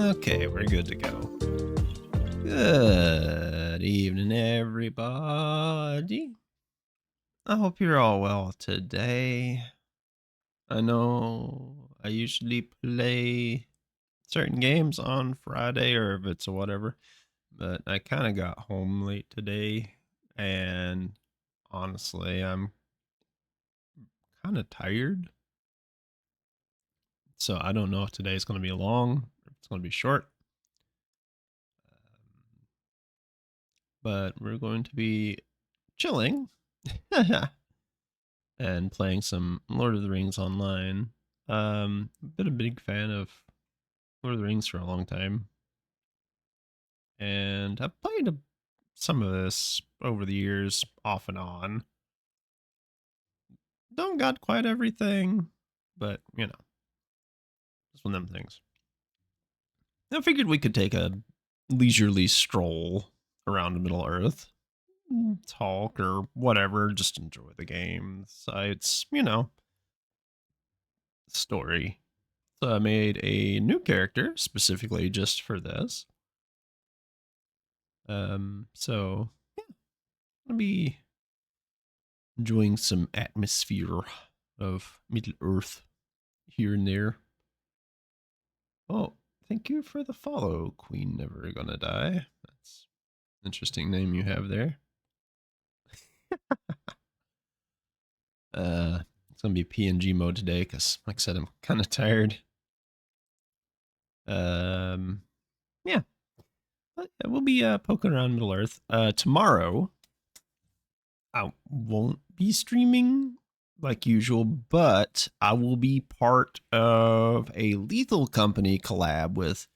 Okay, we're good to go. Good evening, everybody. I hope you're all well today. I know I usually play certain games on Friday or if it's a whatever, but I kind of got home late today and honestly, I'm kind of tired. So I don't know if today's going to be long or if it's going to be short. But we're going to be chilling and playing some Lord of the Rings online. Been a big fan of Lord of the Rings for a long time, and I've played some of this over the years, off and on. Don't got quite everything, but it's one of them things. I figured we could take a leisurely stroll around Middle Earth, talk or whatever, just enjoy the game. It's story. So I made a new character specifically just for this. So I'll be enjoying some atmosphere of Middle Earth here and there. Oh, thank you for the follow, Queen Never Gonna Die. That's an interesting name you have there. It's gonna be PNG mode today because, like I said, I'm kind of tired. Um, yeah, but yeah, we'll be poking around Middle Earth. Tomorrow I won't be streaming like usual, but I will be part of a Lethal Company collab with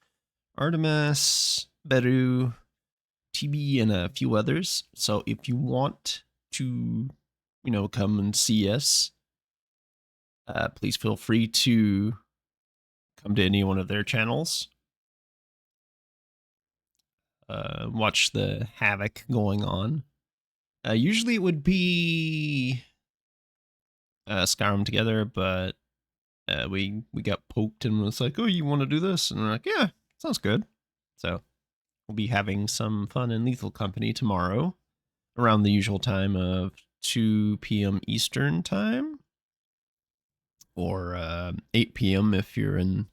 Artemis, Beru, TB, and a few others. So if you want to, come and see us, please feel free to come to any one of their channels. Watch the havoc going on. Usually it would be Skyrim together, but we got poked and was like, "Oh, you want to do this?" And we're like, "Yeah, sounds good." So we'll be having some fun in Lethal Company tomorrow around the usual time of 2 p.m. Eastern time, or 8 p.m. if you're in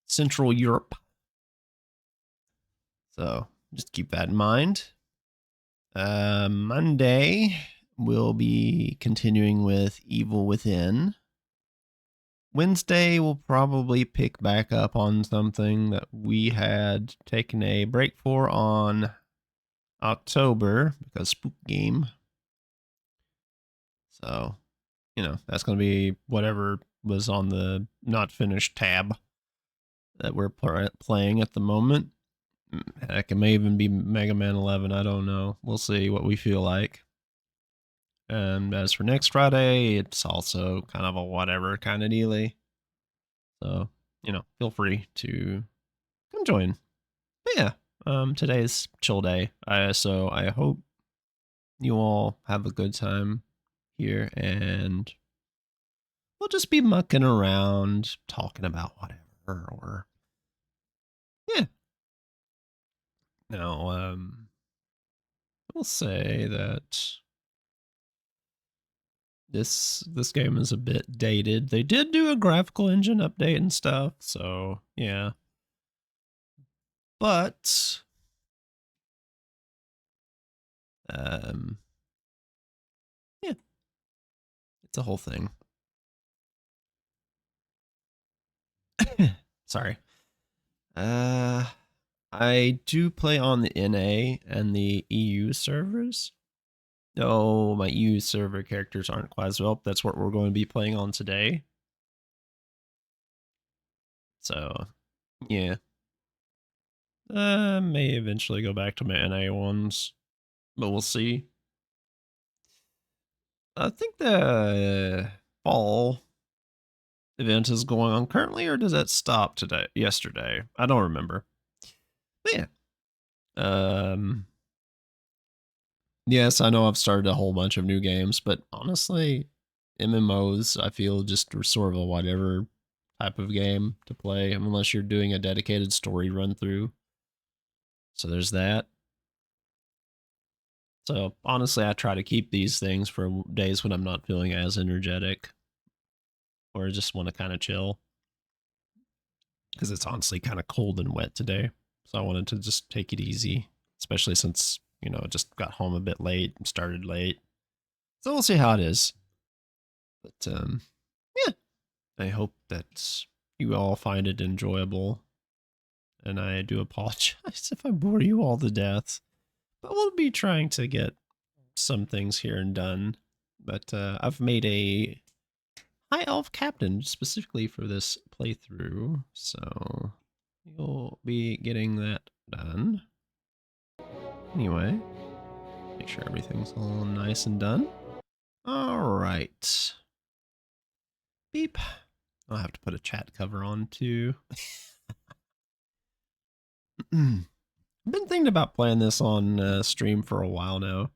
Central Europe. So just keep that in mind. Monday we'll be continuing with Evil Within. Wednesday, we'll probably pick back up on something that we had taken a break for on October because Spook Game. So, that's going to be whatever was on the not finished tab that we're playing at the moment. Heck, it may even be Mega Man 11. I don't know. We'll see what we feel like. And as for next Friday, it's also kind of a whatever kind of dealy. So, feel free to come join. But yeah, today's chill day. So I hope you all have a good time here, and we'll just be mucking around, talking about whatever, or yeah. Now, we'll say that this game is a bit dated. They did do a graphical engine update and stuff, so yeah. But um yeah, it's a whole thing. Sorry. Uh I do play on the NA and the EU servers. No, my EU server characters aren't quite as well. That's what we're going to be playing on today. So, yeah. May eventually go back to my NA ones, but we'll see. I think the fall event is going on currently, or does that stop today? Yesterday, I don't remember. But yeah. Yes, I know I've started a whole bunch of new games, but honestly, MMOs I feel just are sort of a whatever type of game to play unless you're doing a dedicated story run through. So there's that. So honestly, I try to keep these things for days when I'm not feeling as energetic or just want to kind of chill. Because it's honestly kind of cold and wet today. So I wanted to just take it easy, especially since, you know, just got home a bit late and started late. So we'll see how it is. But yeah, I hope that you all find it enjoyable. And I do apologize if I bore you all to death. But we'll be trying to get some things here and done. But I've made a high elf captain specifically for this playthrough. So you'll be getting that done. Anyway, make sure everything's all nice and done. All right. Beep. I'll have to put a chat cover on too. I've been thinking about playing this on stream for a while now,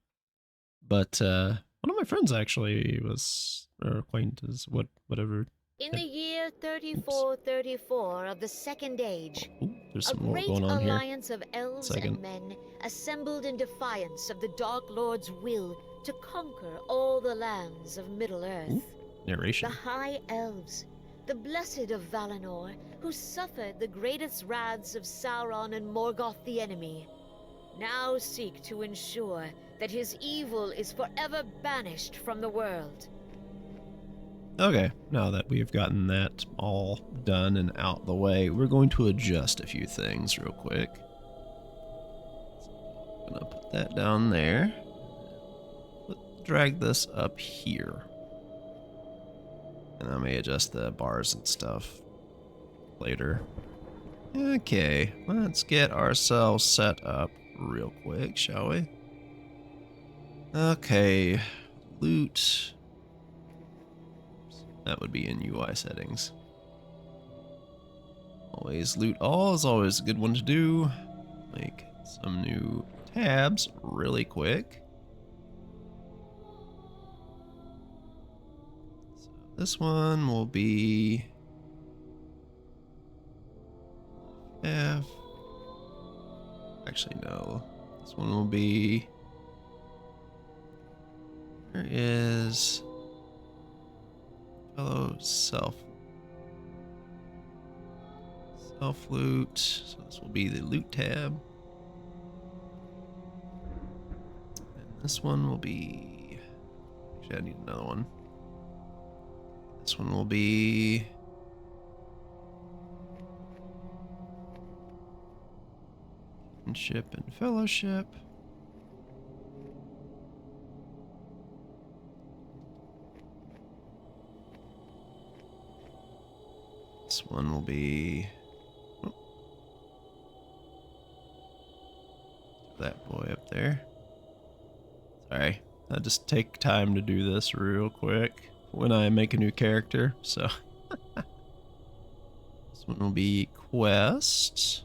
but one of my friends actually was or acquaintance, whatever. In the year 3434 of the Second Age, There's a some more great going on here. alliance of elves and men assembled in defiance of the Dark Lord's will to conquer all the lands of Middle-earth. Narration. The High Elves, the blessed of Valinor, who suffered the greatest wraths of Sauron and Morgoth the enemy, now seek to ensure that his evil is forever banished from the world. Okay, now that we've gotten that all done and out the way, we're going to adjust a few things real quick. So I'm gonna put that down there. Drag this up here. And I may adjust the bars and stuff later. Okay, let's get ourselves set up real quick, shall we? Okay, loot. That would be in UI settings. Always loot all is always a good one to do. Make some new tabs really quick. So this one will be F. Actually, no. This one will be. There is fellow self loot. So this will be the loot tab. And this one will be. Actually, I need another one. This one will be. Kinship and fellowship. This one will be that boy up there. Sorry, I just take time to do this real quick when I make a new character. So this one will be quest.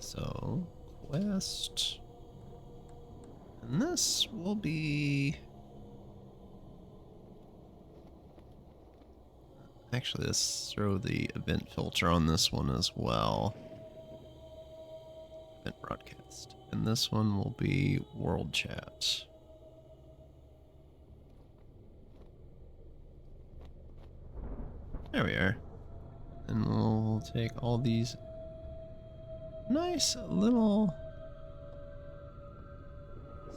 So quest, and this will be. Actually, let's throw the event filter on this one as well. Event broadcast. And this one will be world chat. There we are. And we'll take all these nice little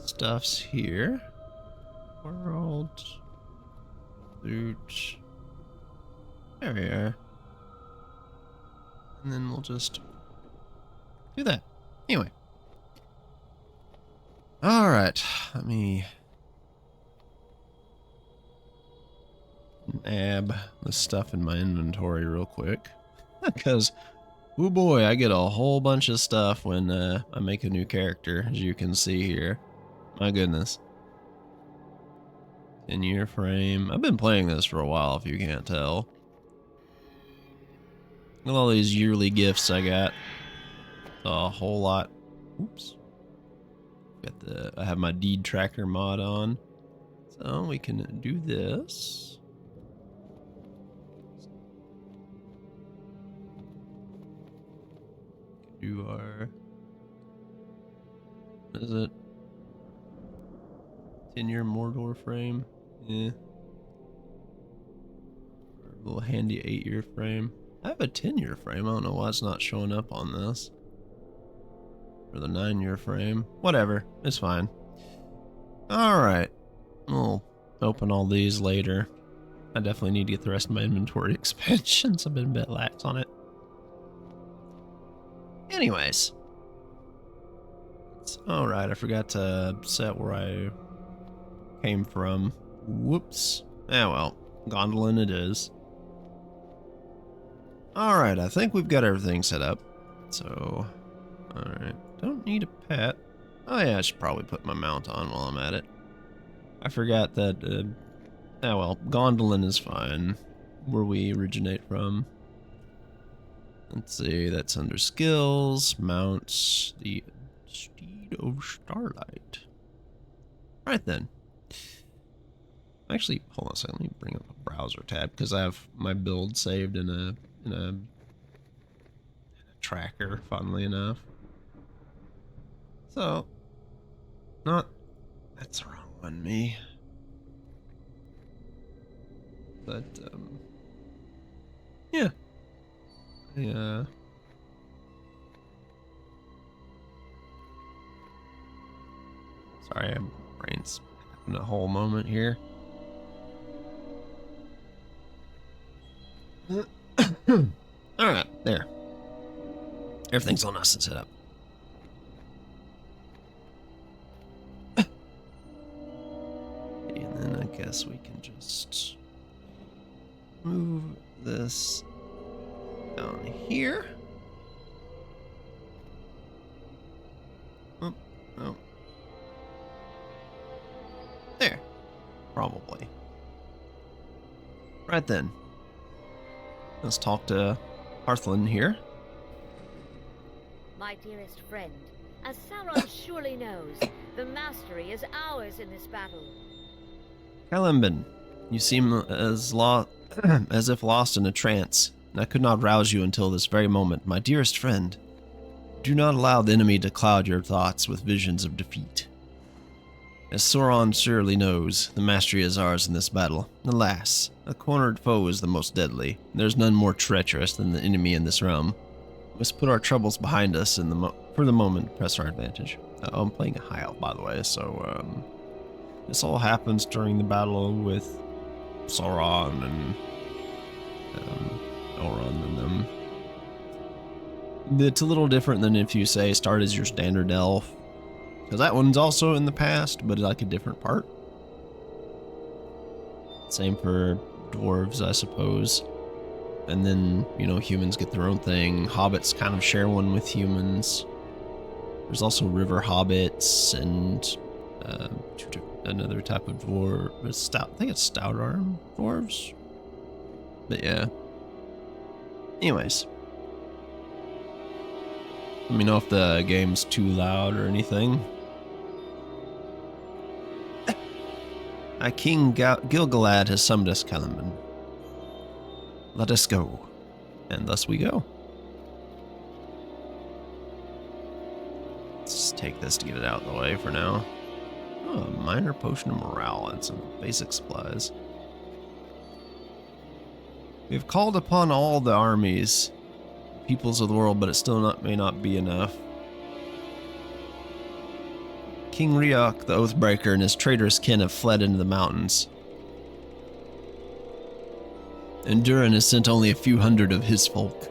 stuffs here. World. Loot. There we are. And then we'll just do that. Anyway. Alright, let me nab the stuff in my inventory real quick. Because, oh boy, I get a whole bunch of stuff when I make a new character, as you can see here. My goodness. 10-year frame. I've been playing this for a while, if you can't tell. Look at all these yearly gifts I got. A whole lot. Oops. I have my deed tracker mod on. So we can do this. Do our, what is it? 10-year Mordor frame. Yeah. A little handy 8-year frame. I have a 10-year frame. I don't know why it's not showing up on this. Or the 9-year frame. Whatever. It's fine. Alright. We'll open all these later. I definitely need to get the rest of my inventory expansions. I've been a bit lax on it. Anyways. Alright, I forgot to set where I came from. Whoops. Ah well. Gondolin it is. Alright, I think we've got everything set up. So, alright. Don't need a pet. Oh yeah, I should probably put my mount on while I'm at it. I forgot that, oh well, Gondolin is fine. Where we originate from. Let's see, that's under skills, mounts, the Steed of Starlight. Alright then. Actually, hold on a second, let me bring up a browser tab, because I have my build saved in a tracker, funnily enough. So, that's the wrong one, me. But, yeah. Yeah. Sorry, I'm brain's having a whole moment here. Alright, there. Everything's all nice and set up. And then I guess we can just move this down here. Oh, oh. There. Probably. Right then. Let's talk to Hearthlin here. My dearest friend, as Sauron surely knows, the mastery is ours in this battle. Celebrimbor, you seem as if lost in a trance. I could not rouse you until this very moment. My dearest friend, do not allow the enemy to cloud your thoughts with visions of defeat. As Sauron surely knows, the mastery is ours in this battle. Alas, a cornered foe is the most deadly. There's none more treacherous than the enemy in this realm. We must put our troubles behind us and for the moment press our advantage. I'm playing a high elf, by the way, so this all happens during the battle with Sauron and Elrond and them. It's a little different than if you say start as your standard elf, because that one's also in the past, but like a different part. Same for dwarves, I suppose. And then, you know, humans get their own thing. Hobbits kind of share one with humans. There's also river hobbits and another type of dwarf. I think it's stout arm dwarves. But yeah. Anyways. Let me know if the game's too loud or anything. King Gil-galad has summoned us, Celebrimbor. Let us go. And thus we go. Let's just take this to get it out of the way for now. Oh, a minor potion of morale and some basic supplies. We have called upon all the armies, peoples of the world, but it still may not be enough. King Riok, the Oathbreaker, and his traitorous kin have fled into the mountains. And Durin has sent only a few hundred of his folk.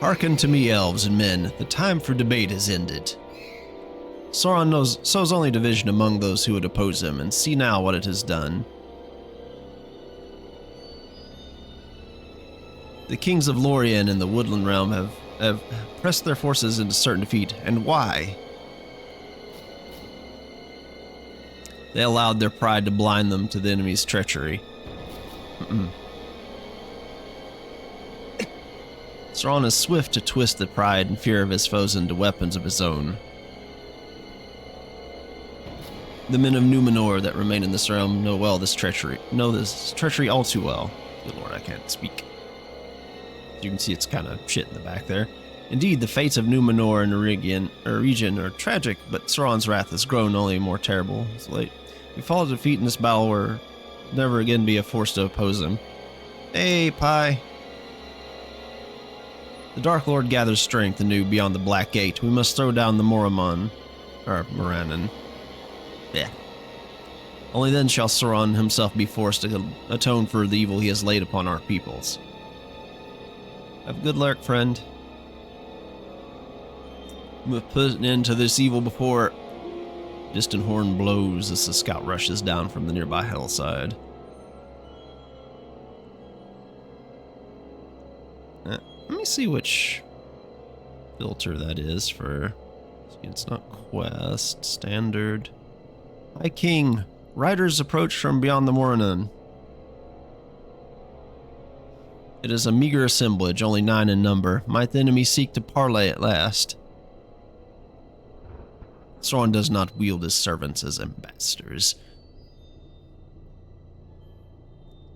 Hearken to me, elves and men, the time for debate has ended. Sauron sows only division among those who would oppose him, and see now what it has done. The kings of Lorien and the Woodland Realm have pressed their forces into certain defeat, and why? They allowed their pride to blind them to the enemy's treachery. Sauron is swift to twist the pride and fear of his foes into weapons of his own. The men of Numenor that remain in this realm know this treachery all too well. Good lord, I can't speak. As you can see, it's kind of shit in the back there. Indeed, the fates of Numenor and Eregion are tragic, but Sauron's wrath has grown only more terrible. It's late. We fall to defeat in this battle where never again be a force to oppose him. Hey, Pi. The Dark Lord gathers strength anew beyond the Black Gate. We must throw down the Moranon. Yeah. Only then shall Sauron himself be forced to atone for the evil he has laid upon our peoples. Have good luck, friend. We'll put an end to this evil before distant horn blows as the scout rushes down from the nearby hillside. Let me see which filter that is for... It's not quest, standard. High King, riders approach from beyond the Moranon. It is a meager assemblage, only 9 in number. Might the enemy seek to parley at last? Sauron does not wield his servants as ambassadors.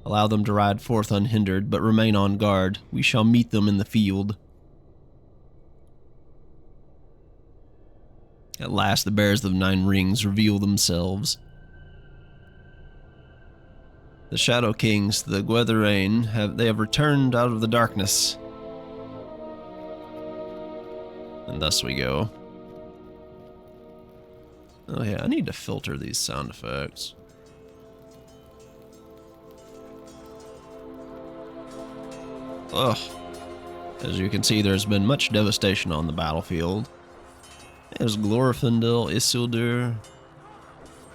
Allow them to ride forth unhindered, but remain on guard. We shall meet them in the field. At last, the bearers of the 9 rings reveal themselves. The Shadow Kings, the Gwytherain, have returned out of the darkness. And thus we go. Oh yeah, I need to filter these sound effects. Ugh. As you can see, there's been much devastation on the battlefield. There's Glorfindel, Isildur,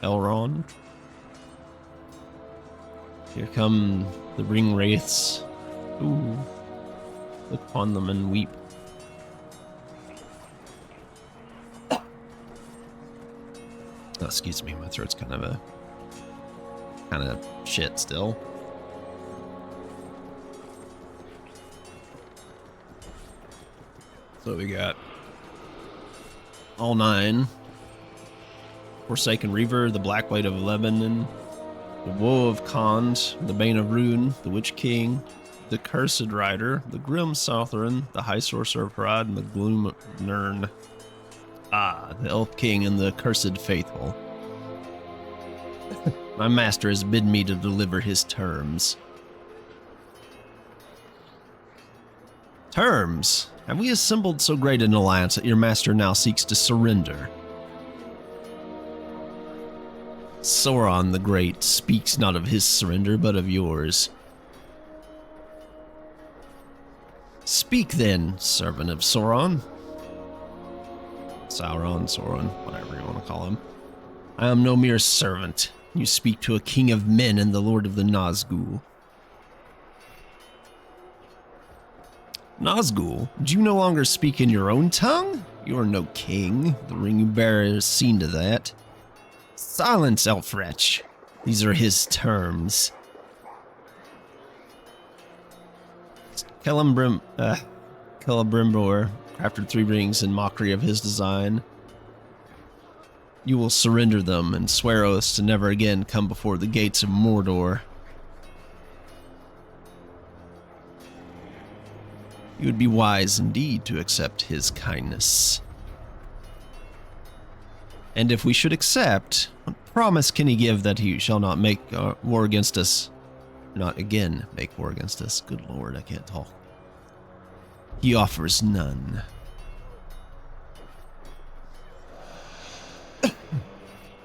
Elrond. Here come the ring wraiths. Ooh. Look upon them and weep. Oh, excuse me, my throat's kind of shit still. So we got all 9. Forsaken Reaver, the Black Blade of Lebanon, the Woe of Khand, the Bane of Rune, the Witch King, the Cursed Rider, the Grim Southron, the High Sorcerer of Harad, and the Gloom Nern. Ah, the Elf King and the Cursed Faithful. My master has bid me to deliver his terms. Terms? Have we assembled so great an alliance that your master now seeks to surrender? Sauron the Great speaks not of his surrender, but of yours. Speak then, servant of Sauron. Sauron, whatever you want to call him. I am no mere servant. You speak to a king of men and the lord of the Nazgul. Nazgul, do you no longer speak in your own tongue? You are no king. The ring you bear has seen to that. Silence, elf wretch. These are his terms. Celebrimbor crafted 3 rings in mockery of his design. You will surrender them and swear oaths to never again come before the gates of Mordor. You would be wise indeed to accept his kindness. And if we should accept, what promise can he give that he shall not make war against us? Not again make war against us. Good lord, I can't talk. He offers none.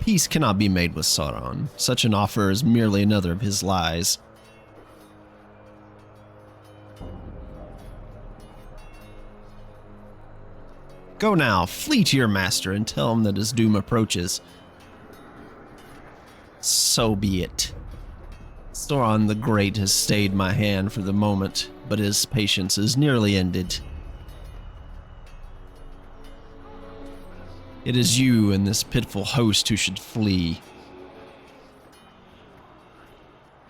Peace cannot be made with Sauron. Such an offer is merely another of his lies. Go now, flee to your master and tell him that his doom approaches. So be it. Sauron the Great has stayed my hand for the moment, but his patience is nearly ended. It is you and this pitiful host who should flee.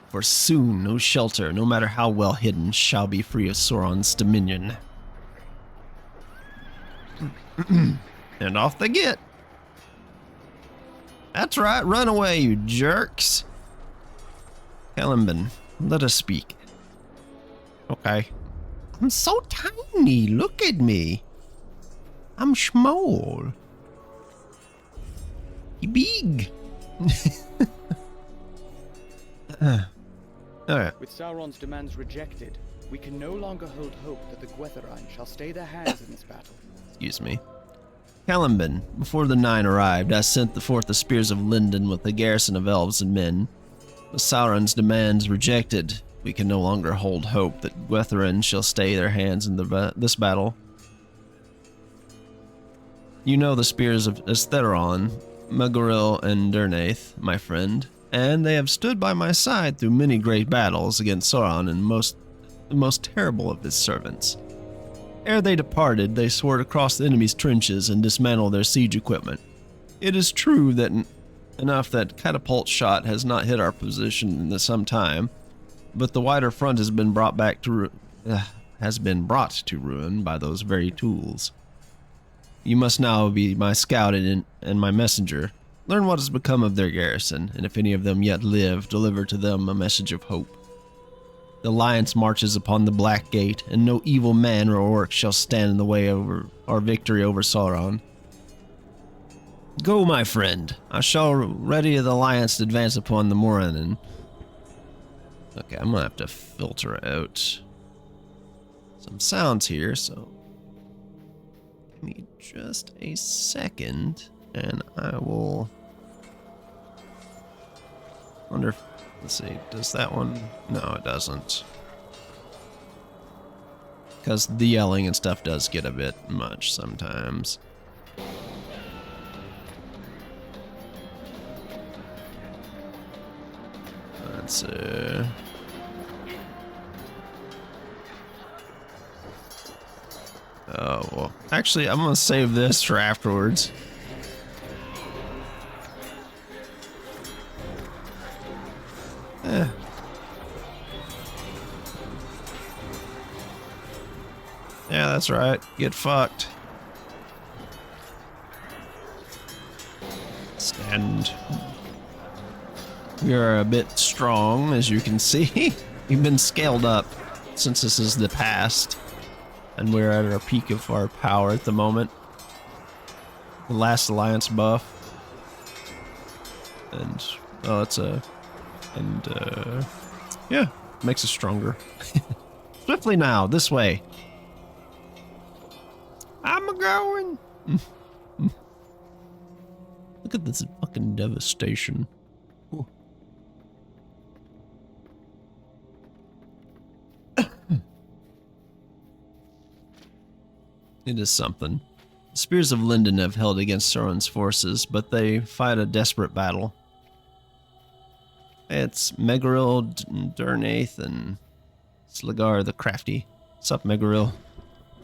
For soon no shelter, no matter how well hidden, shall be free of Sauron's dominion. And off they get. That's right, run away, you jerks. Caliban, let us speak. Okay. I'm so tiny, look at me. I'm small. You big. Alright. With Sauron's demands rejected, we can no longer hold hope that the Gwythrine shall stay their hands in this battle. Excuse me. Caliban, before the Nine arrived, I sent forth the spears of Lindon with a garrison of elves and men. With Sauron's demands rejected, we can no longer hold hope that Gwythrine shall stay their hands in this battle. You know the spears of Estheron, Megoril, and Durnaith, my friend, and they have stood by my side through many great battles against Sauron and the most terrible of his servants. Ere they departed, they swore to cross the enemy's trenches and dismantle their siege equipment. It is true that enough that catapult shot has not hit our position in some time, but the wider front has been brought to ruin by those very tools. You must now be my scout and my messenger. Learn what has become of their garrison, and if any of them yet live, deliver to them a message of hope. The Alliance marches upon the Black Gate, and no evil man or orc shall stand in the way of our victory over Sauron. Go, my friend. I shall ready the Alliance to advance upon the Morannon. Okay, I'm gonna have to filter out some sounds here, so give me just a second, and I will wonder if, let's see, does that one? No, it doesn't. Because the yelling and stuff does get a bit much sometimes. Let's see. Oh, well, actually, I'm gonna save this for afterwards. Yeah, that's right. Get fucked. Stand. We are a bit strong, as you can see. We've been scaled up since this is the past, and we're at our peak of our power at the moment. The last Alliance buff. And, oh, it's a... And, yeah, makes us stronger. Swiftly now, this way. I'm a-going. Look at this fucking devastation. Ooh. It is something. The Spears of Lindon have held against Sauron's forces, but they fight a desperate battle. It's Megoril, Durnaith, and Slagar the Crafty. Sup, Megoril?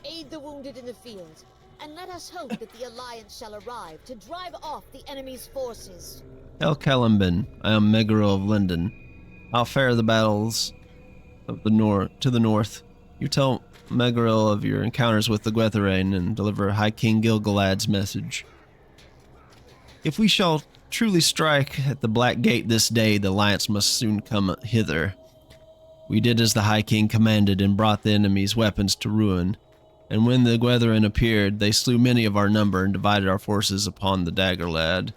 Aid the wounded in the field, and let us hope that the Alliance shall arrive to drive off the enemy's forces. El Caliban, I am Megoril of Lindon. I'll fare the battles of to the north. You tell Megoril of your encounters with the Gwythrine and deliver High King Gil-galad's message. If we shall truly strike at the Black Gate this day, the Alliance must soon come hither. We did as the High King commanded and brought the enemy's weapons to ruin. And when the Gwythrine appeared, they slew many of our number and divided our forces upon the Dagorlad.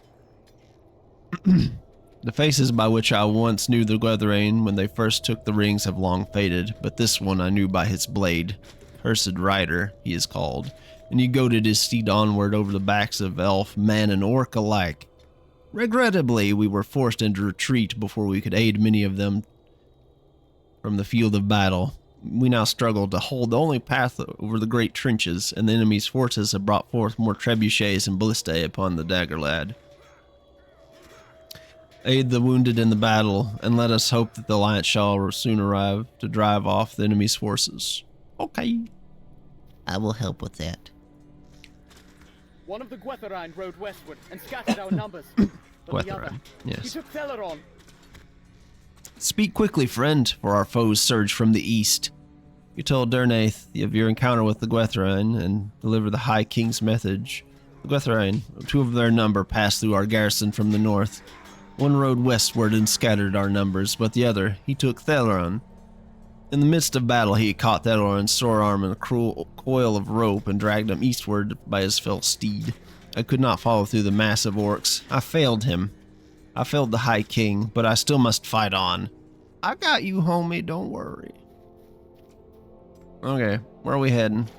The faces by which I once knew the Gwythrine when they first took the rings have long faded, but this one I knew by his blade. Cursed Rider, he is called, and he goaded his steed onward over the backs of elf, man, and orc alike. Regrettably, we were forced into retreat before we could aid many of them from the field of battle. We now struggle to hold the only path over the great trenches, and the enemy's forces have brought forth more trebuchets and ballistae upon the Dagorlad. Aid the wounded in the battle, and let us hope that the Alliance shall soon arrive to drive off the enemy's forces. Okay. I will help with that. One of the Gwythrine rode westward and scattered our numbers. But the other, yes. he took Celeron. Speak quickly, friend, for our foes surge from the east. You told Durnaith of your encounter with the Gwythrine and deliver the High King's message. Gwythrain, 2 of their number, passed through our garrison from the north. One rode westward and scattered our numbers, but the other, he took Theleron. In the midst of battle, he caught Theleron's sore arm in a cruel coil of rope and dragged him eastward by his fell steed. I could not follow through the massive orcs. I failed him. I failed the High King, but I still must fight on. I got you, homie, don't worry. Okay, where are we heading?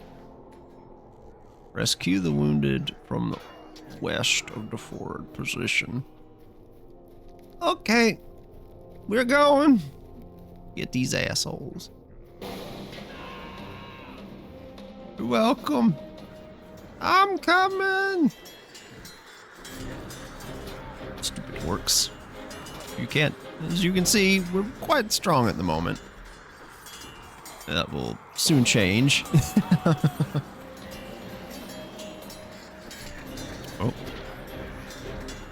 Rescue the wounded from the west of the forward position. Okay, we're going. Get these assholes. You're welcome. I'm coming. Stupid orcs. You can't, as you can see, we're quite strong at the moment. That will soon change. Oh.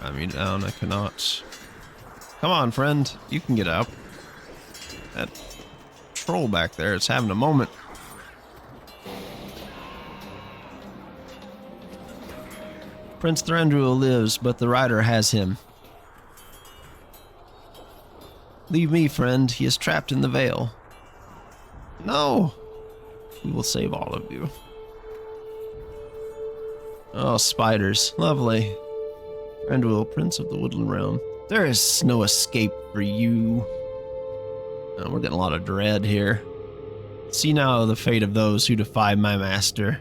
I mean, down, I cannot. Come on, friend. You can get out. That troll back there is having a moment. Prince Thranduil lives, but the rider has him. Leave me, friend. He is trapped in the Vale. No! We will save all of you. Oh, spiders. Lovely. Thranduil, Prince of the Woodland Realm. There is no escape for you. Oh, we're getting a lot of dread here. See now the fate of those who defy my master.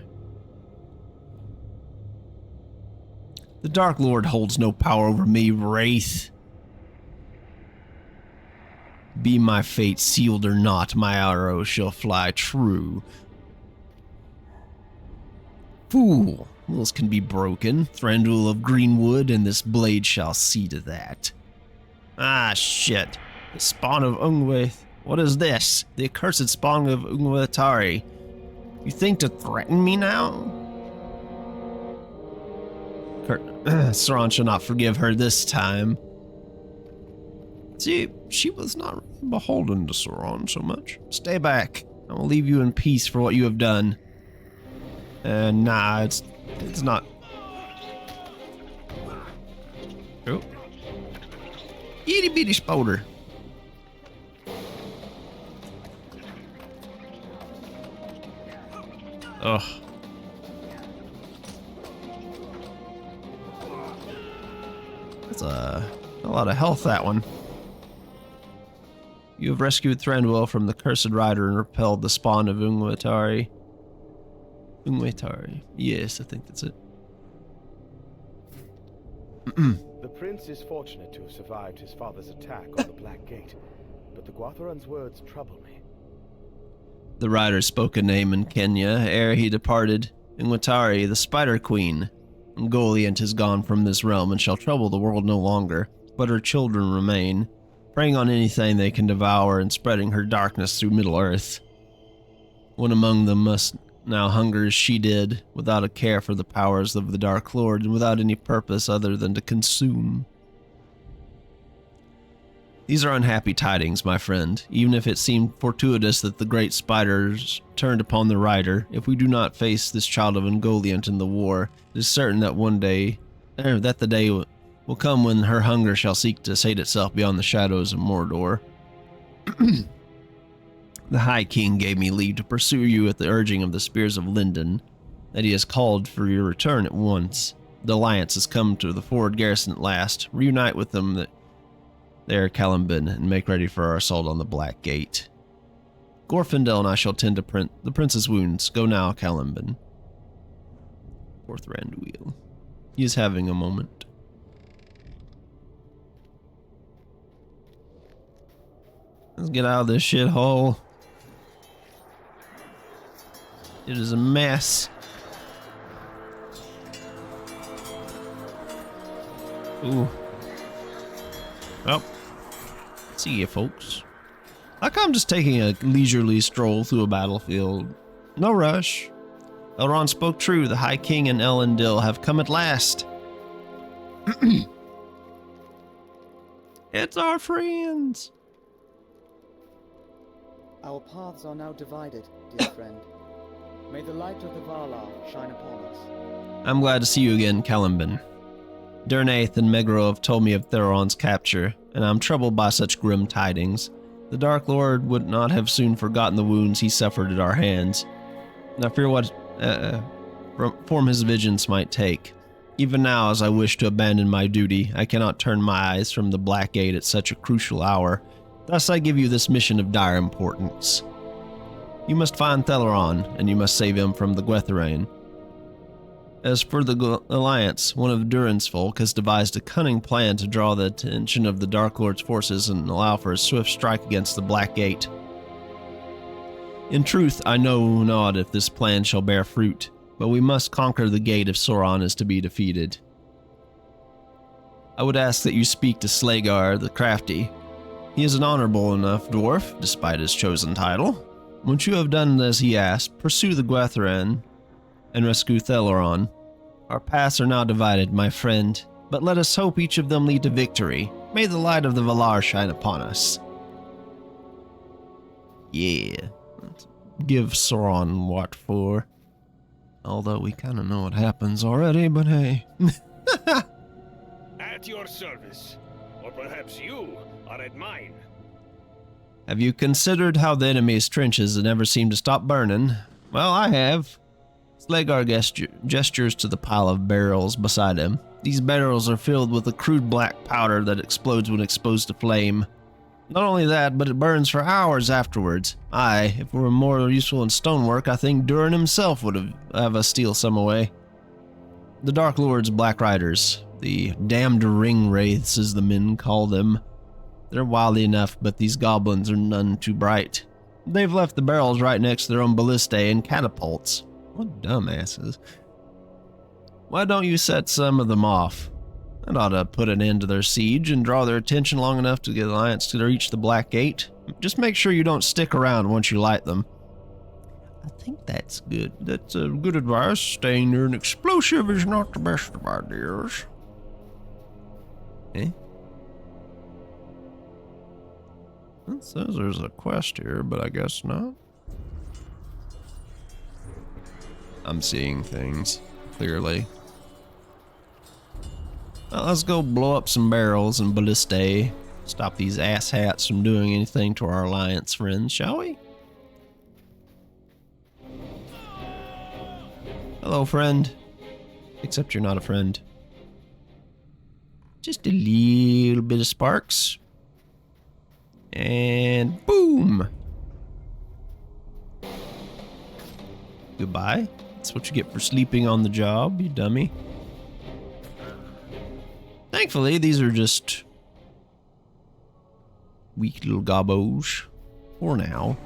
The Dark Lord holds no power over me, Wraith. Be my fate sealed or not, my arrow shall fly true. Fool, wills can be broken. Thranduil of Greenwood, and this blade shall see to that. Ah, shit. The spawn of Ungwith. What is this? The accursed spawn of Ungwitari. You think to threaten me now? Sauron shall not forgive her this time. See, she was not really beholden to Sauron so much. Stay back. I will leave you in peace for what you have done. Nah, it's not. Oh. Itty bitty spoder. Ugh. That's a lot of health, that one. You have rescued Thranduil from the Cursed Rider and repelled the spawn of Ungwitari. Ungwitari. Yes, I think that's it. The prince is fortunate to have survived his father's attack on the Black Gate, but the Gwytheron's words trouble me. The rider spoke a name in Kenya ere he departed. Ungwitari, the Spider Queen. Ungoliant is gone from this realm and shall trouble the world no longer, but her children remain, preying on anything they can devour and spreading her darkness through Middle-earth. One among them must now hunger as she did, without a care for the powers of the Dark Lord and without any purpose other than to consume. These are unhappy tidings, my friend. Even if it seemed fortuitous that the great spiders turned upon the rider, if we do not face this child of Ungoliant in the war, it is certain that that the day will come when her hunger shall seek to sate itself beyond the shadows of Mordor. The High King gave me leave to pursue you at the urging of the Spears of Linden, that he has called for your return at once. The Alliance has come to the forward garrison at last. Reunite with them there, Caliban, and make ready for our assault on the Black Gate. Gorfindel and I shall tend to the prince's wounds. Go now, Caliban. Poor Thranduil. He is having a moment. Let's get out of this shithole. It is a mess. Ooh. Well, see you, folks. Like I'm just taking a leisurely stroll through a battlefield. No rush. Elrond spoke true. The High King and Elendil have come at last. It's our friends. Our paths are now divided, dear friend. May the light of the Valar shine upon us. I'm glad to see you again, Celeborn. Durnaith and Megro have told me of Theron's capture, and I'm troubled by such grim tidings. The Dark Lord would not have soon forgotten the wounds he suffered at our hands. I fear what form his vengeance might take. Even now, as I wish to abandon my duty, I cannot turn my eyes from the Black Gate at such a crucial hour. Thus I give you this mission of dire importance. You must find Theleron, and you must save him from the Gwythrine. As for the Alliance, one of Durin's folk has devised a cunning plan to draw the attention of the Dark Lord's forces and allow for a swift strike against the Black Gate. In truth, I know not if this plan shall bear fruit, but we must conquer the gate if Sauron is to be defeated. I would ask that you speak to Slagar the Crafty. He is an honorable enough dwarf, despite his chosen title. Once you have done as he asked, pursue the Gwythrine and rescue Theleron. Our paths are now divided, my friend, but let us hope each of them lead to victory. May the light of the Valar shine upon us. Yeah. Let's give Sauron what for. Although we kind of know what happens already, but hey. At your service. Or perhaps you are at mine. Have you considered how the enemy's trenches never seem to stop burning? Well, I have. Slagar gestures to the pile of barrels beside him. These barrels are filled with a crude black powder that explodes when exposed to flame. Not only that, but it burns for hours afterwards. Aye, if it were more useful in stonework, I think Durin himself would have us steal some away. The Dark Lord's Black Riders, the damned ring wraiths as the men call them. They're wily enough, but these goblins are none too bright. They've left the barrels right next to their own ballistae and catapults. What dumbasses. Why don't you set some of them off? That ought to put an end to their siege and draw their attention long enough to get the Alliance to reach the Black Gate. Just make sure you don't stick around once you light them. I think that's good. That's a good advice. Staying near an explosive is not the best of ideas. Eh? It says there's a quest here, but I guess not. I'm seeing things, clearly. Well, let's go blow up some barrels and ballistae. Stop these asshats from doing anything to our Alliance friends, shall we? Hello, friend. Except you're not a friend. Just a little bit of sparks. And boom! Goodbye. That's what you get for sleeping on the job, you dummy. Thankfully, these are just weak little gobbos for now.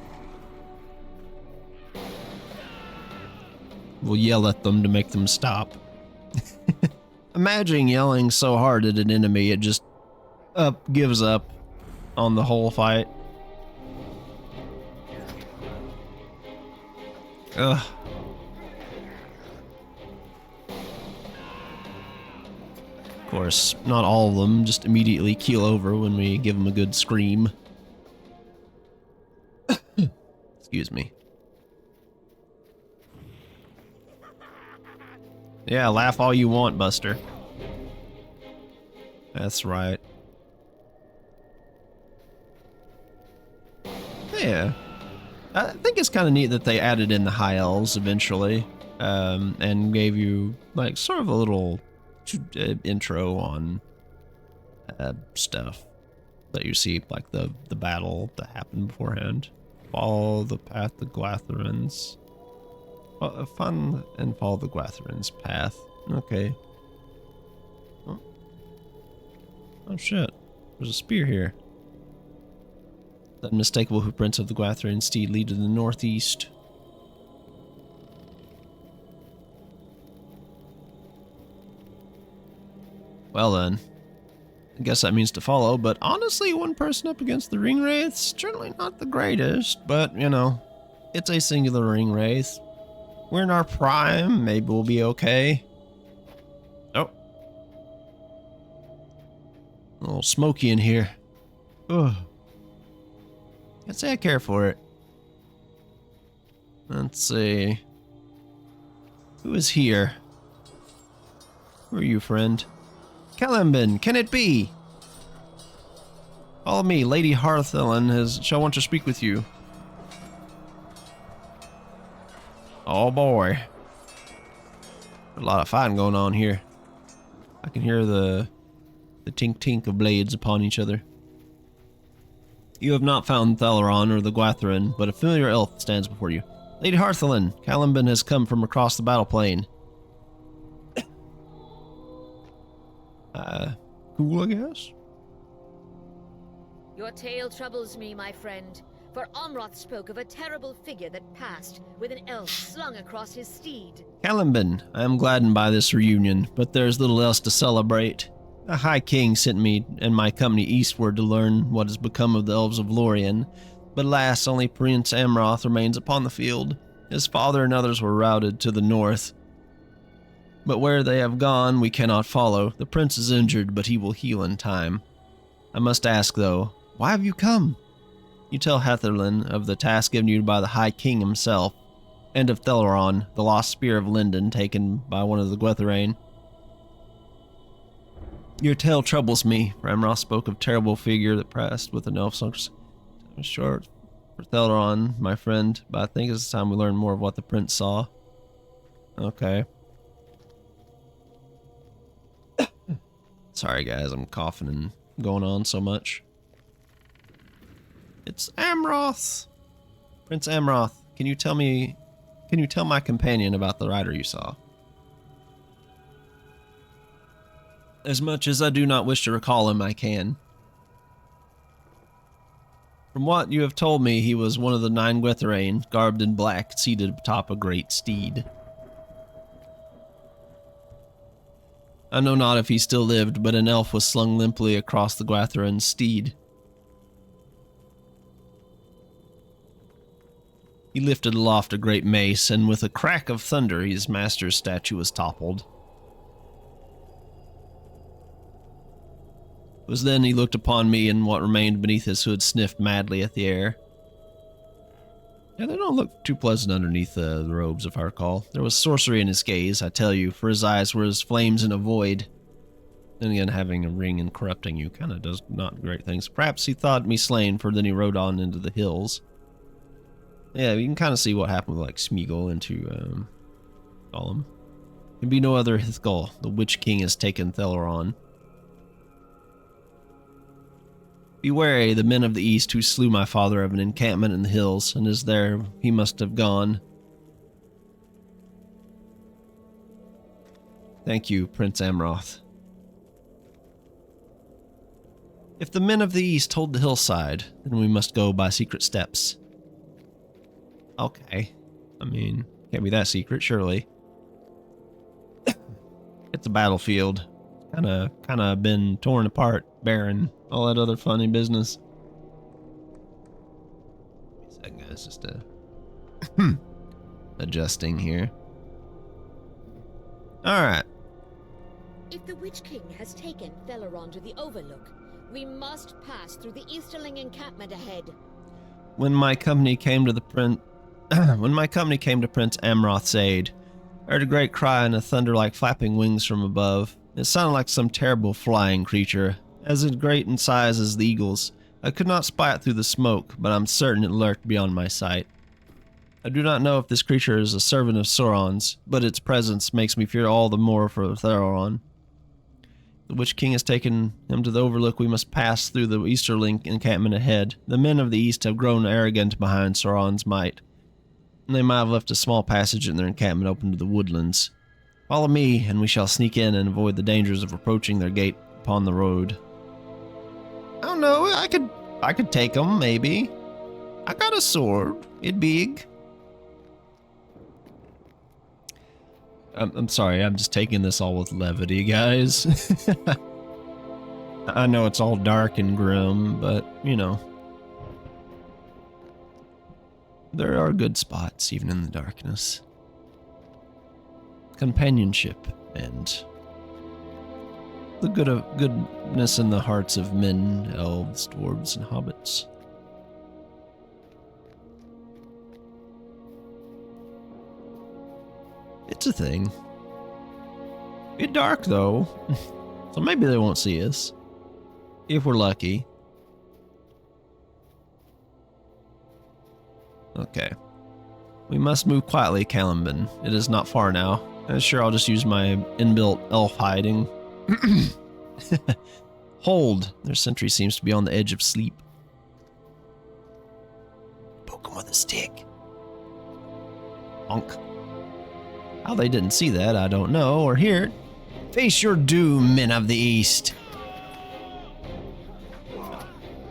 We'll yell at them to make them stop. Imagine yelling so hard at an enemy it just gives up on the whole fight. Ugh. Of course, not all of them just immediately keel over when we give them a good scream. Excuse me. Yeah, laugh all you want, Buster. That's right. Yeah. I think it's kind of neat that they added in the High Elves eventually, and gave you, like, sort of a little intro on stuff that you see, like the battle that happened beforehand. Follow the path the Gwythrins. Fun and follow the Gwythrins' path. Okay. Oh shit. There's a spear here. The unmistakable hoofprints of the Gwythrin steed lead to the northeast. Well then, I guess that means to follow, but honestly, one person up against the Ringwraiths, certainly not the greatest, but, you know, it's a singular Ringwraith. We're in our prime, maybe we'll be okay. Oh. A little smoky in here. Ugh. I'd say I care for it. Let's see. Who is here? Who are you, friend? Caliban, can it be? Follow me. Lady Hearthellen shall want to speak with you. Oh boy. A lot of fighting going on here. I can hear the tink-tink of blades upon each other. You have not found Theleron or the Gwathrin, but a familiar elf stands before you. Lady Hearthellen, Caliban has come from across the battle plain. Cool, I guess? Your tale troubles me, my friend, for Omroth spoke of a terrible figure that passed with an elf slung across his steed. Caliban, I am gladdened by this reunion, but there's little else to celebrate. The High King sent me and my company eastward to learn what has become of the elves of Lorien, but alas, only Prince Amroth remains upon the field. His father and others were routed to the north. But where they have gone, we cannot follow. The prince is injured, but he will heal in time. I must ask, though, why have you come? You tell Hetherlin of the task given you by the High King himself, and of Theleron, the lost spear of Linden taken by one of the Gwetherain. Your tale troubles me, for Amroth spoke of terrible figure that passed with an elf song. Short for Theleron, my friend, but I think it's time we learn more of what the prince saw. Okay. Sorry guys, I'm coughing and going on so much. It's Amroth! Prince Amroth, can you tell my companion about the rider you saw? As much as I do not wish to recall him, I can. From what you have told me, he was one of the 9 Gwetherain, garbed in black, seated atop a great steed. I know not if he still lived, but an elf was slung limply across the Gwatherain's steed. He lifted aloft a great mace, and with a crack of thunder his master's statue was toppled. It was then he looked upon me, and what remained beneath his hood sniffed madly at the air. Yeah, they don't look too pleasant underneath the robes, if I recall. There was sorcery in his gaze, I tell you, for his eyes were as flames in a void. Then again, having a ring and corrupting you kind of does not great things. Perhaps he thought me slain, for then he rode on into the hills. Yeah, you can kind of see what happened with, like, Smeagol into, Gollum. Can be no other Hithgol. The Witch King has taken Theleron. Be wary, the men of the east who slew my father have an encampment in the hills, and as there he must have gone. Thank you, Prince Amroth. If the men of the east hold the hillside, then we must go by secret steps. Okay. I mean, can't be that secret, surely. It's a battlefield. Kinda been torn apart, barren, all that other funny business. That guy's just adjusting here. Alright. If the Witch King has taken Theleron to the Overlook, we must pass through the Easterling encampment ahead. When my company came to Prince Amroth's aid, I heard a great cry and a thunder like flapping wings from above. It sounded like some terrible flying creature, as great in size as the eagles. I could not spy it through the smoke, but I'm certain it lurked beyond my sight. I do not know if this creature is a servant of Sauron's, but its presence makes me fear all the more for Theleron. The Witch King has taken him to the Overlook. We must pass through the Easterling encampment ahead. The men of the East have grown arrogant behind Sauron's might, and they might have left a small passage in their encampment open to the woodlands. Follow me, and we shall sneak in and avoid the dangers of approaching their gate upon the road. I don't know, I could take them, maybe. I got a sword. It big. I'm sorry, I'm just taking this all with levity, guys. I know it's all dark and grim, but, you know. There are good spots, even in the darkness. Companionship and the goodness in the hearts of men, elves, dwarves, and hobbits. It's a thing. Bit dark though, so maybe they won't see us. If we're lucky. Okay. We must move quietly, Caliban. It is not far now. Sure, I'll just use my inbuilt elf hiding. Hold. Their sentry seems to be on the edge of sleep. Poke him with a stick. Bonk. How they didn't see that, I don't know, or hear it. Face your doom, men of the East.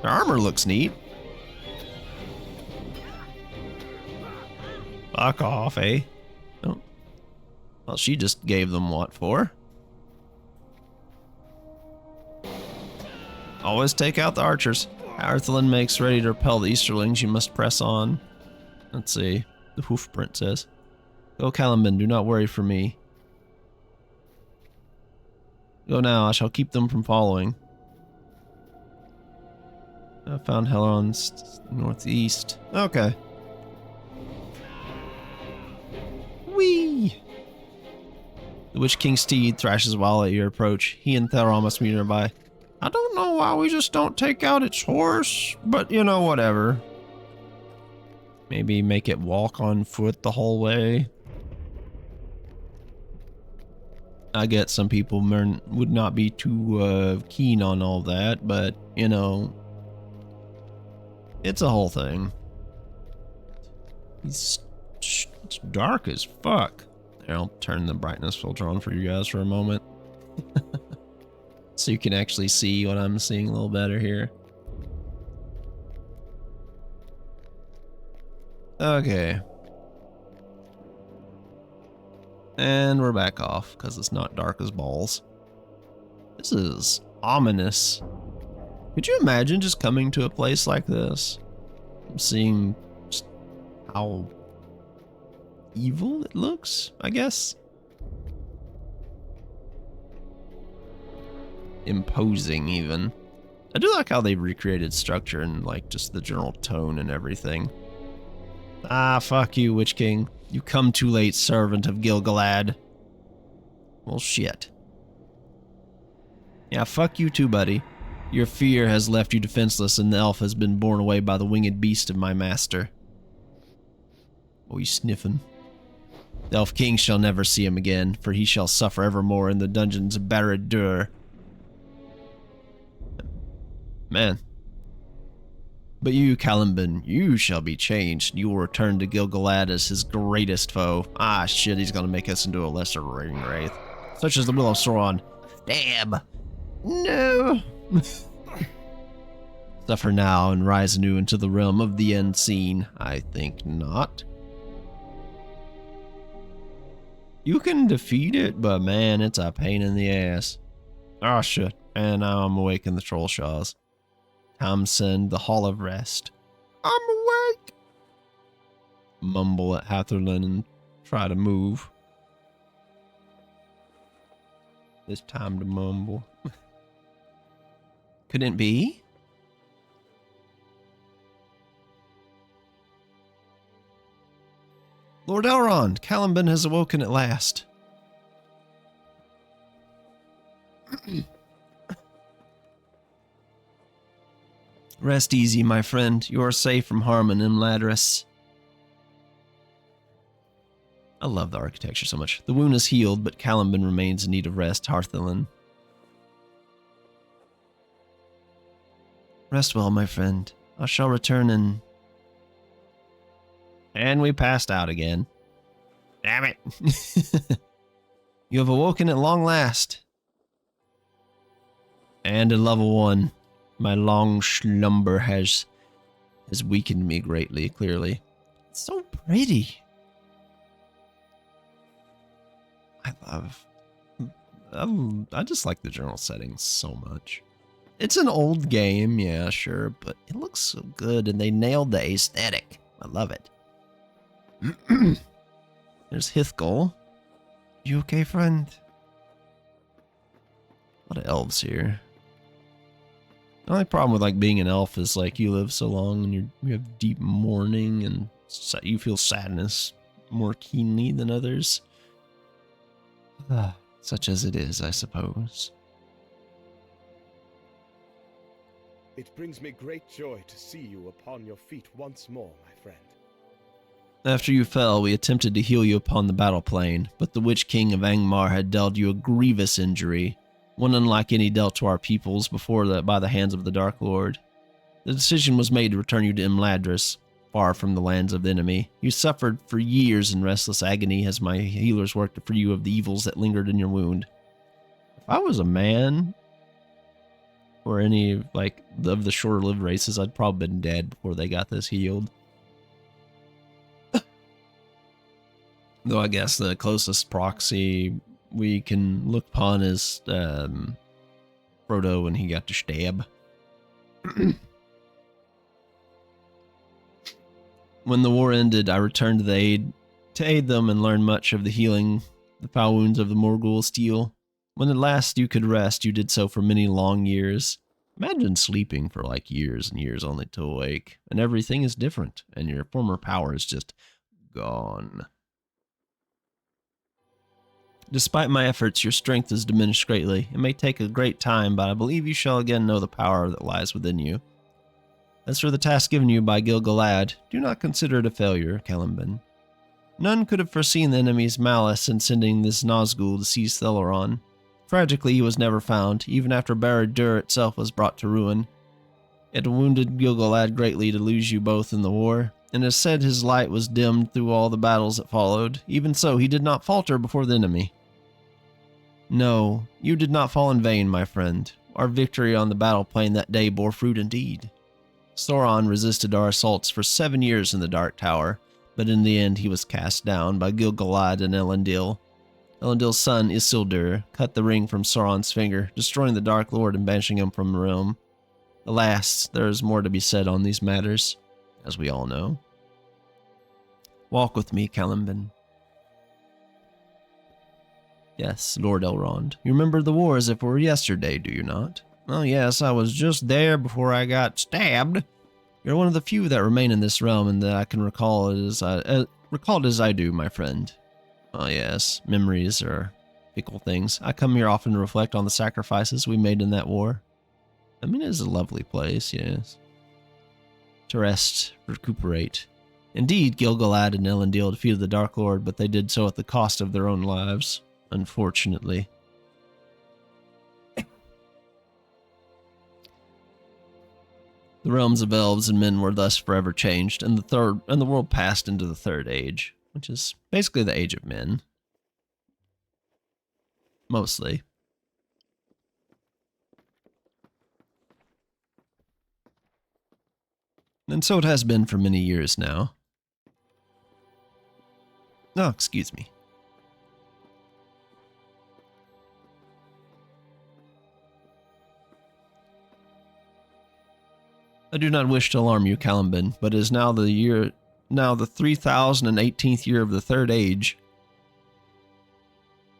Their armor looks neat. Fuck off, eh? Oh. Well, she just gave them what for? Always take out the archers. Arthelin makes ready to repel the Easterlings. You must press on. Let's see. The hoof print says. Go, Caliban. Do not worry for me. Go now. I shall keep them from following. I found Helron's northeast. Okay. Whee! The Witch King's steed thrashes while at your approach. He and Theron must be nearby. I don't know why we just don't take out its horse, but you know, whatever. Maybe make it walk on foot the whole way. I get some people would not be too keen on all that, but you know, it's a whole thing. It's dark as fuck. Here, I'll turn the brightness filter on for you guys for a moment. So you can actually see what I'm seeing a little better here. Okay. And we're back off, because it's not dark as balls. This is ominous. Could you imagine just coming to a place like this? Seeing just how evil it looks, I guess? Imposing, even. I do like how they recreated structure and, like, just the general tone and everything. Ah, fuck you, Witch King. You come too late, servant of Gil-galad. Well, shit. Yeah, fuck you too, buddy. Your fear has left you defenseless, and the elf has been borne away by the winged beast of my master. Oh, you sniffing. The Elf King shall never see him again, for he shall suffer evermore in the dungeons of Barad-dûr. Man. But you, Caliban, you shall be changed. You will return to Gil-galad as his greatest foe. Ah, shit, he's gonna make us into a lesser ring wraith. Such as the Will of Sauron. Damn. No. Suffer now and rise anew into the realm of the unseen. I think not. You can defeat it, but man, it's a pain in the ass. Oh shit, and now I'm awake in the Trollshaws. Tamsin, the Hall of Rest. I'm awake! Mumble at Hatherlin and try to move. It's time to mumble. Couldn't it be? Lord Elrond, Caliban has awoken at last. Rest easy, my friend. You are safe from harm in Imladris. I love the architecture so much. The wound is healed, but Caliban remains in need of rest, Hatherlin. Rest well, my friend. I shall return in... And we passed out again. Damn it. You have awoken at long last. And at level 1. My long slumber has weakened me greatly, clearly. It's so pretty. I just like the general setting so much. It's an old game, yeah, sure, but it looks so good, and they nailed the aesthetic. I love it. There's Hithgol. You okay, friend? A lot of elves here. The only problem with like being an elf is like you live so long and you have deep mourning and you feel sadness more keenly than others. Such as it is, I suppose. It brings me great joy to see you upon your feet once more, my friend. After you fell, we attempted to heal you upon the battle plain, but the Witch King of Angmar had dealt you a grievous injury, one unlike any dealt to our peoples before that by the hands of the Dark Lord. The decision was made to return you to Imladris, far from the lands of the enemy. You suffered for years in restless agony as my healers worked to free you of the evils that lingered in your wound. If I was a man, or any like of the shorter-lived races, I'd probably been dead before they got this healed. Though I guess the closest proxy we can look upon is Frodo when he got to stab. When the war ended, I returned to aid them and learned much of the healing the foul wounds of the Morgul steel. When at last you could rest, you did so for many long years. Imagine sleeping for like years and years only to awake, and everything is different, and your former power is just gone. Despite my efforts, your strength has diminished greatly. It may take a great time, but I believe you shall again know the power that lies within you. As for the task given you by Gil-galad, do not consider it a failure, Celebrimbor. None could have foreseen the enemy's malice in sending this Nazgul to seize Theleron. Tragically, he was never found, even after Barad-dûr itself was brought to ruin. It wounded Gil-galad greatly to lose you both in the war, and it is said his light was dimmed through all the battles that followed. Even so, he did not falter before the enemy. No, you did not fall in vain, my friend. Our victory on the battle plain that day bore fruit indeed. Sauron resisted our assaults for 7 years in the Dark Tower, but in the end he was cast down by Gil-galad and Elendil. Elendil's son, Isildur, cut the ring from Sauron's finger, destroying the Dark Lord and banishing him from the realm. Alas, there is more to be said on these matters, as we all know. Walk with me, Celebrimbor. Yes, Lord Elrond. You remember the war as if it were yesterday, do you not? Oh yes, I was just there before I got stabbed. You're one of the few that remain in this realm and that I can recall it as I do, my friend. Oh yes, memories are fickle things. I come here often to reflect on the sacrifices we made in that war. I mean, it is a lovely place, yes. To rest, recuperate. Indeed, Gil-galad and Elendil defeated the Dark Lord, but they did so at the cost of their own lives, unfortunately. The realms of elves and men were thus forever changed, and the world passed into the Third Age, which is basically the age of men. Mostly. And so it has been for many years now. Oh, excuse me. I do not wish to alarm you, Celebrimbor, but it is now the 3018th year of the Third Age.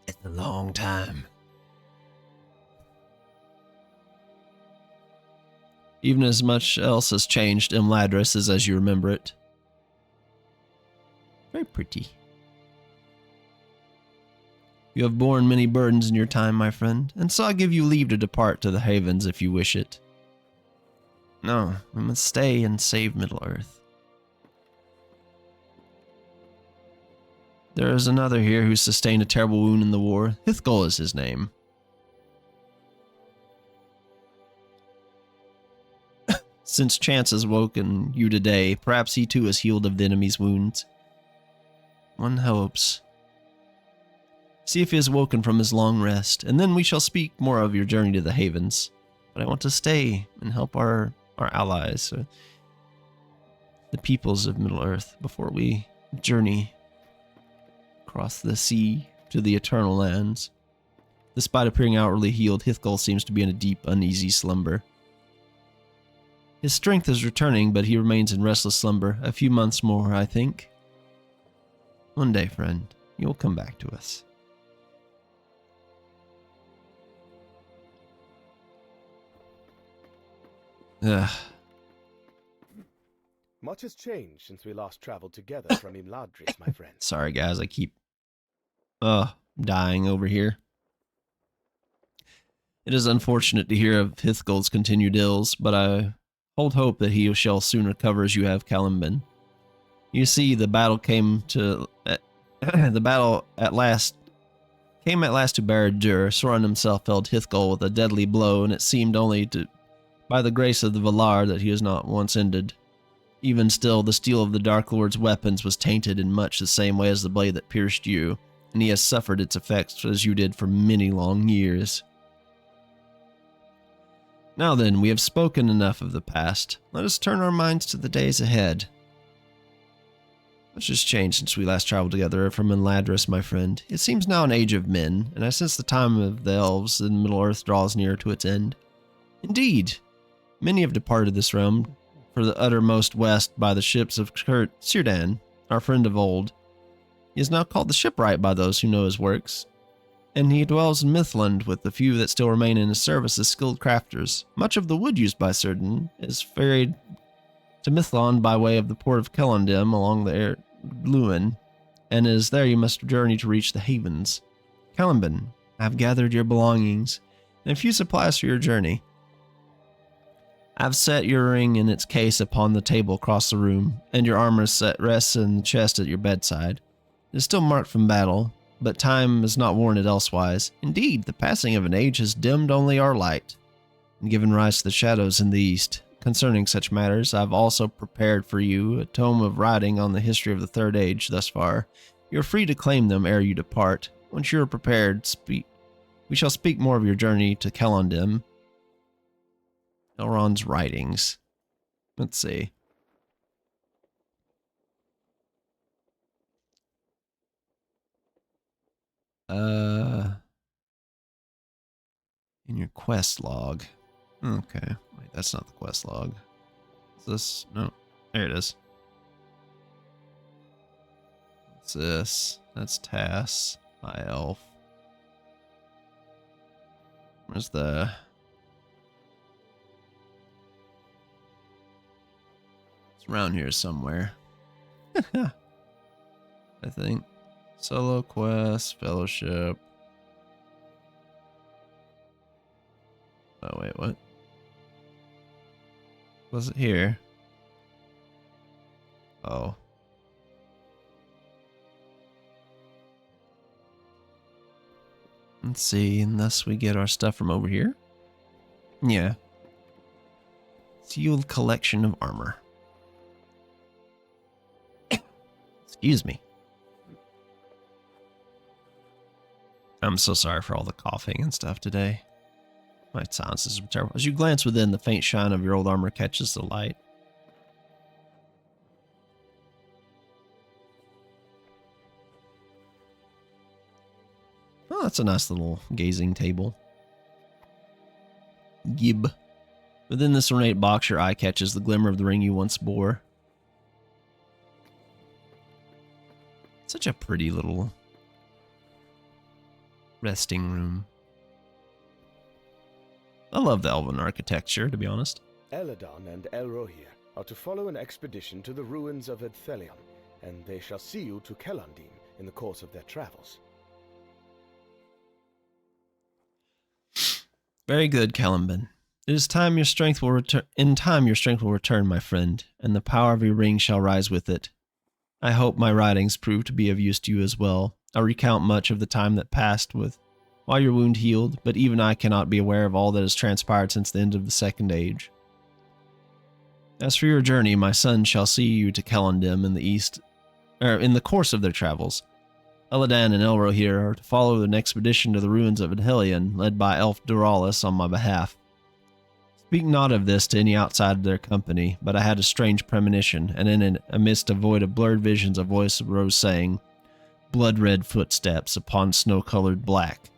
It's a long time. Even as much else has changed, Imladris is as you remember it. Very pretty. You have borne many burdens in your time, my friend, and so I give you leave to depart to the Havens if you wish it. No, we must stay and save Middle-earth. There is another here who sustained a terrible wound in the war. Hithgol is his name. Since chance has woken you today, perhaps he too is healed of the enemy's wounds. One hopes. See if he has woken from his long rest, and then we shall speak more of your journey to the Havens. But I want to stay and help our allies, the peoples of Middle-earth, before we journey across the sea to the Eternal Lands. Despite appearing outwardly healed, Hithgol seems to be in a deep, uneasy slumber. His strength is returning, but he remains in restless slumber. A few months more, I think. One day, friend, you'll come back to us. Ugh. Much has changed since we last traveled together from Imladris, my friend. Sorry, guys, I keep dying over here. It is unfortunate to hear of Hithgold's continued ills, but I hold hope that he shall soon recover as you have Caliban. You see, the battle came at last to Barad-dûr. Sauron himself felled Hithgold with a deadly blow, and it seemed only by the grace of the Valar that he was not once ended. Even still, the steel of the Dark Lord's weapons was tainted in much the same way as the blade that pierced you, and he has suffered its effects as you did for many long years. Now then, we have spoken enough of the past. Let us turn our minds to the days ahead. Much has changed since we last traveled together from Eladris, my friend. It seems now an age of men, and I sense the time of the elves in Middle-earth draws near to its end. Indeed, many have departed this realm for the uttermost west by the ships of Círdan, our friend of old. He is now called the Shipwright by those who know his works, and he dwells in Mithland with the few that still remain in his service as skilled crafters. Much of the wood used by Círdan is ferried to Mithland by way of the port of Celondim along the Luin, and it is there you must journey to reach the havens. Caliban, I have gathered your belongings and a few supplies for your journey. I have set your ring in its case upon the table across the room, and your armor rests in the chest at your bedside. It is still marked from battle, but time has not worn it elsewise. Indeed, the passing of an age has dimmed only our light, and given rise to the shadows in the east. Concerning such matters, I have also prepared for you a tome of writing on the history of the Third Age thus far. You are free to claim them ere you depart. Once you are prepared, we shall speak more of your journey to Celondim. Elrond's writings. Let's see. In your quest log. Okay. Wait, that's not the quest log. Is this? No. There it is. What's this? That's Tass. High Elf. Where's the... It's around here somewhere. I think. Solo quest, fellowship. Oh, wait, what? Was it here? Oh. Let's see, and thus we get our stuff from over here? Yeah. Sealed collection of armor. Excuse me. I'm so sorry for all the coughing and stuff today. My silence is terrible. As you glance within, the faint shine of your old armor catches the light. Oh, that's a nice little gazing table. Gib. Within this ornate box, your eye catches the glimmer of the ring you once bore. Such a pretty little resting room. I love the elven architecture, to be honest. Eladon and Elrohir are to follow an expedition to the ruins of Ithilien, and they shall see you to Celondim in the course of their travels. Very good, Caliban. It is time your strength will return. In time, your strength will return, my friend, and the power of your ring shall rise with it. I hope my writings prove to be of use to you as well. I recount much of the time that passed while your wound healed, but even I cannot be aware of all that has transpired since the end of the Second Age. As for your journey, my son shall see you to Celondim in the east, in the course of their travels. Elladan and Elrohir are to follow an expedition to the ruins of Ithilien, led by Elf Duralis on my behalf. Speak not of this to any outside of their company, but I had a strange premonition, and in it, amidst a void of blurred visions, a voice arose saying, "Blood-red footsteps upon snow-colored black,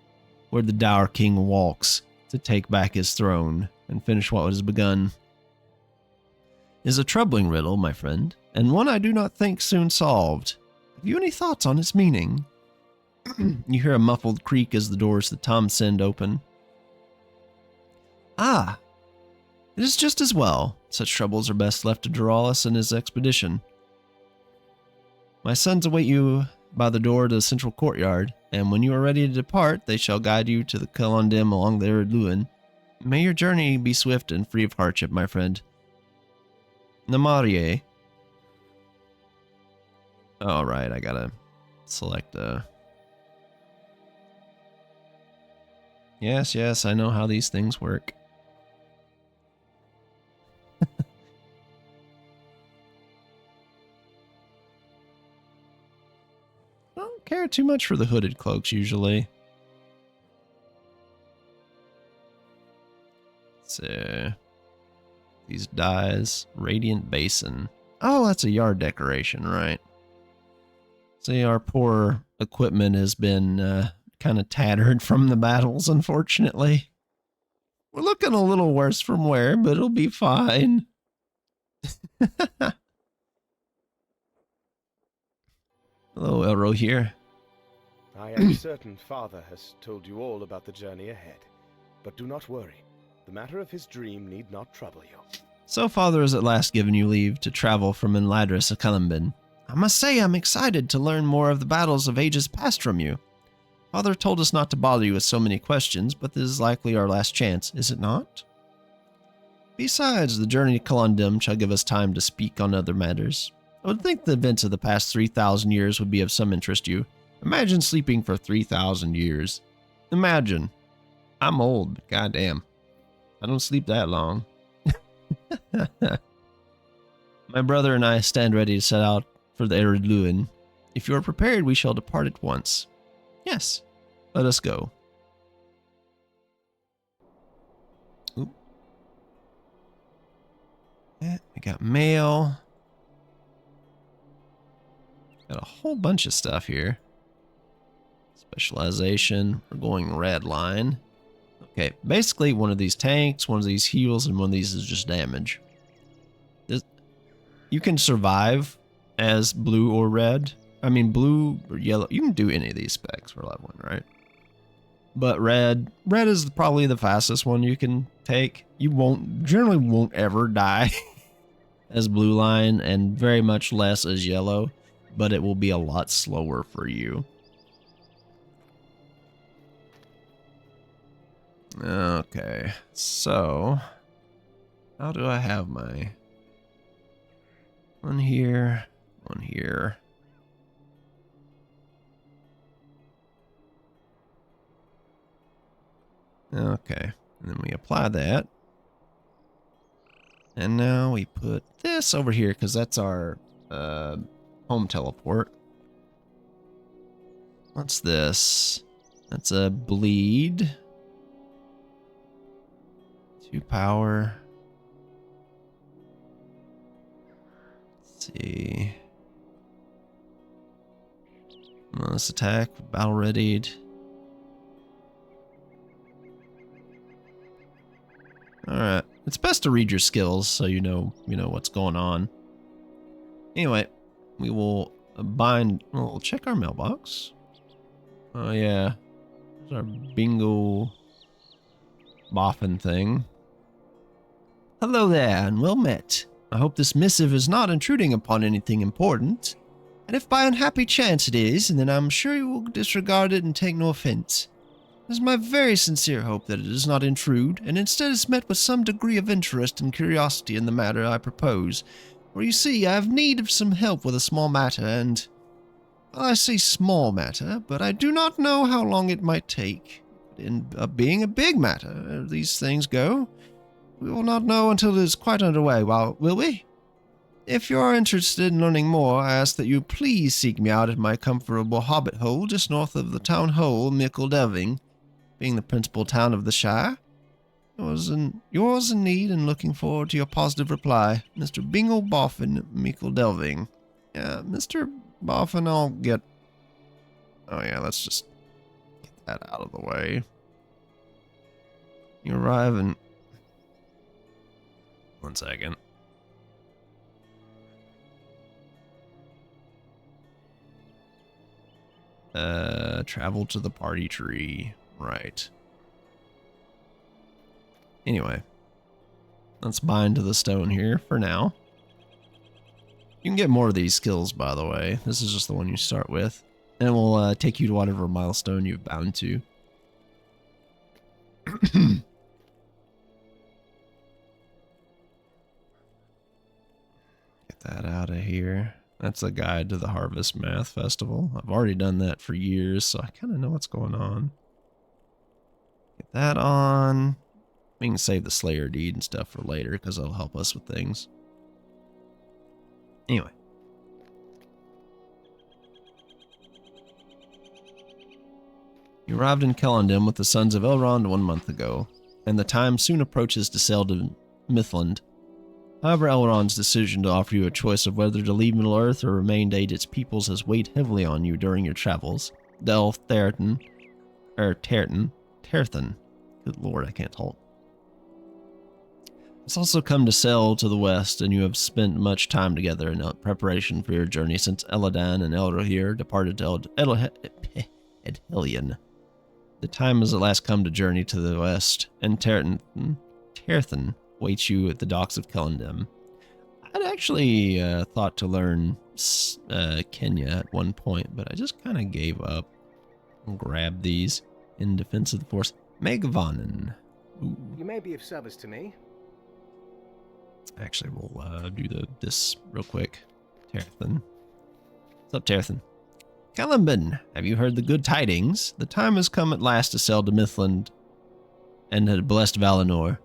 where the dour king walks to take back his throne and finish what was begun." It is a troubling riddle, my friend, and one I do not think soon solved. Have you any thoughts on its meaning? You hear a muffled creak as the doors to Tom Send open. Ah, it is just as well. Such troubles are best left to Duralis and his expedition. My sons await you by the door to the central courtyard, and when you are ready to depart, they shall guide you to the Kelandim along the Ered Luin. May your journey be swift and free of hardship, my friend. Namarie. All right, I gotta select Yes, I know how these things work. I don't care too much for the hooded cloaks usually. So these dyes, Radiant Basin. Oh, that's a yard decoration, right? See, our poor equipment has been kind of tattered from the battles, unfortunately. We're looking a little worse from wear, but it'll be fine. Hello, Elro here. I am certain Father has told you all about the journey ahead. But do not worry. The matter of his dream need not trouble you. So Father has at last given you leave to travel from Enladris to Kellenbin. I must say I'm excited to learn more of the battles of ages past from you. Father told us not to bother you with so many questions, but this is likely our last chance, is it not? Besides, the journey to Kellendim shall give us time to speak on other matters. I would think the events of the past 3,000 years would be of some interest to you. Imagine sleeping for 3,000 years. Imagine. I'm old, but goddamn. I don't sleep that long. My brother and I stand ready to set out for the Ered Luin. If you are prepared, we shall depart at once. Yes, let us go. Oop. Yeah, we got mail. Got a whole bunch of stuff here. Specialization. We're going red line. Okay, basically one of these tanks, one of these heals, and one of these is just damage. You can survive as blue or red. I mean, blue or yellow. You can do any of these specs for level 1, right? But red is probably the fastest one you can take. You generally won't ever die as blue line, and very much less as yellow, but it will be a lot slower for you. Okay, so how do I have my one here, one here? Okay, and then we apply that. And now we put this over here because that's our home teleport. What's this? That's a bleed. 2 power. Let's see. Let's attack. Battle readied. Alright. It's best to read your skills so you know what's going on. Anyway, we will bind. We'll check our mailbox. Oh yeah. There's our bingo boffin thing. Hello there, and well met. I hope this missive is not intruding upon anything important. And if by unhappy chance it is, then I'm sure you will disregard it and take no offense. It is my very sincere hope that it does not intrude, and instead is met with some degree of interest and curiosity in the matter I propose. For you see, I have need of some help with a small matter, and... well, I say small matter, but I do not know how long it might take. In being a big matter, these things go. We will not know until it is quite underway, will we? If you are interested in learning more, I ask that you please seek me out at my comfortable hobbit hole just north of the town hall, Mickle Delving, being the principal town of the Shire. Yours in need and looking forward to your positive reply, Mr. Bingle Boffin, Mickle Delving. Yeah, Mr. Boffin, I'll get... oh yeah, let's just get that out of the way. You arrive in... 1 second. Travel to the party tree. Right. Anyway. Let's bind to the stone here for now. You can get more of these skills, by the way. This is just the one you start with. And we'll take you to whatever milestone you've bound to. Get that out of here. That's a guide to the Harvest Math Festival. I've already done that for years, so I kind of know what's going on. Get that on. We can save the Slayer deed and stuff for later, because it'll help us with things. Anyway. You arrived in Kellandem with the Sons of Elrond 1 month ago, and the time soon approaches to sail to Mithland. However, Elrond's decision to offer you a choice of whether to leave Middle-earth or remain to aid its peoples has weighed heavily on you during your travels. The elf Terthan. Good lord, I can't talk. It's also come to sail to the west, and you have spent much time together in preparation for your journey since Eladan and Elrohir departed to Edhelion. The time has at last come to journey to the west, and Terthan waits you at the docks of Kellandem. I'd actually thought to learn Kenya at one point, but I just kind of gave up and grabbed these in defense of the force. Megavanen. You may be of service to me. Actually, we'll do this real quick. Terthan. What's up, Terthan? Caliban, have you heard the good tidings? The time has come at last to sail to Mithland and to blessed Valinor.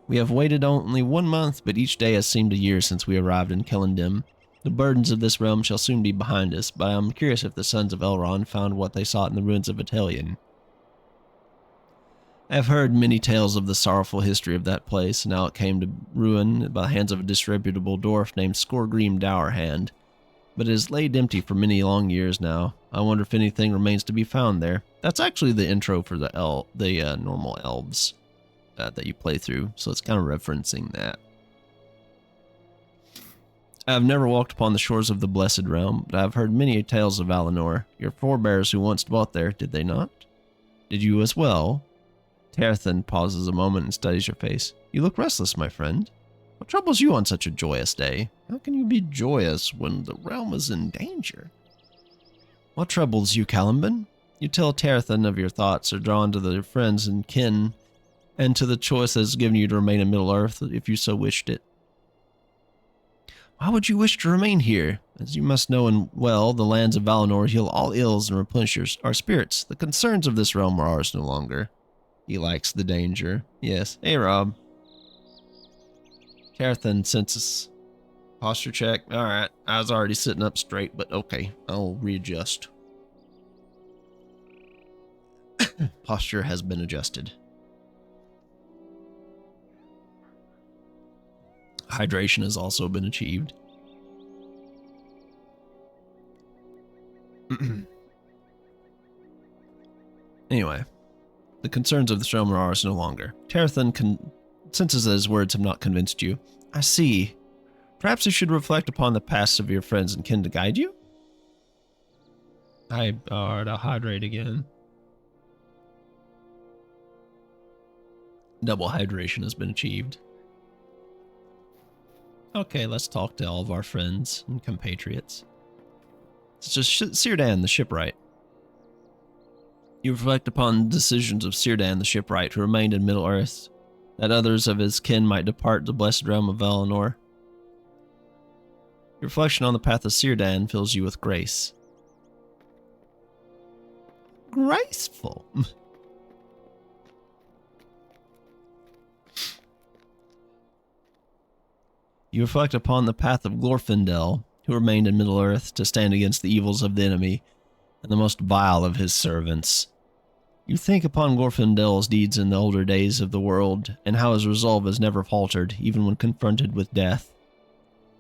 We have waited only 1 month, but each day has seemed a year since we arrived in Kellandem. The burdens of this realm shall soon be behind us, but I am curious if the Sons of Elrond found what they sought in the ruins of Edhelion. I have heard many tales of the sorrowful history of that place, and how it came to ruin by the hands of a disreputable dwarf named Skorgrim Dourhand. But it is laid empty for many long years now. I wonder if anything remains to be found there. That's actually the intro for the normal elves that you play through, so it's kind of referencing that. I have never walked upon the shores of the Blessed Realm, but I have heard many tales of Valinor. Your forebears who once dwelt there, did they not? Did you as well? Terthan pauses a moment and studies your face. You look restless, my friend. What troubles you on such a joyous day? How can you be joyous when the realm is in danger? What troubles you, Caliban? You tell Terthan of your thoughts, are drawn to the friends and kin, and to the choice that has given you to remain in Middle-earth, if you so wished it. Why would you wish to remain here? As you must know and well, the lands of Valinor heal all ills and replenish our spirits. The concerns of this realm are ours no longer. He likes the danger. Yes. Hey, Rob. Terthan senses. Posture check. Alright. I was already sitting up straight, but okay. I'll readjust. Posture has been adjusted. Hydration has also been achieved. Anyway. The concerns of this realm are ours no longer. Terthan senses that his words have not convinced you. I see. Perhaps you should reflect upon the past of your friends and kin to guide you? Alright, I'll hydrate again. Double hydration has been achieved. Okay, let's talk to all of our friends and compatriots. It's just Círdan the shipwright. You reflect upon the decisions of Círdan the shipwright, who remained in Middle-earth, that others of his kin might depart the blessed realm of Valinor. Your reflection on the path of Círdan fills you with grace. Graceful. You reflect upon the path of Glorfindel, who remained in Middle-earth to stand against the evils of the enemy and the most vile of his servants. You think upon Glorfindel's deeds in the older days of the world, and how his resolve has never faltered, even when confronted with death.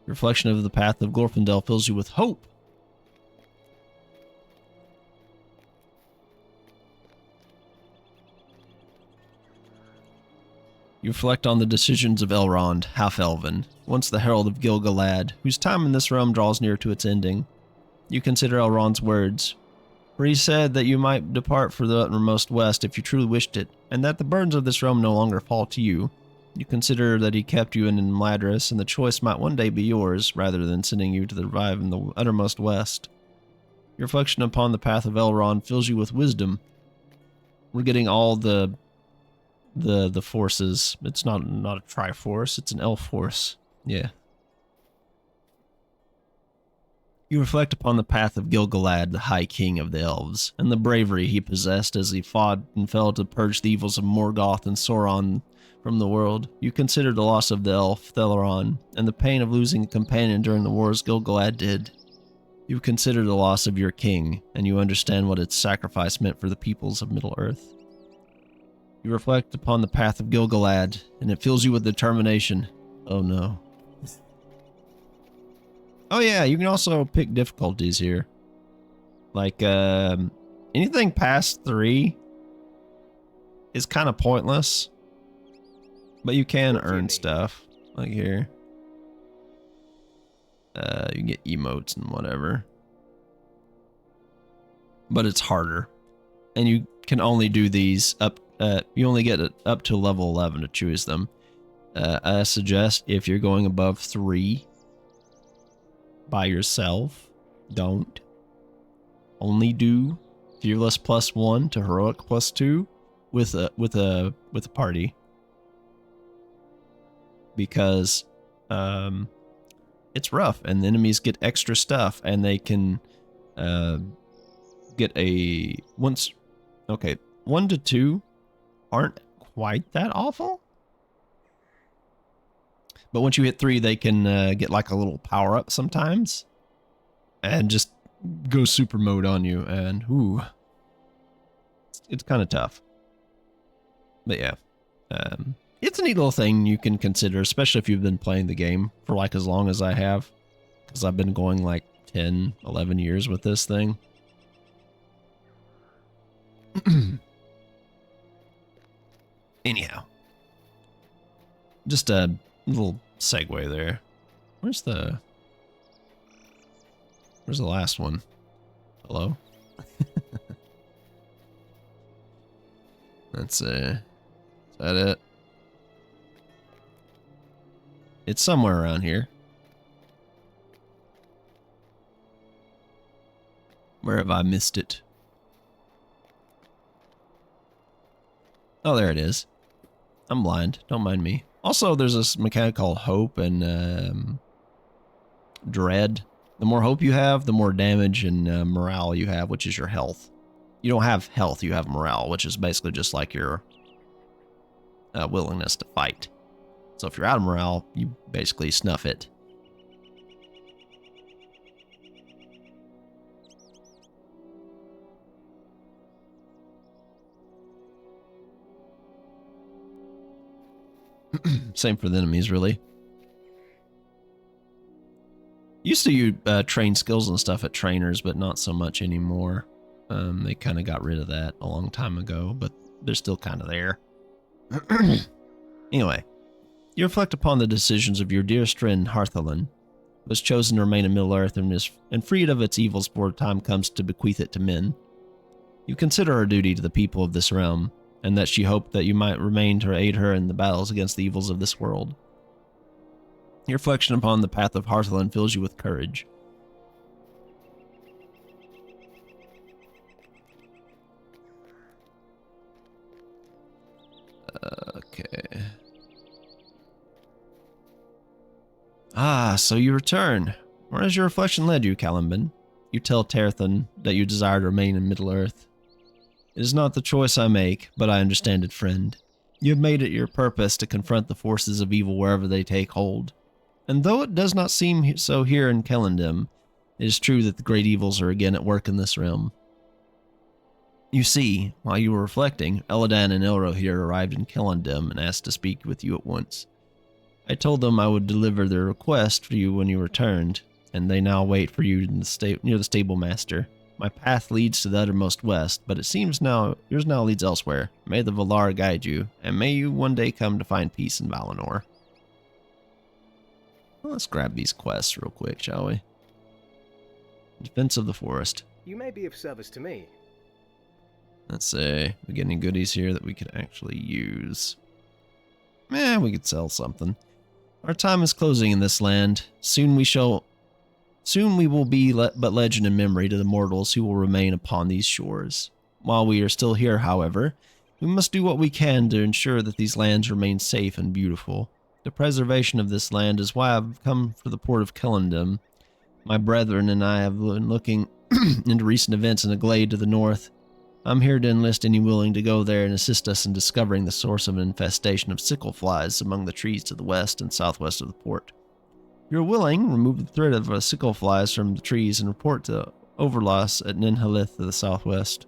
Your reflection of the path of Glorfindel fills you with hope. You reflect on the decisions of Elrond, half-elven, once the herald of Gil-galad, whose time in this realm draws near to its ending. You consider Elrond's words, for he said that you might depart for the uttermost west if you truly wished it, and that the burdens of this realm no longer fall to you. You consider that he kept you in Imladris, and the choice might one day be yours, rather than sending you to the revive in the uttermost west. Your reflection upon the path of Elrond fills you with wisdom. We're getting all the forces. It's not a Triforce, it's an Elf force. Yeah. You reflect upon the path of Gil-galad, the High King of the Elves, and the bravery he possessed as he fought and fell to purge the evils of Morgoth and Sauron from the world. You consider the loss of the elf, Theleron, and the pain of losing a companion during the wars Gil-galad did. You consider the loss of your king, and you understand what its sacrifice meant for the peoples of Middle-earth. You reflect upon the path of Gil-galad, and it fills you with determination. Oh no. Oh yeah, you can also pick difficulties here. Like, anything past 3 is kind of pointless. But you can earn stuff, like here. You get emotes and whatever. But it's harder. And you can only do these up, you only get it up to level 11 to choose them. I suggest if you're going above 3 by yourself, don't. Only do Fearless +1 to Heroic +2 with a party. Because it's rough and the enemies get extra stuff and they can get a okay, 1 to 2 aren't quite that awful. But once you hit 3, they can get like a little power up sometimes and just go super mode on you, and ooh, it's kind of tough. But yeah, it's a neat little thing you can consider, especially if you've been playing the game for like as long as I have, because I've been going like 10, 11 years with this thing. Anyhow, just a little segue there. Where's the last one? Hello? That's is that it? It's somewhere around here. Where have I missed it? Oh, there it is. I'm blind. Don't mind me. Also, there's this mechanic called Hope and Dread. The more hope you have, the more damage and morale you have, which is your health. You don't have health, you have morale, which is basically just like your willingness to fight. So if you're out of morale, you basically snuff it. Same for the enemies, really. Used to train skills and stuff at trainers, but not so much anymore. They kind of got rid of that a long time ago, but they're still kind of there. Anyway, you reflect upon the decisions of your dearest friend Harthalan, who has chosen to remain in Middle-earth and freed of its evils before time comes to bequeath it to men. You consider her duty to the people of this realm, and that she hoped that you might remain to aid her in the battles against the evils of this world. Your reflection upon the path of Harthalan fills you with courage. Okay. Ah, so you return. Where has your reflection led you, Caliban? You tell Terethan that you desire to remain in Middle-earth. It is not the choice I make, but I understand it, friend. You have made it your purpose to confront the forces of evil wherever they take hold. And though it does not seem so here in Celondim, it is true that the great evils are again at work in this realm. You see, while you were reflecting, Elladan and Elrohir arrived in Celondim and asked to speak with you at once. I told them I would deliver their request for you when you returned, and they now wait for you in near the stable master. My path leads to the uttermost west, but it seems yours now leads elsewhere. May the Valar guide you, and may you one day come to find peace in Valinor. Well, let's grab these quests real quick, shall we? Defense of the Forest. You may be of service to me. Let's see. We get any goodies here that we could actually use? We could sell something. Our time is closing in this land. Soon Soon we will be but legend and memory to the mortals who will remain upon these shores. While we are still here, however, we must do what we can to ensure that these lands remain safe and beautiful. The preservation of this land is why I've come for the port of Kellendam. My brethren and I have been looking into recent events in the glade to the north. I'm here to enlist any willing to go there and assist us in discovering the source of an infestation of sickle flies among the trees to the west and southwest of the port. If you're willing, remove the threat of sickle flies from the trees and report to Overloss at Ninhalith to the southwest.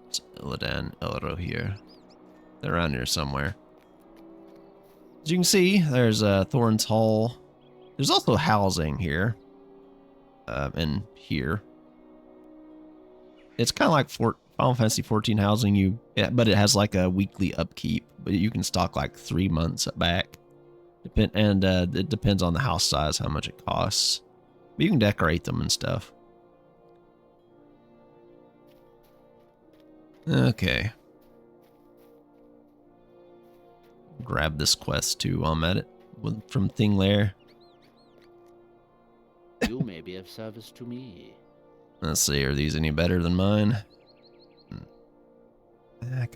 It's Illidan Elro here. They're around here somewhere. As you can see, there's Thorin's Hall. There's also housing here. And here. It's kind of like Final Fantasy 14 housing, but it has like a weekly upkeep, but you can stock like 3 months back. It depends on the house size, how much it costs. But you can decorate them and stuff. Okay. Grab this quest too while I'm at it from Thinglair. You may be of service to me. Let's see, are these any better than mine?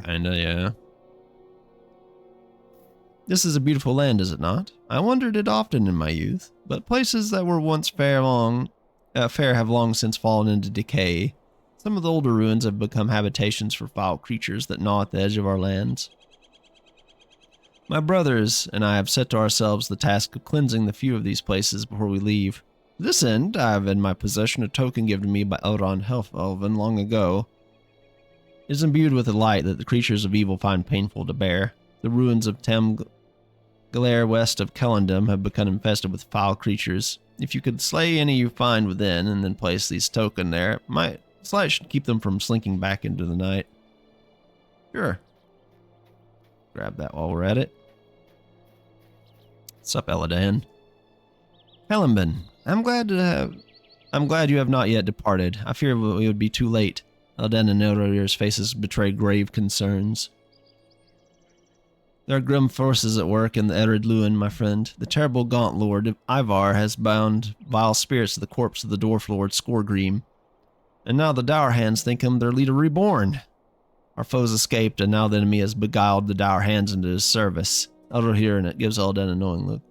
Kinda, yeah. This is a beautiful land, is it not? I wandered it often in my youth, but places that were once fair have long since fallen into decay. Some of the older ruins have become habitations for foul creatures that gnaw at the edge of our lands. My brothers and I have set to ourselves the task of cleansing the few of these places before we leave. To this end, I have in my possession a token given to me by Elrond Helfelven long ago. It is imbued with a light that the creatures of evil find painful to bear. The ruins of Tamglair west of Kellendam have become infested with foul creatures. If you could slay any you find within and then place these token there, this light should keep them from slinking back into the night. Sure. Grab that while we're at it. What's up, Illidan? Kellenbin, I'm glad you have not yet departed. I fear we would be too late. Illidan and Elrohir's faces betray grave concerns. There are grim forces at work in the Ered Luin, my friend. The terrible Gaunt Lord Ivar has bound vile spirits to the corpse of the Dwarf Lord Skorgrim. And now the Dour Hands think him their leader reborn. Our foes escaped, and now the enemy has beguiled the Dour Hands into his service. Elrohir, and it gives Illidan a knowing look.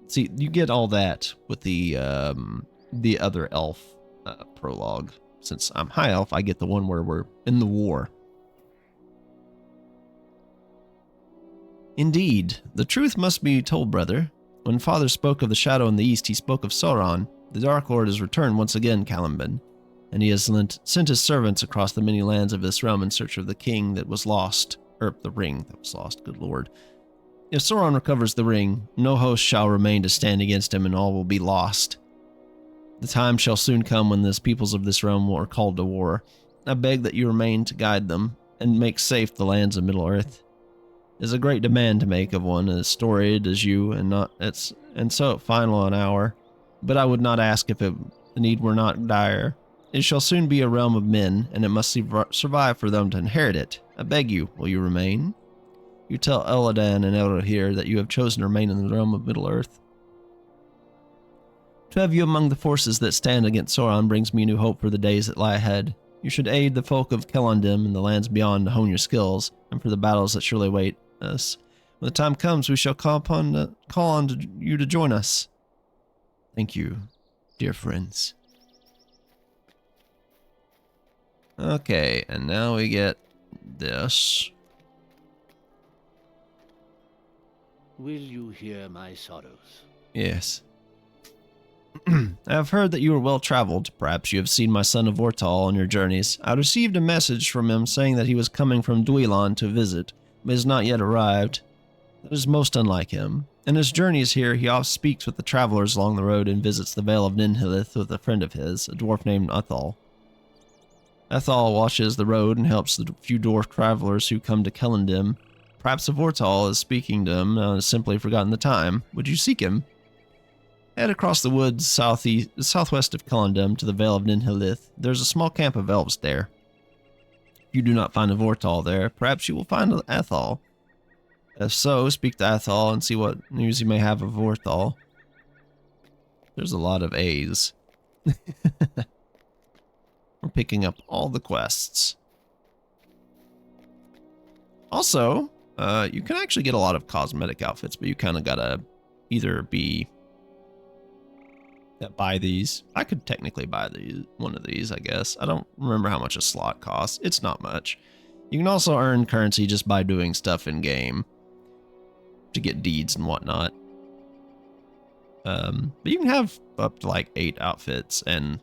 See, you get all that with the other elf prologue. Since I'm high elf, I get the one where we're in the war. Indeed, the truth must be told, brother. When Father spoke of the shadow in the east, he spoke of Sauron. The Dark Lord has returned once again, Kellenbin, and he has sent his servants across the many lands of this realm in search of the king that was lost, the ring that was lost, good lord. If Sauron recovers the ring, no host shall remain to stand against him, and all will be lost. The time shall soon come when the peoples of this realm are called to war. I beg that you remain to guide them, and make safe the lands of Middle-earth. It is a great demand to make of one as storied as you, and so final an hour. But I would not ask if the need were not dire. It shall soon be a realm of men, and it must survive for them to inherit it. I beg you, will you remain? You tell Illidan and Elrohir that you have chosen to remain in the realm of Middle-earth. To have you among the forces that stand against Sauron brings me new hope for the days that lie ahead. You should aid the folk of Kellendam and the lands beyond to hone your skills, and for the battles that surely wait us. When the time comes, we shall call on you to join us. Thank you, dear friends. Okay, and now we get this. Will you hear my sorrows? Yes. I have heard that you are well traveled. Perhaps you have seen my son of Vortal on your journeys. I received a message from him saying that he was coming from Dwelon to visit, but has not yet arrived. That is most unlike him. In his journeys here, he often speaks with the travelers along the road and visits the Vale of Ninhalith with a friend of his, a dwarf named Ethal. Ethal watches the road and helps the few dwarf travelers who come to Kellendam. Perhaps Vortal is speaking to him and has simply forgotten the time. Would you seek him? Head across the woods southwest of Kellendam to the Vale of Ninhalith. There's a small camp of elves there. If you do not find a Vortal there, perhaps you will find Ethal. If so, speak to Athol and see what news you may have of Vorthal. There's a lot of A's. We're picking up all the quests. Also, you can actually get a lot of cosmetic outfits, but you kind of gotta either be buy these. I could technically buy one of these, I guess. I don't remember how much a slot costs. It's not much. You can also earn currency just by doing stuff in game to get deeds and whatnot. But you can have up to like 8 outfits, and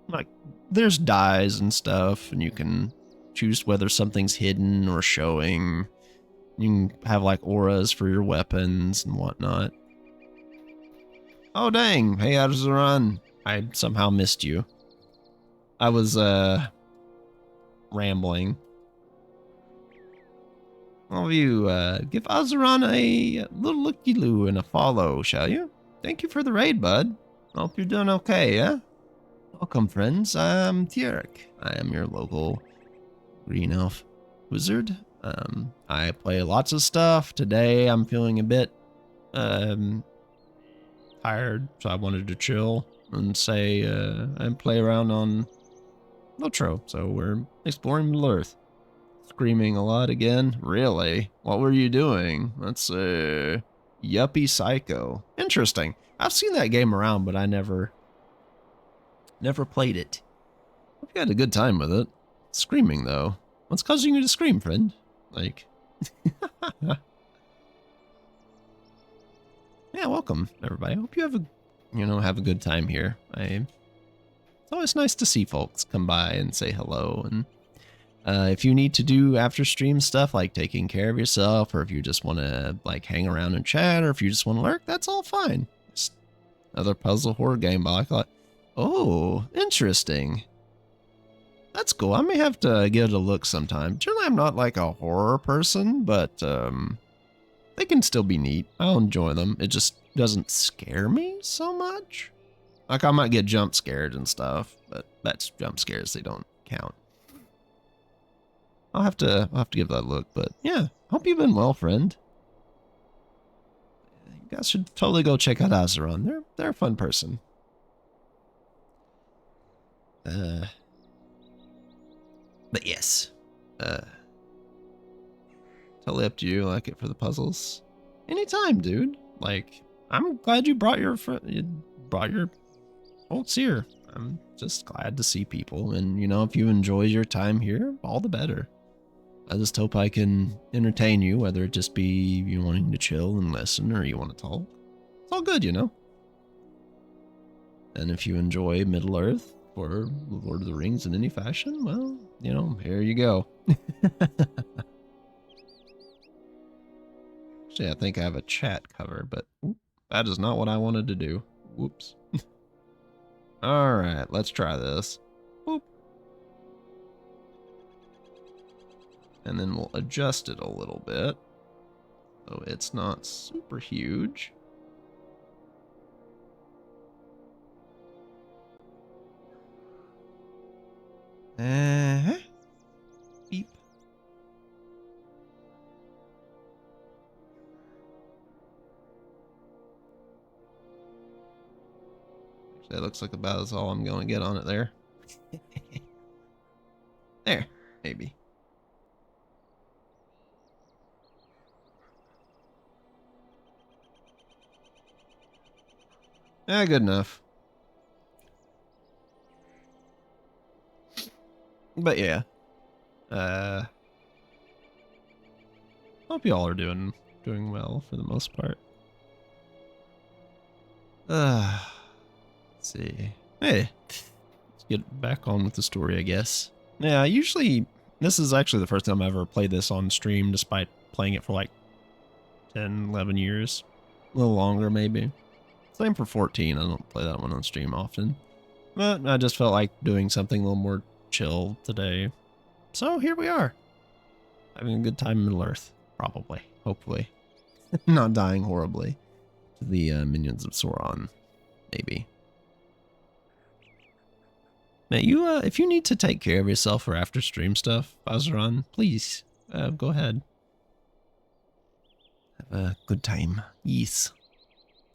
like there's dyes and stuff, and you can choose whether something's hidden or showing. You can have like auras for your weapons and whatnot. Oh dang, hey Azaran, I somehow missed you. I was rambling. All of you, give Azaran a little looky-loo and a follow, shall you? Thank you for the raid, bud. Hope you're doing okay, yeah? Welcome, friends. I'm Tierik. I am your local green elf wizard. I play lots of stuff. Today, I'm feeling a bit, tired, so I wanted to chill and say, and play around on Lotro. So we're exploring Middle-earth. Screaming a lot again? Really? What were you doing? That's Yuppie Psycho. Interesting. I've seen that game around, but I never played it. Hope you had a good time with it. Screaming though. What's causing you to scream, friend? Like yeah, welcome everybody. Hope you have a good time here. It's always nice to see folks come by and say hello. And if you need to do after stream stuff like taking care of yourself, or if you just want to like hang around and chat, or if you just want to lurk, that's all fine. Just another puzzle horror game, but I thought, oh, interesting. That's cool. I may have to give it a look sometime. Generally, I'm not like a horror person, but they can still be neat. I'll enjoy them. It just doesn't scare me so much. Like I might get jump scared and stuff, but that's jump scares. They don't count. I'll have to give that a look, but yeah, hope you've been well, friend. You guys should totally go check out Azaran. They're a fun person. But yes, totally up to you. Like it for the puzzles, anytime, dude. Like I'm glad you brought your folks here. I'm just glad to see people, and if you enjoy your time here, all the better. I just hope I can entertain you, whether it just be you wanting to chill and listen, or you want to talk. It's all good, And if you enjoy Middle-earth or Lord of the Rings in any fashion, well, here you go. Actually, I think I have a chat cover, but that is not what I wanted to do. Whoops. All right, let's try this. Boop. And then we'll adjust it a little bit so it's not super huge. Beep. Actually, that looks like about as all I'm going to get on it there. There, maybe. Good enough. But yeah. Hope y'all are doing well for the most part. Let's see. Hey, let's get back on with the story, I guess. Yeah, usually this is actually the first time I've ever played this on stream, despite playing it for like 10, 11 years. A little longer, maybe. Same for 14. I don't play that one on stream often. But I just felt like doing something a little more chill today. So here we are. Having a good time in Middle-earth. Probably. Hopefully. Not dying horribly to the minions of Sauron. Maybe. Now, if you need to take care of yourself for after stream stuff, Azaran, please, go ahead. Have a good time. Yes.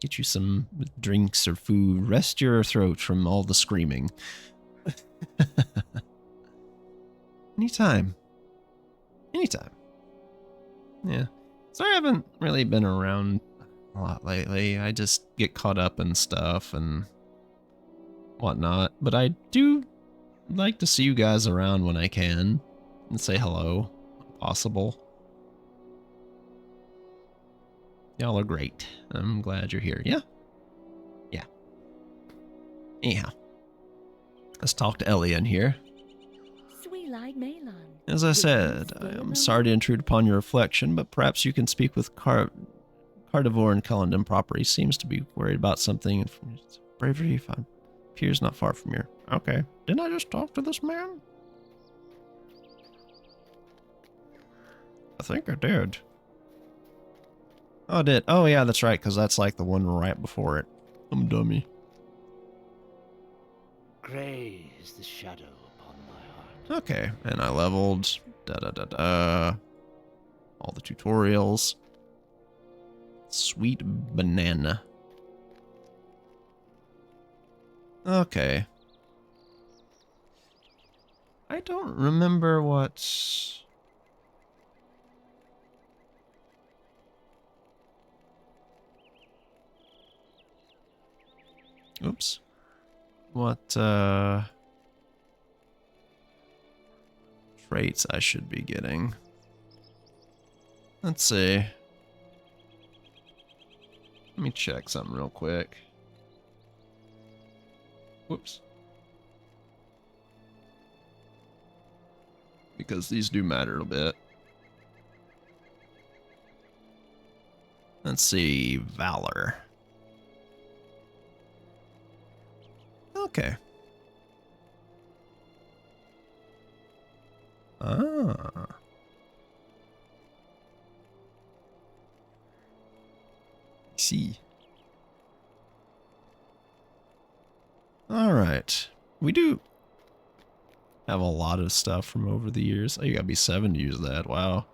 Get you some drinks or food. Rest your throat from all the screaming. Anytime. Anytime. Yeah. Sorry I haven't really been around a lot lately. I just get caught up in stuff and whatnot. But I do like to see you guys around when I can and say hello, if possible. Y'all are great. I'm glad you're here. Yeah? Yeah. Anyhow. Let's talk to Elia in here. Sweet-eyed Malon. As I said, I am sorry to intrude upon your reflection, but perhaps you can speak with Cardivore and Kellendon proper. He seems to be worried about something, and from his bravery, he appears not far from here. Okay. Didn't I just talk to this man? I think I did. Oh, I did. Oh, yeah, that's right, because that's like the one right before it. I'm a dummy. Grey is the shadow upon my heart. Okay, and I leveled. All the tutorials. Sweet banana. Okay. I don't remember what... Oops. What, traits I should be getting. Let's see. Let me check something real quick. Whoops. Because these do matter a bit. Let's see, Valor. Okay. Ah. See. All right. We do have a lot of stuff from over the years. Oh, you gotta be 7 to use that. Wow.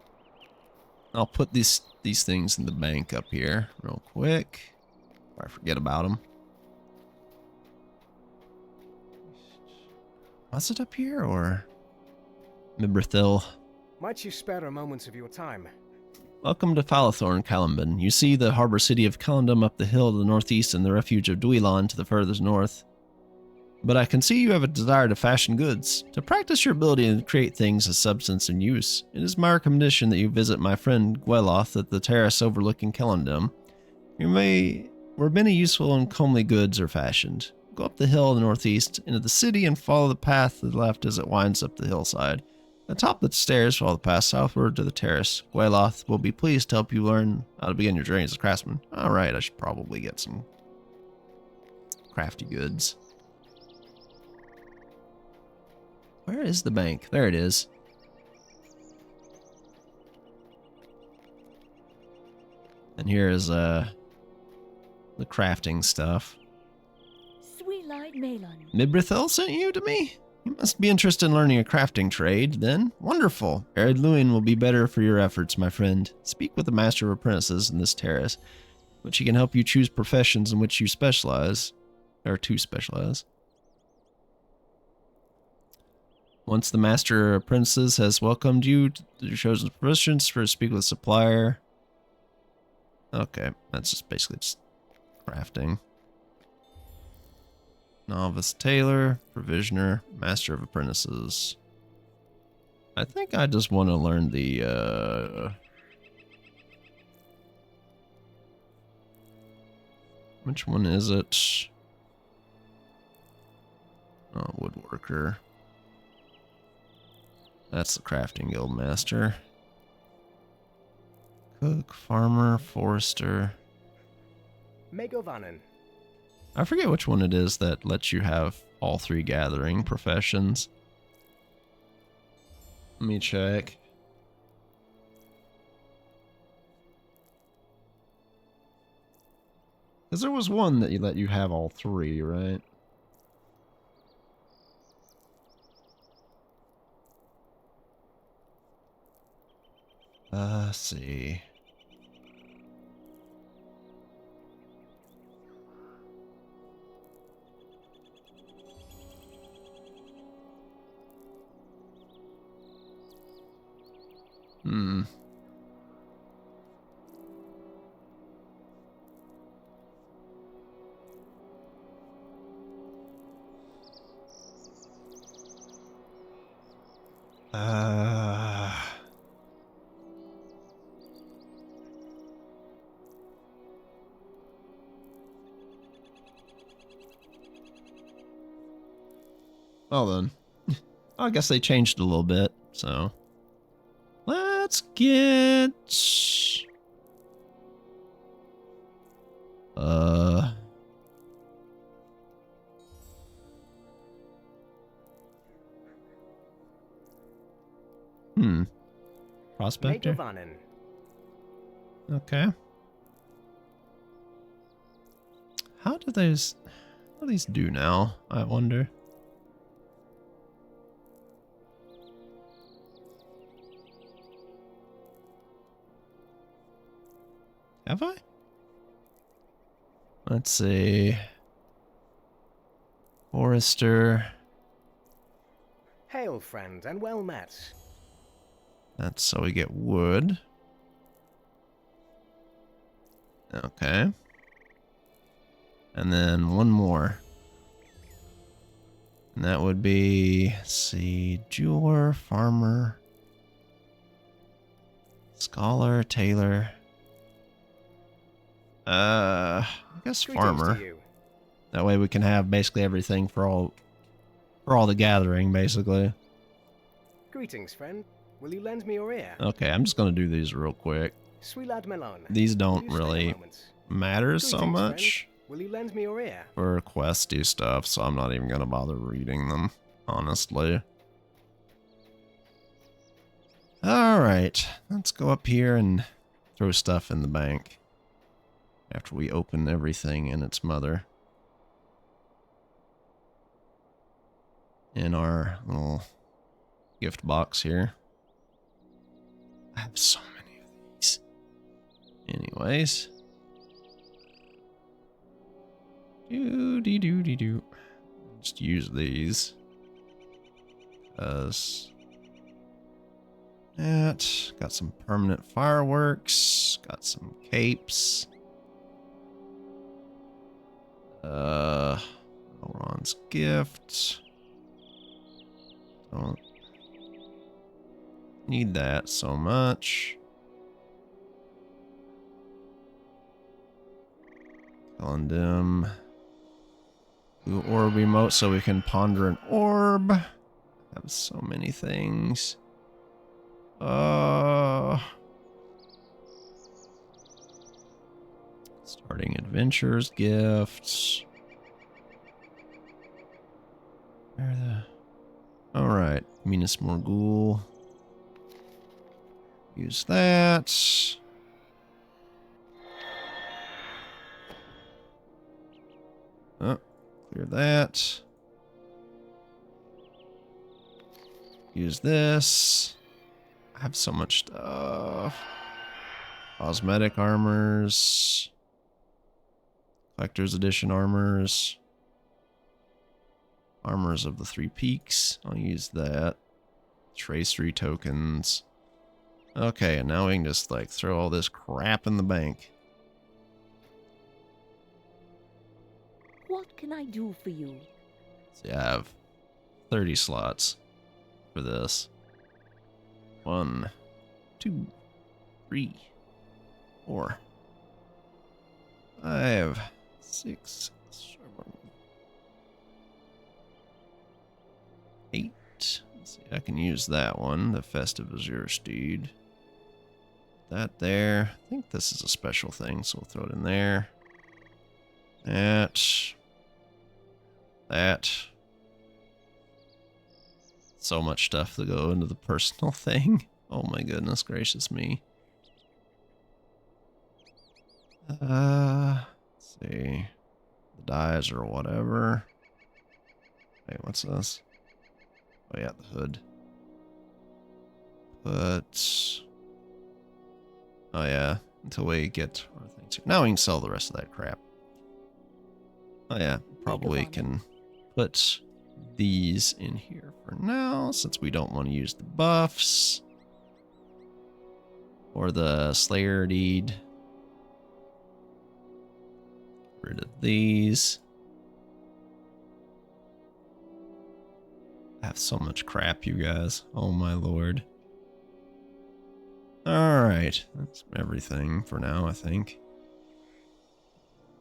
I'll put these things in the bank up here real quick. Before I forget about them. Was it up here or Mibrithil? Might you spare a moment of your time? Welcome to Falathorn, Caliban. You see the harbor city of Calendum up the hill to the northeast and the refuge of Dweilon to the furthest north. But I can see you have a desire to fashion goods, to practice your ability to create things of substance and use. It is my recommendation that you visit my friend Gweloth at the terrace overlooking Calendum. Where many useful and comely goods are fashioned. Go up the hill in the northeast into the city and follow the path to the left as it winds up the hillside. At the top of the stairs, follow the path southward to the terrace. Gweloth will be pleased to help you learn how to begin your journey as a craftsman. Alright, I should probably get some crafty goods. Where is the bank? There it is. And here is the crafting stuff. Sweet-eyed Malon. Mibrithil sent you to me? You must be interested in learning a crafting trade, then. Wonderful. Ered Luin will be better for your efforts, my friend. Speak with the Master of Apprentices in this terrace, which he can help you choose professions in which you specialize. Or to specialize. Once the Master of Apprentices has welcomed you to your chosen professions, first speak with the supplier. Okay, that's just basically just crafting. Novice Tailor, Provisioner, Master of Apprentices. I think I just want to learn the, which one is it? Oh, Woodworker. That's the Crafting Guild Master. Cook, Farmer, Forester. Megovanen. I forget which one it is that lets you have all 3 gathering professions. Let me check. Because there was one that let you have all 3, right? Let's see. Hmm. Uh... Well then, I guess they changed a little bit, so let's get Prospector. Megavanen. Okay. How do these do now? I wonder. Have I? Let's see. Forester. Hail, friend, and well met. That's so we get wood. Okay. And then one more. And that would be, let's see, jeweler, farmer, scholar, tailor. I guess Greetings farmer. to you. That way we can have basically everything for all the gathering, basically. Greetings, friend. Will you lend me your ear? Okay, I'm just gonna do these real quick. Sweelad Melon. These Will don't you stay a really moment? matter so Greetings, much friend. Will you lend me your ear? for questy stuff, so I'm not even gonna bother reading them, honestly. Alright, let's go up here and throw stuff in the bank after we open everything in its mother. In our little gift box here. I have so many of these. Anyways. Do. Just use these. Because that. Got some permanent fireworks. Got some capes. Elrond's gift. Don't need that so much. Elendem. Do orb emote so we can ponder an orb. Have so many things. Starting adventures gifts. Where are the... Alright, Minas Morgul. Use that. Oh, clear that. Use this. I have so much stuff. Cosmetic armors. Collector's edition armors. Armors of the Three Peaks. I'll use that. Tracery tokens. Okay, and now we can just like throw all this crap in the bank. What can I do for you? See, I have 30 slots for this. 1, 2, 3, 4, 5, 6, 7, 8. Let's see, I can use that one, the Festive Azure Steed. That there. I think this is a special thing, so we'll throw it in there. That. So much stuff to go into the personal thing. Oh my goodness gracious me. Let's see. The dies or whatever. Wait, what's this? Oh yeah, the hood. But... Oh yeah, until we get our things here. Now we can sell the rest of that crap. Oh yeah, probably can put these in here for now, since we don't want to use the buffs. Or the Slayer deed. Rid of these. I have so much crap, you guys. Oh my lord. Alright. That's everything for now, I think.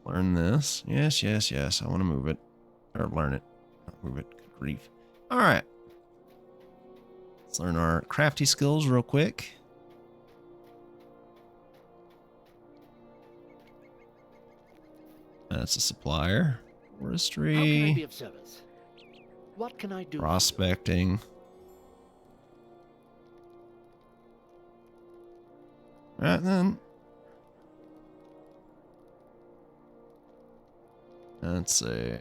Learn this. Yes, yes, yes. I want to move it. Or learn it. Not move it. Good grief. Alright. Let's learn our crafty skills real quick. That's a supplier. How can I Forestry. be of service? What can I do? Prospecting. Right then. Let's see.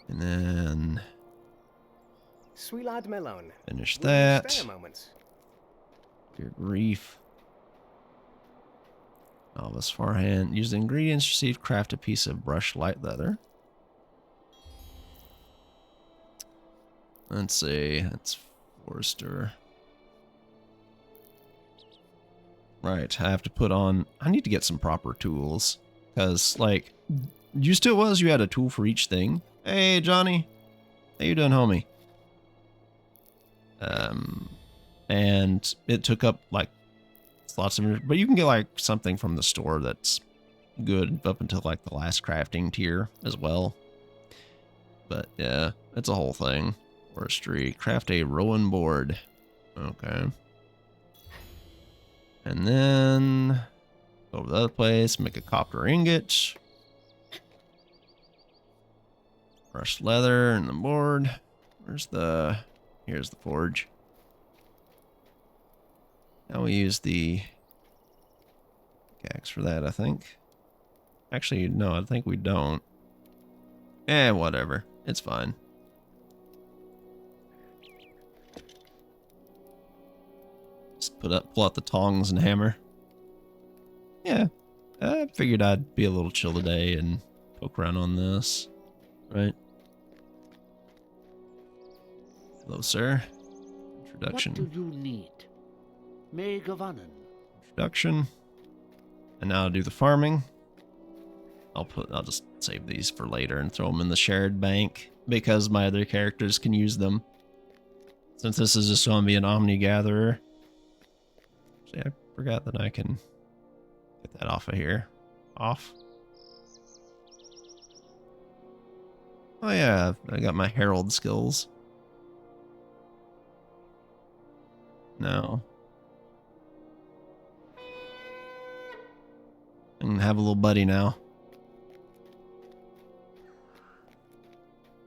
And then Sweet lad Melon. finish Will you that. stay a moment? Dear grief. Novice forehand. Use the ingredients received. Craft a piece of brushed light leather. Let's see. That's Forester. Right. I have to put on. I need to get some proper tools. Because, like, used to it was you had a tool for each thing. Hey, Johnny. How you doing, homie? And it took up, like, lots of, but you can get like something from the store that's good up until like the last crafting tier as well. But yeah, it's a whole thing. Forestry, craft a rowan board. Okay. And then go over to the other place, make a copper ingot. Brushed leather and the board. Here's the forge. Now we use the axe for that, I think. Actually, no, I think we don't. Whatever. It's fine. Just pull out the tongs and hammer. Yeah, I figured I'd be a little chill today and poke around on this, right? Hello, sir. Introduction. What do you need? May Gavanen. Introduction. And now I'll do the farming. I'll just save these for later and throw them in the shared bank because my other characters can use them. Since this is just going to be an Omni Gatherer. See, I forgot that I can get that off of here. Off. Oh yeah, I got my Herald skills. No. I can have a little buddy now.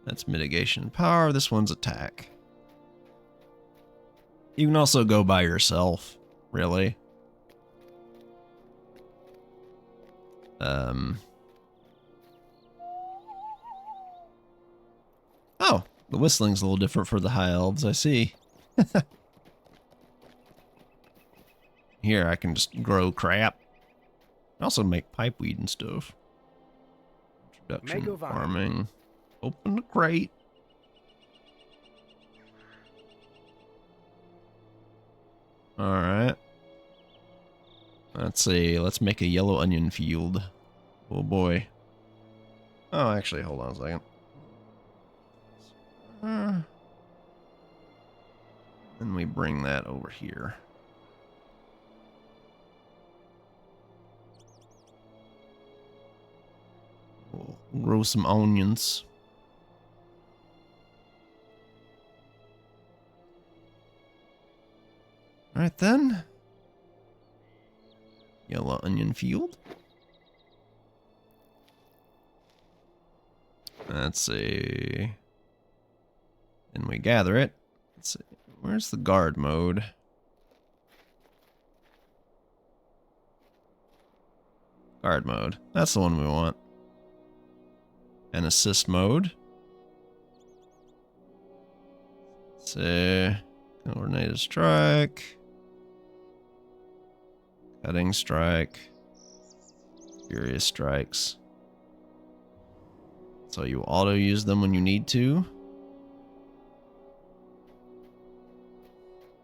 That's mitigation power. This one's attack. You can also go by yourself, really. Oh, the whistling's a little different for the high elves, I see. Here, I can just grow crap. Also make pipeweed and stuff. Introduction, Megovine. farming. Open the crate. Alright. Let's see. Let's make a yellow onion field. Oh boy. Oh, actually, hold on a second. Then we bring that over here. We'll grow some onions. Alright then. Yellow onion field. Let's see. And we gather it. Let's see. Where's the guard mode? Guard mode. That's the one we want. And assist mode. Let's see. Coordinated strike. Cutting strike. Furious strikes. So you auto use them when you need to.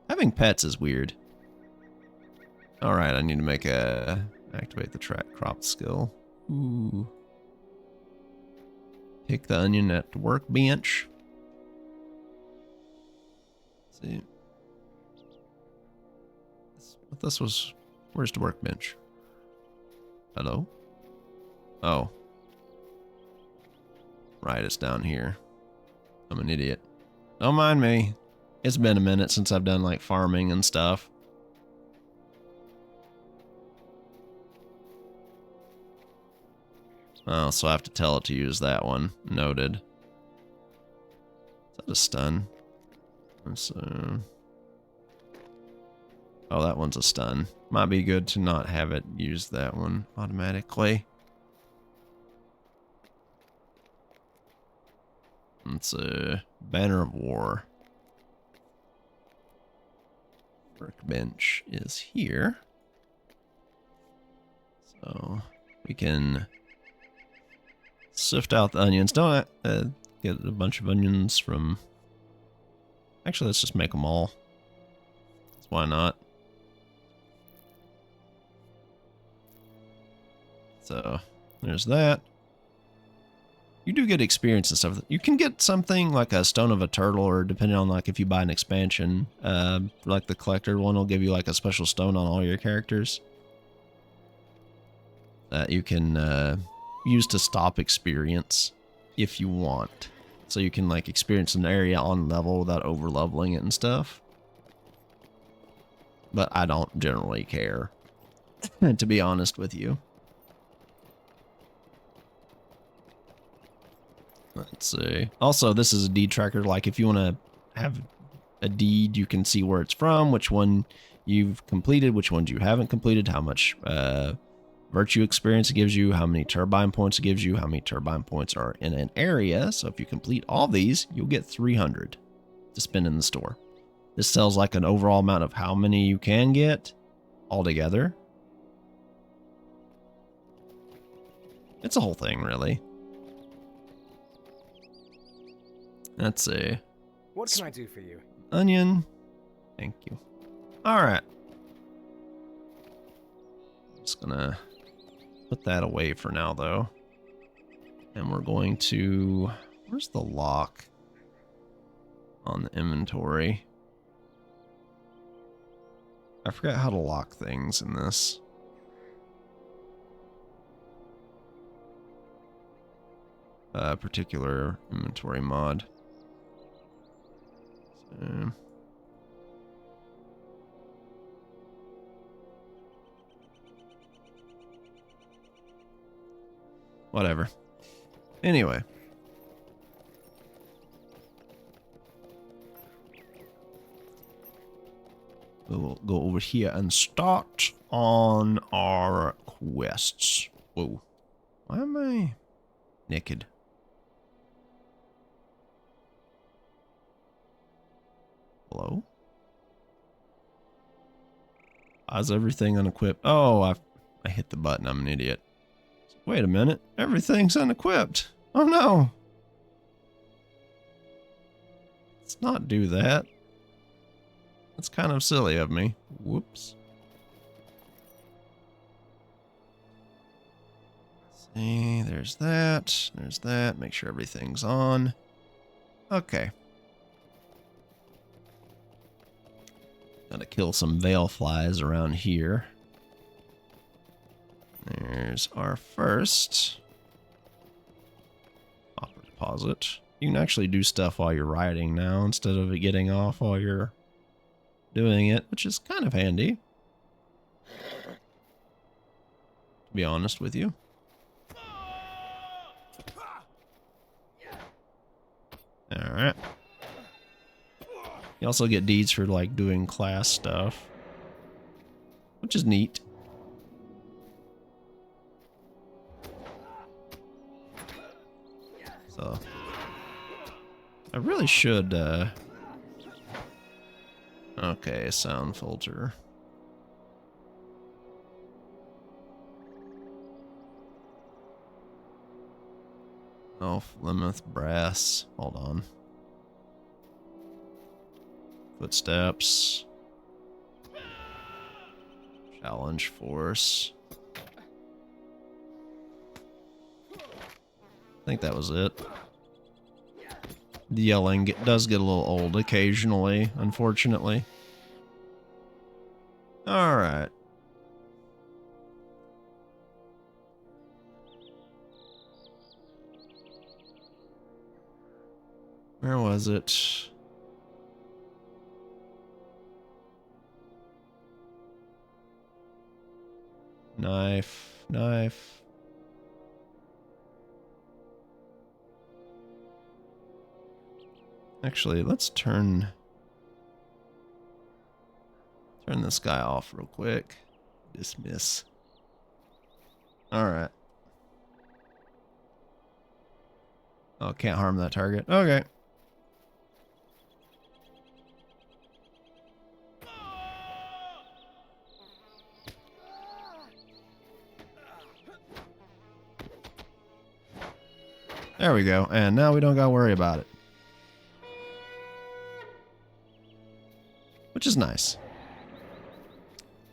I Having pets is weird. Alright, I need to make a... activate the track crop skill. Ooh. Pick the onion at the workbench. Let's see. This was... Where's the workbench? Hello? Oh. Right, it's down here. I'm an idiot. Don't mind me. It's been a minute since I've done like farming and stuff. Oh, so I have to tell it to use that one. Noted. Is that a stun? So... Oh, that one's a stun. Might be good to not have it use that one automatically. It's a Banner of War. Workbench is here. So we can sift out the onions. Don't get a bunch of onions from... Actually, let's just make them all. Why not? So there's that. You do get experience and stuff. You can get something like a Stone of a Turtle, or depending on like if you buy an expansion, like the collector one will give you like a special stone on all your characters that you can use to stop experience if you want. So you can like experience an area on level without over leveling it and stuff. But I don't generally care, to be honest with you. Let's see. Also, this is a deed tracker. Like, if you want to have a deed, you can see where it's from, which one you've completed, which ones you haven't completed, how much virtue experience it gives you, how many turbine points it gives you, how many turbine points are in an area. So if you complete all these, you'll get 300 to spend in the store. This tells like an overall amount of how many you can get altogether. It's a whole thing, really. Let's see. What can I do for you? Onion. Thank you. Alright. Just gonna put that away for now, though. And we're going to... Where's the lock on the inventory? I forgot how to lock things in this. Particular inventory mod. So, whatever. Anyway. We'll go over here and start on our quests. Whoa. Why am I naked? Hello? Why is everything unequipped? Oh, I hit the button. I'm an idiot. Wait a minute. Everything's unequipped. Oh no. Let's not do that. That's kind of silly of me. Whoops. See, there's that. There's that. Make sure everything's on. Okay. Gotta kill some veil flies around here. There's our first copper deposit. You can actually do stuff while you're riding now instead of it getting off while you're doing it, which is kind of handy, to be honest with you. Alright. You also get deeds for like doing class stuff, which is neat. So I really should okay, sound filter. Oh, Plymouth brass. Hold on. Footsteps. Challenge force. I think that was it. The yelling does get a little old occasionally, unfortunately. Alright. Where was it? Knife, knife. Actually, let's turn this guy off real quick. Dismiss. Alright. Oh, can't harm that target. Okay. There we go. And now we don't gotta worry about it. Which is nice.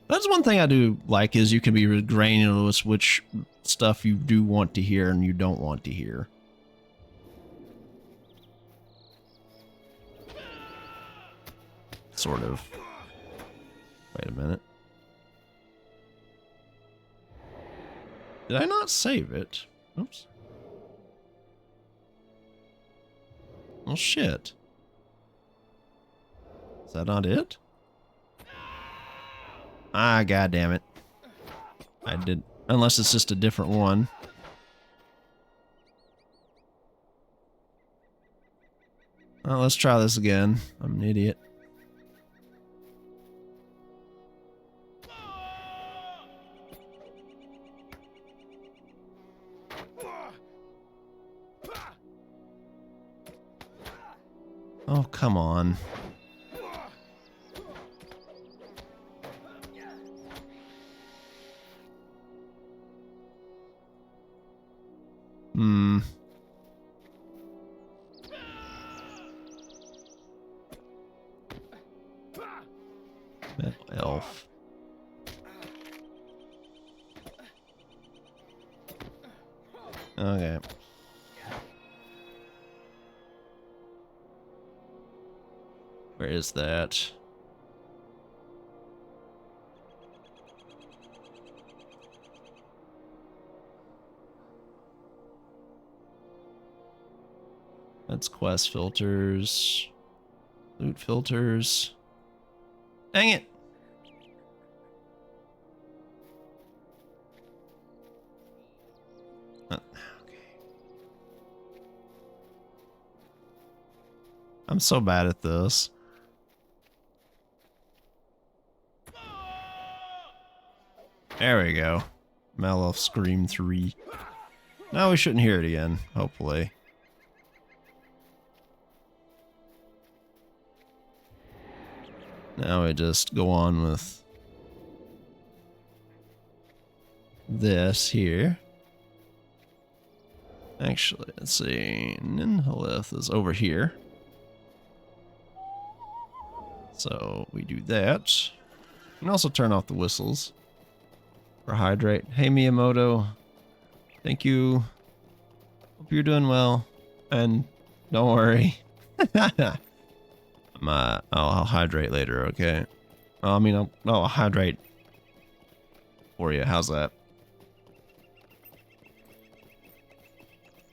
That's one thing I do like, is you can be granular with which stuff you do want to hear and you don't want to hear. Sort of. Wait a minute. Did I not save it? Oops. Well, shit. Is that not it? Ah, god damn it. I did. Unless it's just a different one. Well, let's try this again. I'm an idiot. Oh, come on. Hmm. Metal elf. Okay. Where is that? That's quest filters. Loot filters. Dang it! Okay. I'm so bad at this. There we go. Malelf Scream 3. Now we shouldn't hear it again, hopefully. Now we just go on with this here. Actually, let's see. Ninhalith is over here. So we do that. You can also turn off the whistles. For hydrate. Hey Miyamoto. Thank you. Hope you're doing well. And don't worry. I'll hydrate later, okay? I'll hydrate for you. How's that?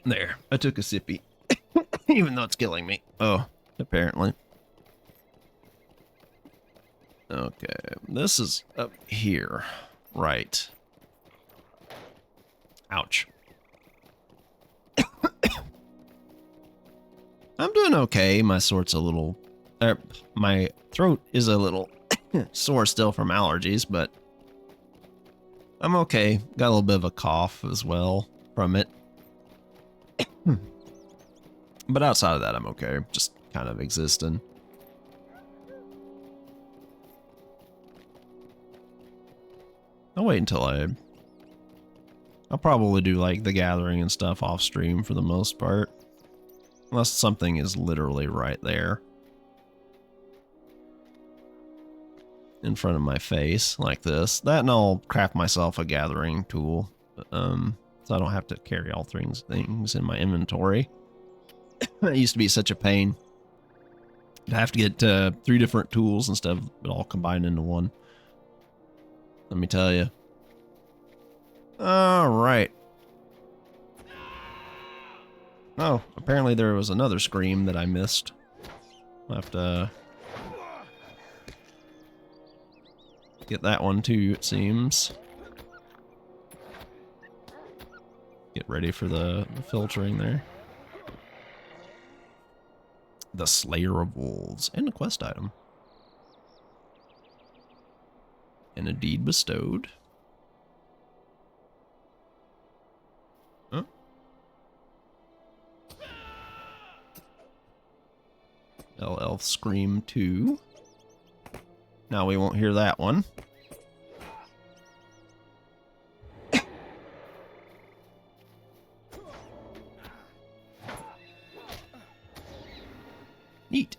There. I took a sippy. Even though it's killing me. Oh, apparently. Okay. This is up here. Right. Ouch. I'm doing okay. My my throat is a little sore still from allergies, but I'm okay. Got a little bit of a cough as well from it. But outside of that, I'm okay. Just kind of existing. I'll wait until I'll probably do like the gathering and stuff off stream for the most part. Unless something is literally right there. in front of my face like this. That, and I'll craft myself a gathering tool, so I don't have to carry all things in my inventory. That used to be such a pain. I'd have to get 3 different tools and stuff, but all combined into one. Let me tell you. All right. Oh, apparently there was another scream that I missed. I'll have to get that one too, it seems. Get ready for the filtering there. The Slayer of Wolves, and a quest item. And a deed bestowed. Huh? Elf Scream 2. Now we won't hear that one. Neat.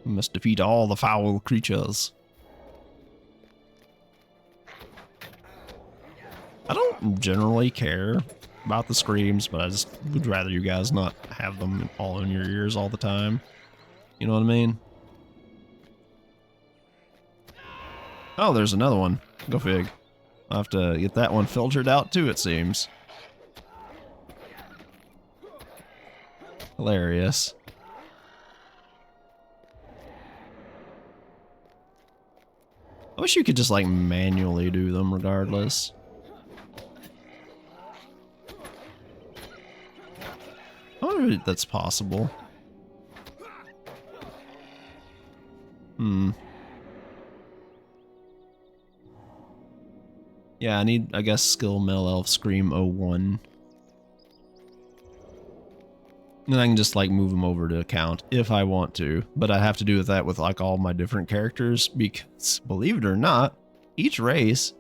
We must defeat all the foul creatures. I don't generally care about the screams, but I just would rather you guys not have them all in your ears all the time. You know what I mean? Oh, there's another one. Go fig. I'll have to get that one filtered out too, it seems. Hilarious. I wish you could just like manually do them regardless. I wonder if that's possible. Yeah, I need, I guess, skill Male Elf Scream 01. Then I can just like move them over to account if I want to, but I have to do that with like all my different characters because, believe it or not, each race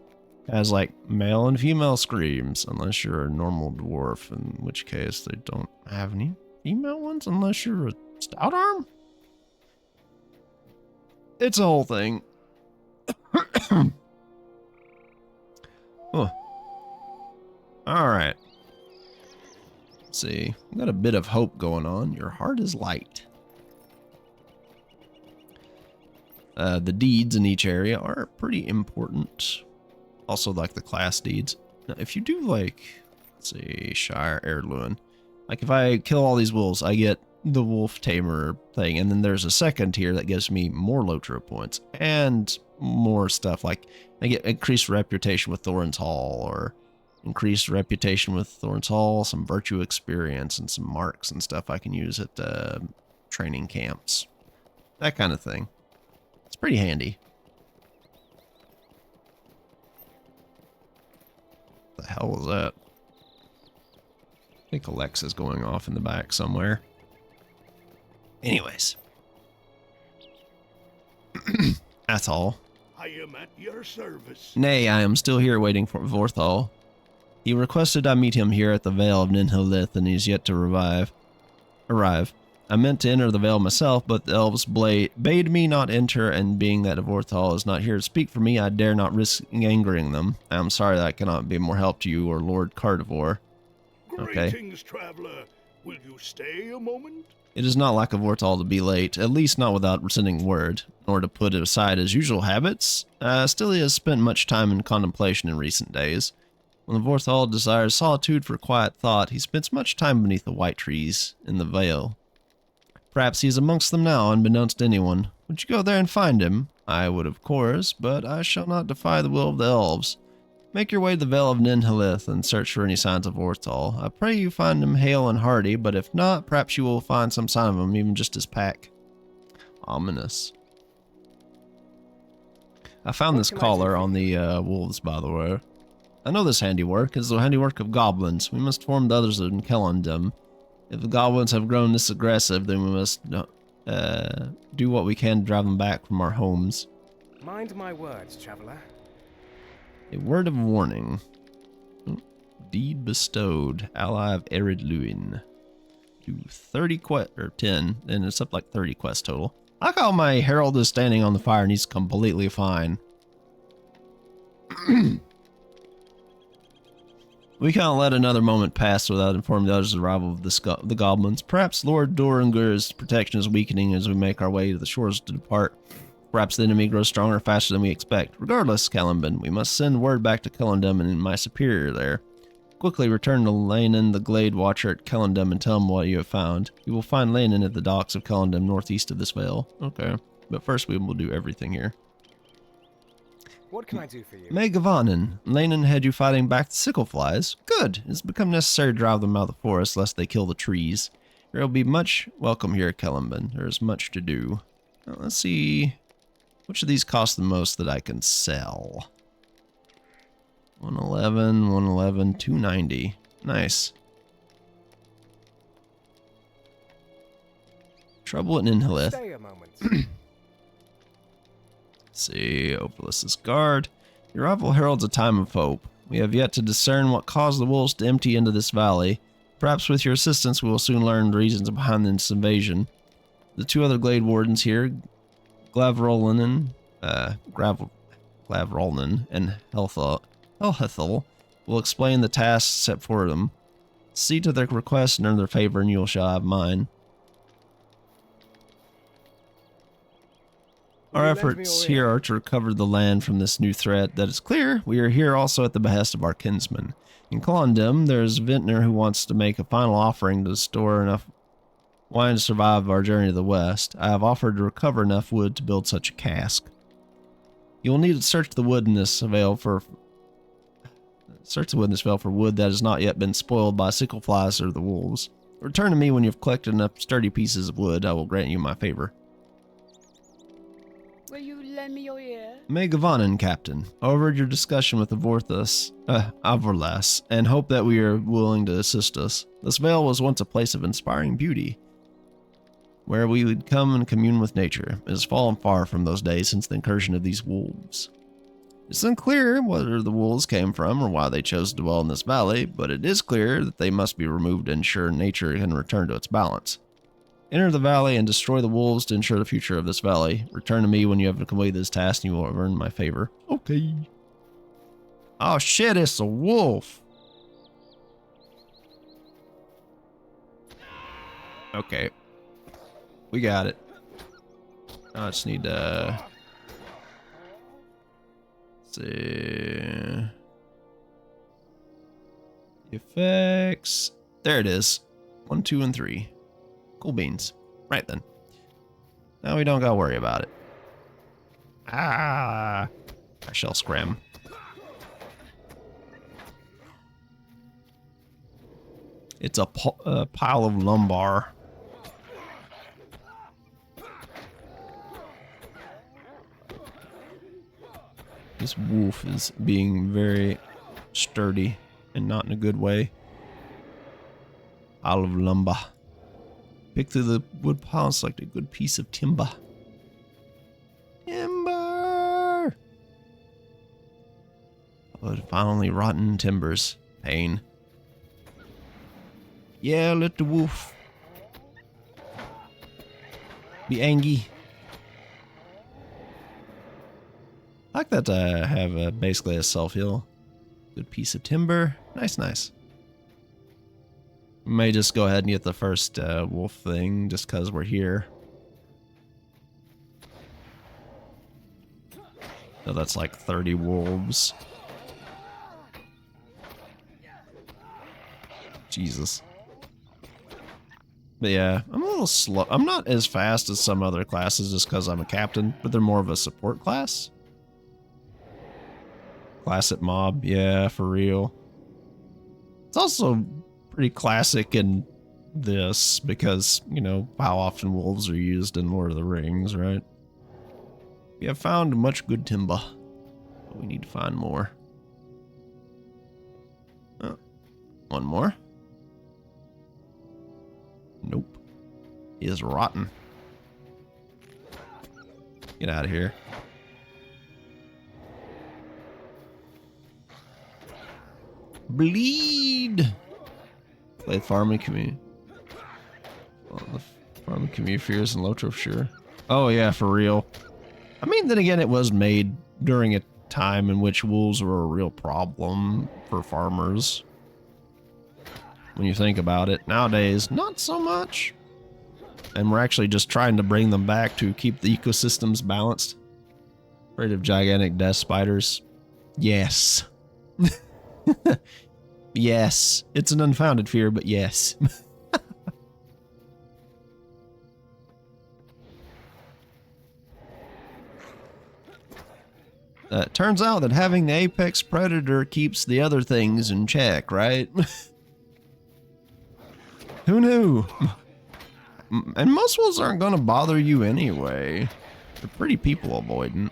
has like male and female screams, unless you're a normal dwarf, in which case they don't have any female ones unless you're a stout arm. It's a whole thing. Oh. All right. Let's see. We've got a bit of hope going on. Your heart is light. The deeds in each area are pretty important. Also, like the class deeds. Now, if you do like, let's see, Shire Heirloom. Like if I kill all these wolves, I get the Wolf Tamer thing, and then there's a second tier that gives me more Lotro points and more stuff. Like I get increased reputation with Thorin's Hall, or increased reputation with Thorin's Hall, some virtue experience, and some marks and stuff I can use at training camps. That kind of thing. It's pretty handy. What the hell was that? I think Alexa's going off in the back somewhere. Anyways. That's all. I am at your service. Nay, I am still here waiting for Vorthal. He requested I meet him here at the Vale of Ninhalith, and he's yet to arrive. I meant to enter the Vale myself, but the elves bade me not enter, and being that Vorthal is not here to speak for me, I dare not risk angering them. I am sorry that I cannot be more help to you or Lord Cardivore. Okay. Greetings, traveler. Will you stay a moment? It is not like a Vorthal to be late, at least not without sending word, nor to put aside his usual habits. Still he has spent much time in contemplation in recent days. When the Vorthal desires solitude for quiet thought, he spends much time beneath the white trees in the vale. Perhaps he is amongst them now, unbeknownst to anyone. Would you go there and find him? I would, of course, but I shall not defy the will of the elves. Make your way to the Vale of Ninhalith and search for any signs of Vorthal. I pray you find him hale and hearty, but if not, perhaps you will find some sign of him, even just his pack. Ominous. I found this collar on the wolves, by the way. I know this handiwork is the handiwork of goblins. We must form the others in Kellandum. If the goblins have grown this aggressive, then we must do what we can to drive them back from our homes. Mind my words, traveler. A word of warning. Deed bestowed. Ally of Erid Luin. Do 30 quest or 10, and it's up like 30 quests total. I like how my herald is standing on the fire and he's completely fine. We can't let another moment pass without informing the others of the arrival of the goblins. Perhaps Lord Doranger's protection is weakening as we make our way to the shores to depart. Perhaps the enemy grows stronger faster than we expect. Regardless, Caliban, we must send word back to Kellendum and my superior there. Quickly return to Lanon, the Glade Watcher at Kellendum, and tell him what you have found. You will find Lanon at the docks of Kellendum, northeast of this vale. Okay, but first we will do everything here. What can I do for you? Megavanen, Lanon had you fighting back the Sickleflies. Good. It's become necessary to drive them out of the forest lest they kill the trees. There will be much welcome here at Kellendum. There is much to do. Now, let's see. Which of these cost the most that I can sell? 111, 111, 290. Nice. Trouble at Ninhilith. Stay a moment. See, Opalis's guard. Your arrival heralds a time of hope. We have yet to discern what caused the wolves to empty into this valley. Perhaps with your assistance we will soon learn the reasons behind this invasion. The two other Glade Wardens here, Glavrolanen and Helhethel, will explain the tasks set for them. See to their requests and earn their favor, and you shall have mine. Our efforts here are to recover the land from this new threat. That is clear. We are here also at the behest of our kinsman. In Kellendum, there is a vintner who wants to make a final offering to store enough wine to survive our journey to the west. I have offered to recover enough wood to build such a cask. You will need to search the wood in this vale for wood that has not yet been spoiled by Sickleflies or the wolves. Return to me when you have collected enough sturdy pieces of wood. I will grant you my favor. Will you lend me your ear? Megavanen, Captain. Overheard your discussion with the Avorlas, and hope that we are willing to assist us. This vale was once a place of inspiring beauty, where we would come and commune with nature. It has fallen far from those days since the incursion of these wolves. It's unclear whether the wolves came from or why they chose to dwell in this valley, but it is clear that they must be removed to ensure nature can return to its balance. Enter the valley and destroy the wolves to ensure the future of this valley. Return to me when you have completed this task and you will have earned my favor. Okay. Oh shit, it's a wolf. Okay. We got it. I just need to... see... effects. There it is. 1, 2, and 3. Cool beans. Right then. Now we don't gotta worry about it. Ah! I shall scram. It's a pile of lumbar. This wolf is being very sturdy and not in a good way. Pile of lumber. Pick through the wood pile and select a good piece of timber. Timber! Oh, finally rotten timbers. Pain. Yeah, let the wolf be angry. I like that I have basically a self-heal. Good piece of timber. Nice, nice. We may just go ahead and get the first wolf thing just because we're here. So that's like 30 wolves. Jesus. But yeah, I'm a little slow. I'm not as fast as some other classes just because I'm a captain, but they're more of a support class. Classic mob, yeah, for real. It's also pretty classic in this because, you know, how often wolves are used in Lord of the Rings, right? We have found much good timber, but we need to find more. Oh, one more. Nope. He is rotten. Get out of here. Bleed! Play farming community. Well, the farming community fears and Lotro, sure. Oh yeah, for real. I mean, then again, it was made during a time in which wolves were a real problem for farmers. When you think about it, nowadays, not so much. And we're actually just trying to bring them back to keep the ecosystems balanced. Afraid of gigantic death spiders? Yes. Yes. It's an unfounded fear, but yes. Turns out that having the apex predator keeps the other things in check, right? Who knew? And most wolves aren't going to bother you anyway. They're pretty people avoidant.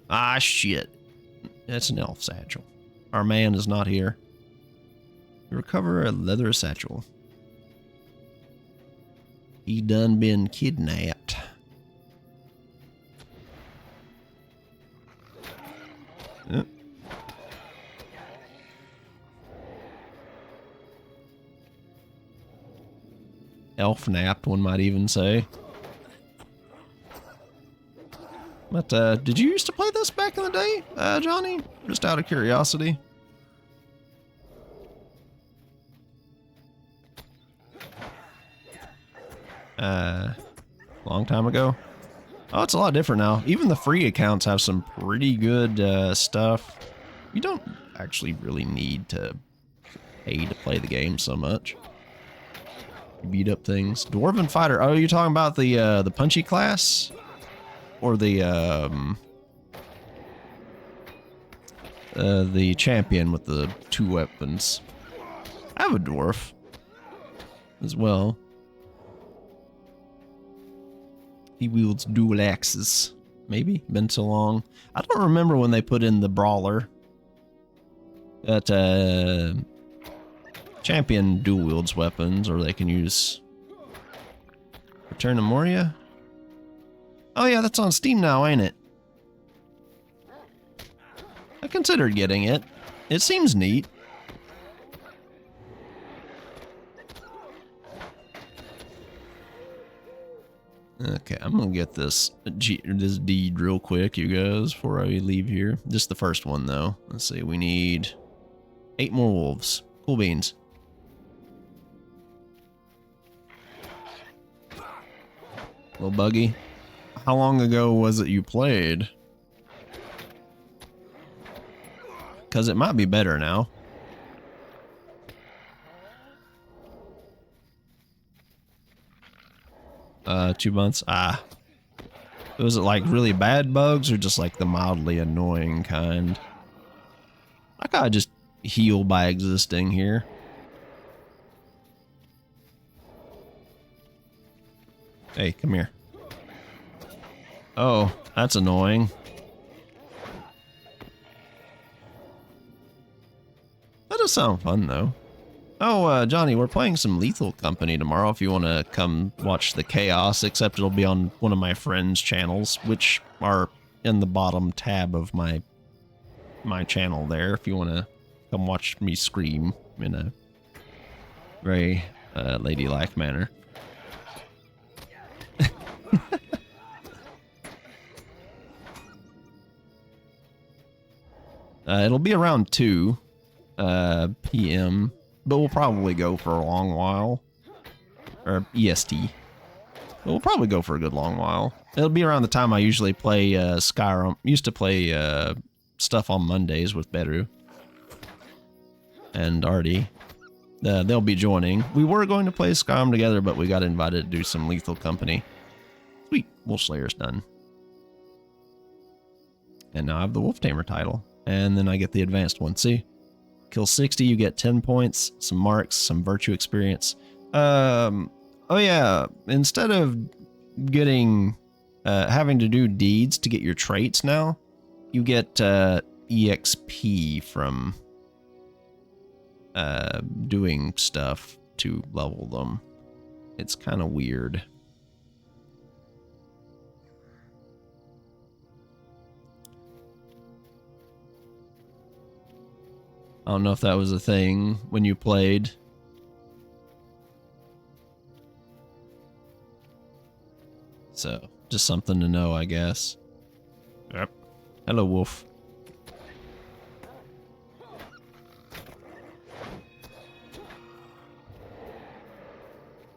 Ah, shit. That's an elf satchel. Our man is not here. You recover a leather satchel. He done been kidnapped. Yep. Elf napped, one might even say. But, did you used to play this back in the day, Johnny? Just out of curiosity. Long time ago. Oh, it's a lot different now. Even the free accounts have some pretty good, stuff. You don't actually really need to pay to play the game so much. You beat up things. Dwarven Fighter. Oh, you're talking about the punchy class? Or the champion with the 2 weapons. I have a dwarf as well. He wields dual axes. Maybe? Been so long. I don't remember when they put in the brawler. That champion dual wields weapons, or they can use Return to Moria. Oh yeah, that's on Steam now, ain't it? I considered getting it. It seems neat. Okay, I'm gonna get this deed real quick, you guys, before I leave here. Just the first one, though. Let's see, we need 8 more wolves. Cool beans. Little buggy. How long ago was it you played? Because it might be better now. Two months? Ah. Was it like really bad bugs or just like the mildly annoying kind? I gotta just heal by existing here. Hey, come here. Oh, that's annoying. That does sound fun, though. Oh, Johnny, we're playing some Lethal Company tomorrow if you want to come watch the chaos, except it'll be on one of my friends' channels, which are in the bottom tab of my channel there, if you want to come watch me scream in a very ladylike manner. It'll be around 2 p.m., but we'll probably go for a long while. Or EST. But we'll probably go for a good long while. It'll be around the time I usually play Skyrim. Used to play stuff on Mondays with Beru and Artie. They'll be joining. We were going to play Skyrim together, but we got invited to do some Lethal Company. Sweet, Wolf Slayer's done. And now I have the Wolf Tamer title. And then I get the advanced one. See? Kill 60, you get 10 points, some marks, some virtue experience. Oh yeah, instead of getting, having to do deeds to get your traits now, you get, EXP from, doing stuff to level them. It's kind of weird. I don't know if that was a thing when you played. So, just something to know, I guess. Yep. Hello, wolf.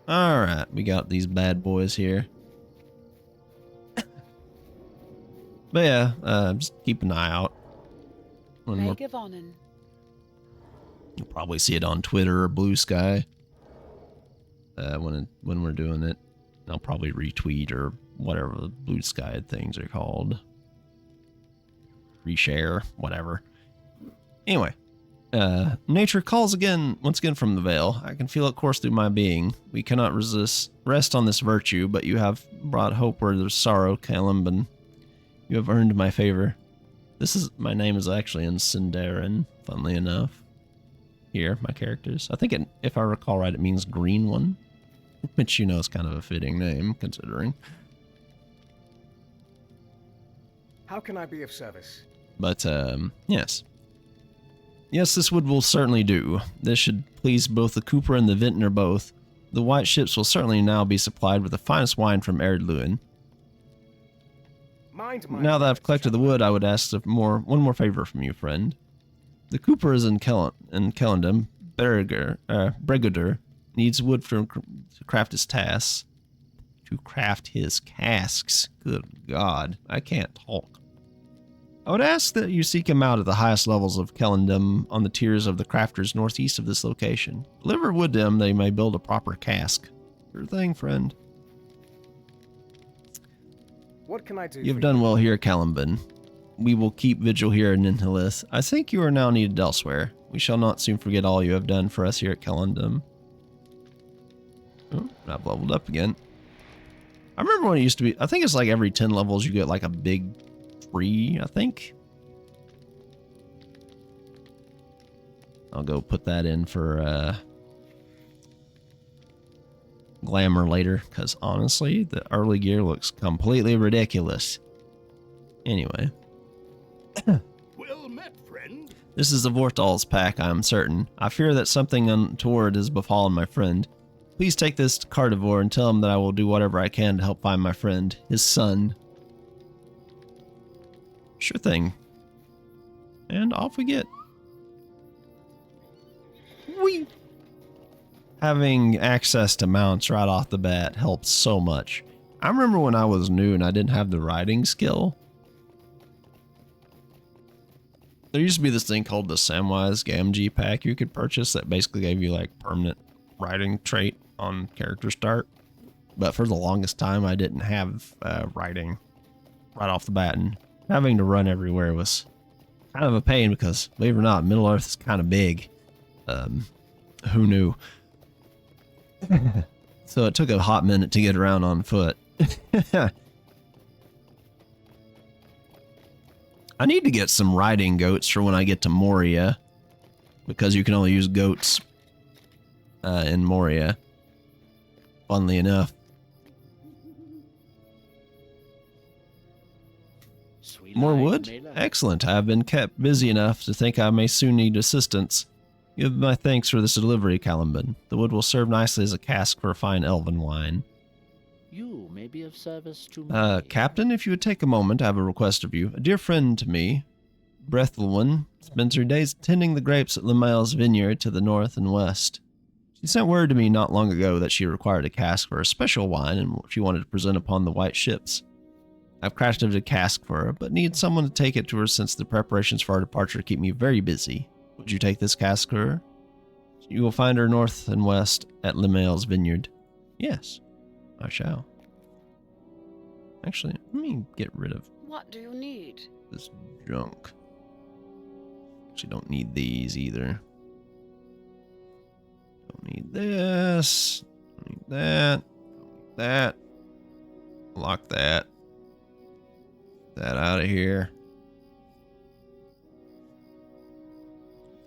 Alright, we got these bad boys here. But yeah, just keep an eye out. When we're, you'll probably see it on Twitter or Blue Sky. When we're doing it. I'll probably retweet or whatever the Blue Sky things are called. Reshare, whatever. Anyway. Nature calls once again from the veil. I can feel it course through my being. We cannot rest on this virtue, but you have brought hope where there's sorrow, Caliban. You have earned my favor. My name is actually in Sindarin, funnily enough. Here, my characters. I think if I recall right, it means green one, which is kind of a fitting name, considering. How can I be of service? But, yes. Yes, this wood will certainly do. This should please both the Cooper and the Vintner both. The white ships will certainly now be supplied with the finest wine from Erdluin. Now that I've collected the wood, I would ask one more favor from you, friend. The Cooper is in Kellendam. Breguder needs wood to craft his tasks. To craft his casks. Good God, I can't talk. I would ask that you seek him out at the highest levels of Kellendam on the tiers of the crafters northeast of this location. Deliver wood to him that he may build a proper cask. Sure thing, friend. What can I do? You have done well here, Caliban. We will keep vigil here in Ninhalith. I think you are now needed elsewhere. We shall not soon forget all you have done for us here at Kellendam. Oh, I've leveled up again. I remember when it used to be, I think it's like every 10 levels you get like a big tree, I think. I'll go put that in for glamour later, because honestly, the early gear looks completely ridiculous. Anyway. Well met, friend. This is the Vortal's pack, I am certain. I fear that something untoward has befallen my friend. Please take this to Carnivore and tell him that I will do whatever I can to help find my friend, his son. Sure thing. And off we get. Whee! Having access to mounts right off the bat helps so much. I remember when I was new and I didn't have the riding skill. There used to be this thing called the Samwise Gamgee pack you could purchase that basically gave you like permanent riding trait on character start. But for the longest time I didn't have riding right off the bat, and having to run everywhere was kind of a pain because, believe it or not, Middle Earth is kind of big. Who knew? So it took a hot minute to get around on foot. I need to get some riding goats for when I get to Moria, because you can only use goats in Moria, funnily enough. More wood? Excellent. I have been kept busy enough to think I may soon need assistance. Give my thanks for this delivery, Caliban. The wood will serve nicely as a cask for a fine elven wine. You may be of service to me. Captain, if you would take a moment, I have a request of you. A dear friend to me, Brethelwyn, spends her days tending the grapes at Limael's vineyard to the north and west. She sent word to me not long ago that she required a cask for a special wine and she wanted to present upon the white ships. I've crafted a cask for her, but need someone to take it to her since the preparations for our departure keep me very busy. Would you take this cask for her? You will find her north and west at Limael's vineyard. Yes, I shall. Actually, let me get rid of... What do you need? This junk. Actually, don't need these either. Don't need this. Don't need that. Don't need that. Lock that. That out of here.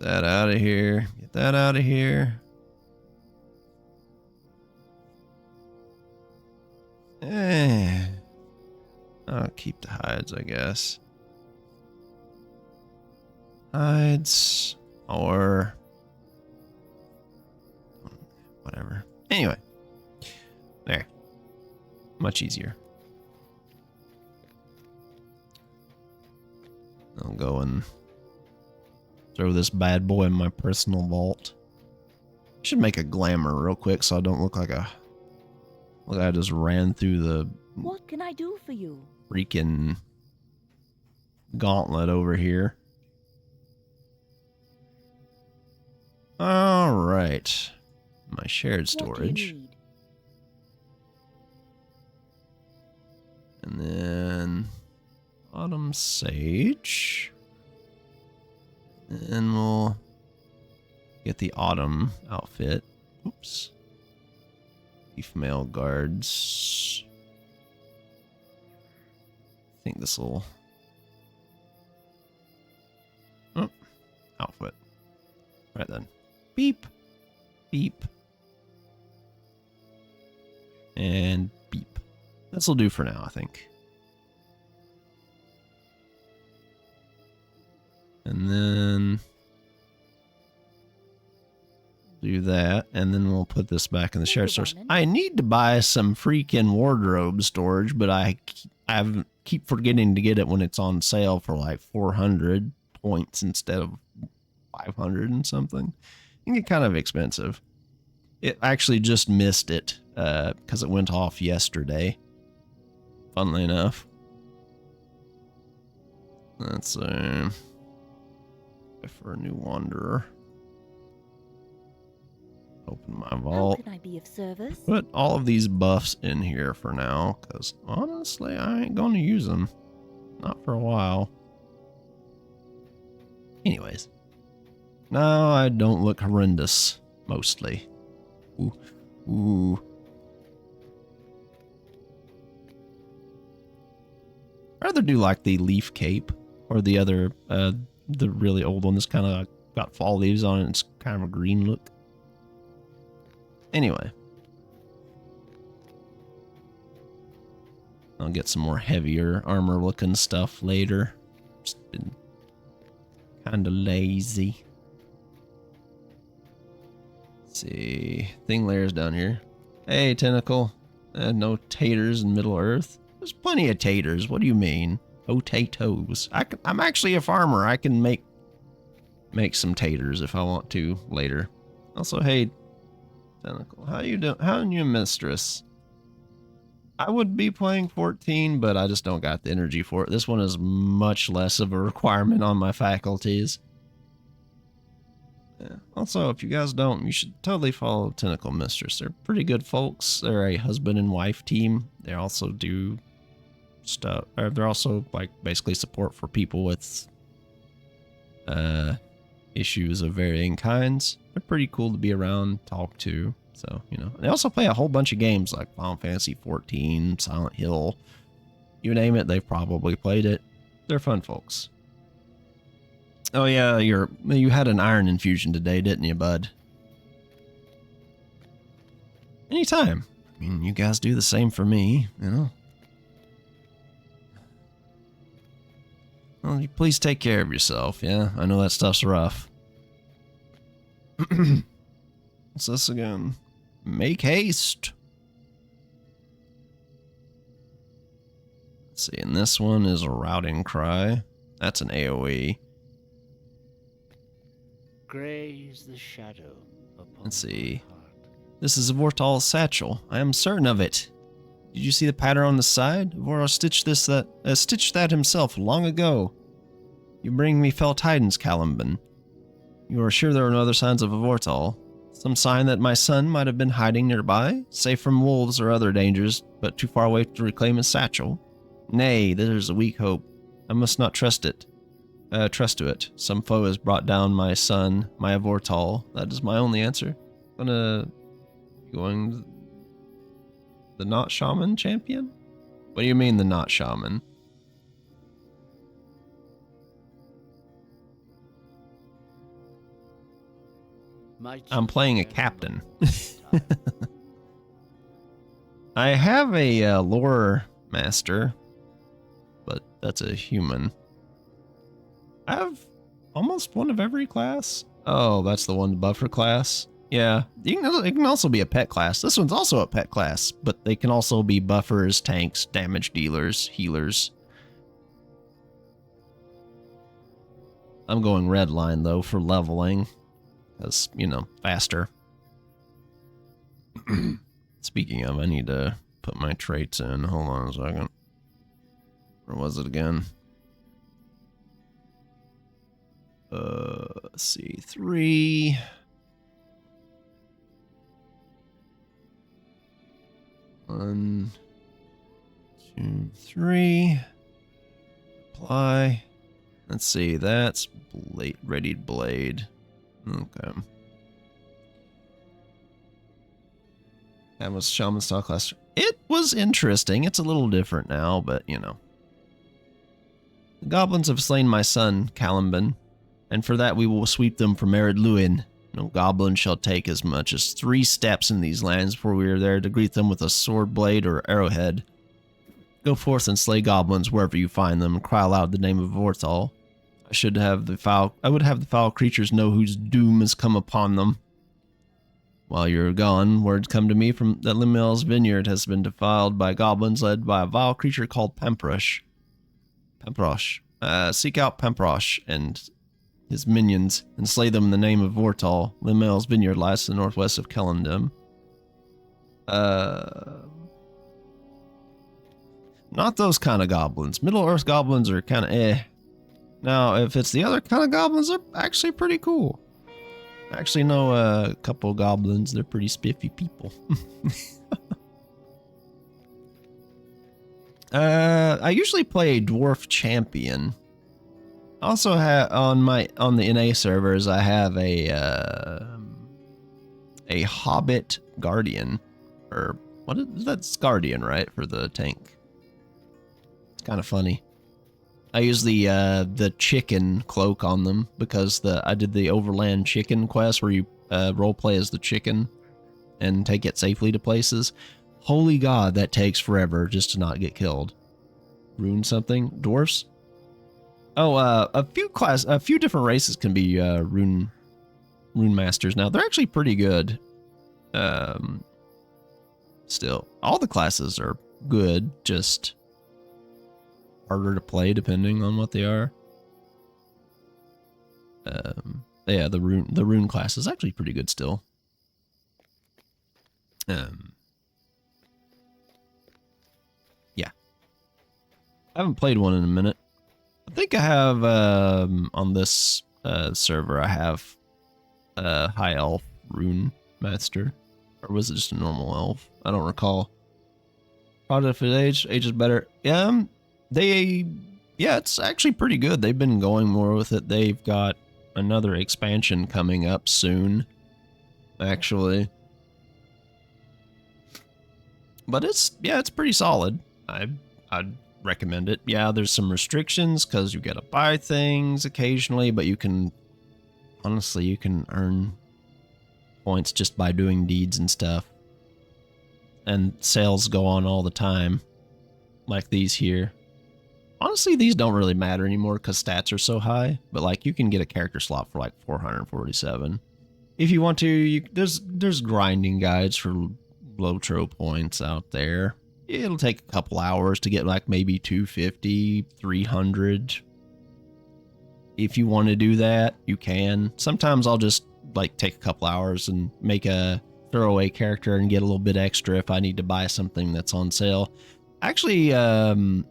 Get that out of here. Get that out of here. I'll keep the hides, I guess. Hides or whatever. Anyway, there. Much easier. go and throw this bad boy in my personal vault. Should make a glamour real quick so I don't look like I just ran through the What can I do for you? freaking gauntlet over here. All right. My shared storage. What do you need? And then autumn sage. And we'll get the autumn outfit. Oops. Leaf mail guards. I think this will... Oh, outfit. Right then. Beep. Beep. And beep. This will do for now, I think. And then do that, and then we'll put this back in the shared source. I need to buy some freaking wardrobe storage, but I keep forgetting to get it when it's on sale for like 400 points instead of 500 and something. It can get kind of expensive. It actually just missed it because it went off yesterday. Funnily enough. That's for a new wanderer. Open my vault. How can I be of service? Put all of these buffs in here for now, because honestly, I ain't going to use them. Not for a while. Anyways. Now I don't look horrendous, mostly. Ooh. Ooh. I'd rather do like the leaf cape, or the other, the really old one that's kind of got fall leaves on it. It's kind of a green look. Anyway. I'll get some more heavier armor looking stuff later. Just been kind of lazy. Let's see. Thing layers down here. Hey, Tentacle. No taters in Middle Earth. There's plenty of taters. What do you mean? Potatoes. I'm actually a farmer. I can make some taters if I want to later. Also, hey, Tentacle, how you doing? How are you, mistress? I would be playing 14, but I just don't got the energy for it. This one is much less of a requirement on my faculties. Yeah. Also, if you guys don't, you should totally follow Tentacle Mistress. They're pretty good folks. They're a husband and wife team. They also do stuff. Or they're also like basically support for people with issues of varying kinds. They're pretty cool to be around, talk to. So, you know, they also play a whole bunch of games like Final Fantasy 14, Silent Hill. You name it, they've probably played it. They're fun folks. Oh yeah, you had an iron infusion today, didn't you, bud? Anytime. I mean, you guys do the same for me, you know. Well, please take care of yourself, yeah? I know that stuff's rough. What's this again? Make haste. Let's see, and this one is a routing cry. That's an AoE. Graze the shadow upon Let's see. my heart. This is Vortal's satchel. I am certain of it. Did you see the pattern on the side? Vortal stitched that himself long ago. You bring me fell tidings, Caliban. You are sure there are no other signs of a Vortal? Some sign that my son might have been hiding nearby, safe from wolves or other dangers, but too far away to reclaim his satchel? Nay, there is a weak hope. I must not trust to it. Some foe has brought down my son, my Vortal. That is my only answer. Going the not shaman champion? What do you mean the not shaman? I'm playing a captain. I have a lore master, but that's a human. I have almost one of every class. Oh, that's the one buffer class. Yeah, it can also be a pet class. This one's also a pet class, but they can also be buffers, tanks, damage dealers, healers. I'm going red line though for leveling, because, you know, faster. Speaking of, I need to put my traits in. Hold on a second. Where was it again? Let's see. 3. One, 2, 3. Apply. Let's see. That's blade, readied blade. Okay. That was Shaman Style Cluster. It was interesting. It's a little different now, but you know. The goblins have slain my son, Caliban, and for that we will sweep them from Ered Luin. No goblin shall take as much as 3 steps in these lands before we are there to greet them with a sword blade or arrowhead. Go forth and slay goblins wherever you find them, and cry aloud the name of Vorthal. I would have the foul creatures know whose doom has come upon them. While you're gone, word come to me from that Limel's vineyard has been defiled by goblins led by a vile creature called Pemprosh. Seek out Pemprosh and his minions and slay them in the name of Vorthal. Limel's vineyard lies to the northwest of Kellandum. Not those kind of goblins. Middle-earth goblins are kind of eh. Now, if it's the other kind of goblins, they're actually pretty cool. I actually know a couple of goblins. They're pretty spiffy people. I usually play a dwarf champion. Also have on the NA servers, I have a hobbit guardian, or what is that's guardian, right, for the tank. It's kind of funny. I use the chicken cloak on them because I did the overland chicken quest where you roleplay as the chicken and take it safely to places. Holy God, that takes forever just to not get killed. Rune something? Dwarfs? Oh, a few different races can be rune masters now. They're actually pretty good. Still, all the classes are good, just harder to play depending on what they are. Yeah, the rune class is actually pretty good still. Yeah. I haven't played one in a minute. I think I have on this server I have high elf rune master, or was it just a normal elf? I don't recall. Product for age is better. Yeah, it's actually pretty good. They've been going more with it. They've got another expansion coming up soon, actually. But it's pretty solid. I'd recommend it. Yeah, there's some restrictions because you gotta buy things occasionally, but you can earn points just by doing deeds and stuff. And sales go on all the time, like these here. Honestly, these don't really matter anymore because stats are so high, but like you can get a character slot for like 447. If you want to, there's grinding guides for low tro points out there. It'll take a couple hours to get like maybe 250, 300. If you want to do that, you can. Sometimes I'll just like take a couple hours and make a throwaway character and get a little bit extra if I need to buy something that's on sale. Actually,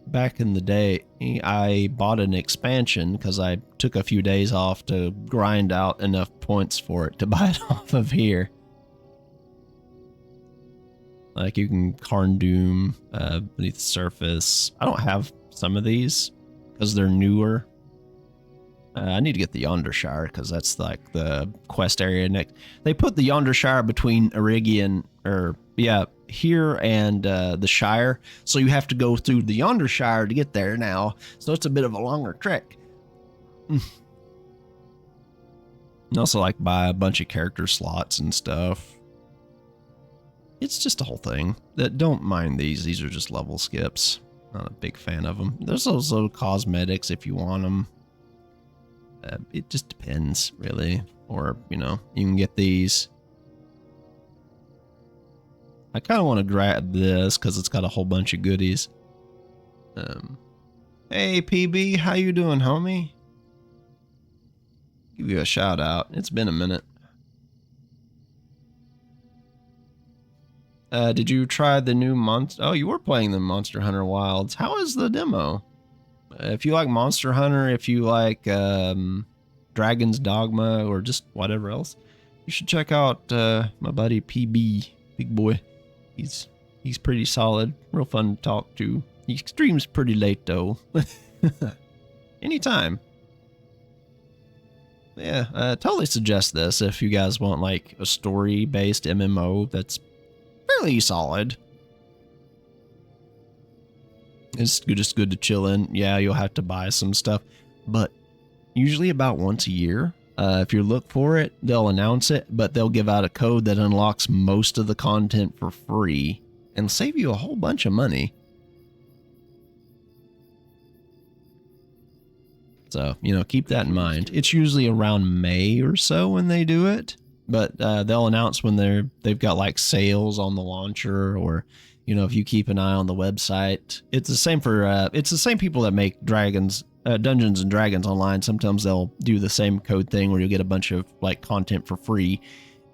back in the day, I bought an expansion because I took a few days off to grind out enough points for it to buy it off of here. Like you can Karn Doom, Beneath the Surface. I don't have some of these because they're newer. I need to get the Yondershire because that's like the quest area next. They put the Yondershire between Erigian, here and the Shire, so you have to go through the Yondershire to get there now, so it's a bit of a longer trek. And also like buy a bunch of character slots and stuff. It's just a whole thing. Don't mind these are just level skips. Not a big fan of them. There's also cosmetics if you want them. It just depends, really. Or, you can get these. I kind of want to grab this because it's got a whole bunch of goodies. Hey, PB, how you doing, homie? Give you a shout out. It's been a minute. Did you try the new Monster? Oh, you were playing the Monster Hunter Wilds. How is the demo? If you like Monster Hunter, if you like Dragon's Dogma, or just whatever else, you should check out my buddy PB, Big Boy. He's pretty solid, real fun to talk to. He streams pretty late though. Anytime. Yeah, totally suggest this if you guys want like a story-based MMO that's fairly solid. It's just good to chill in. Yeah, you'll have to buy some stuff, but usually about once a year, if you look for it, they'll announce it, but they'll give out a code that unlocks most of the content for free and save you a whole bunch of money. So, you know, keep that in mind. It's usually around May or so when they do it, but they'll announce when they've got like sales on the launcher, or, you know, if you keep an eye on the website. It's the same for it's the same people that make Dungeons and Dragons Online. Sometimes they'll do the same code thing where you'll get a bunch of like content for free.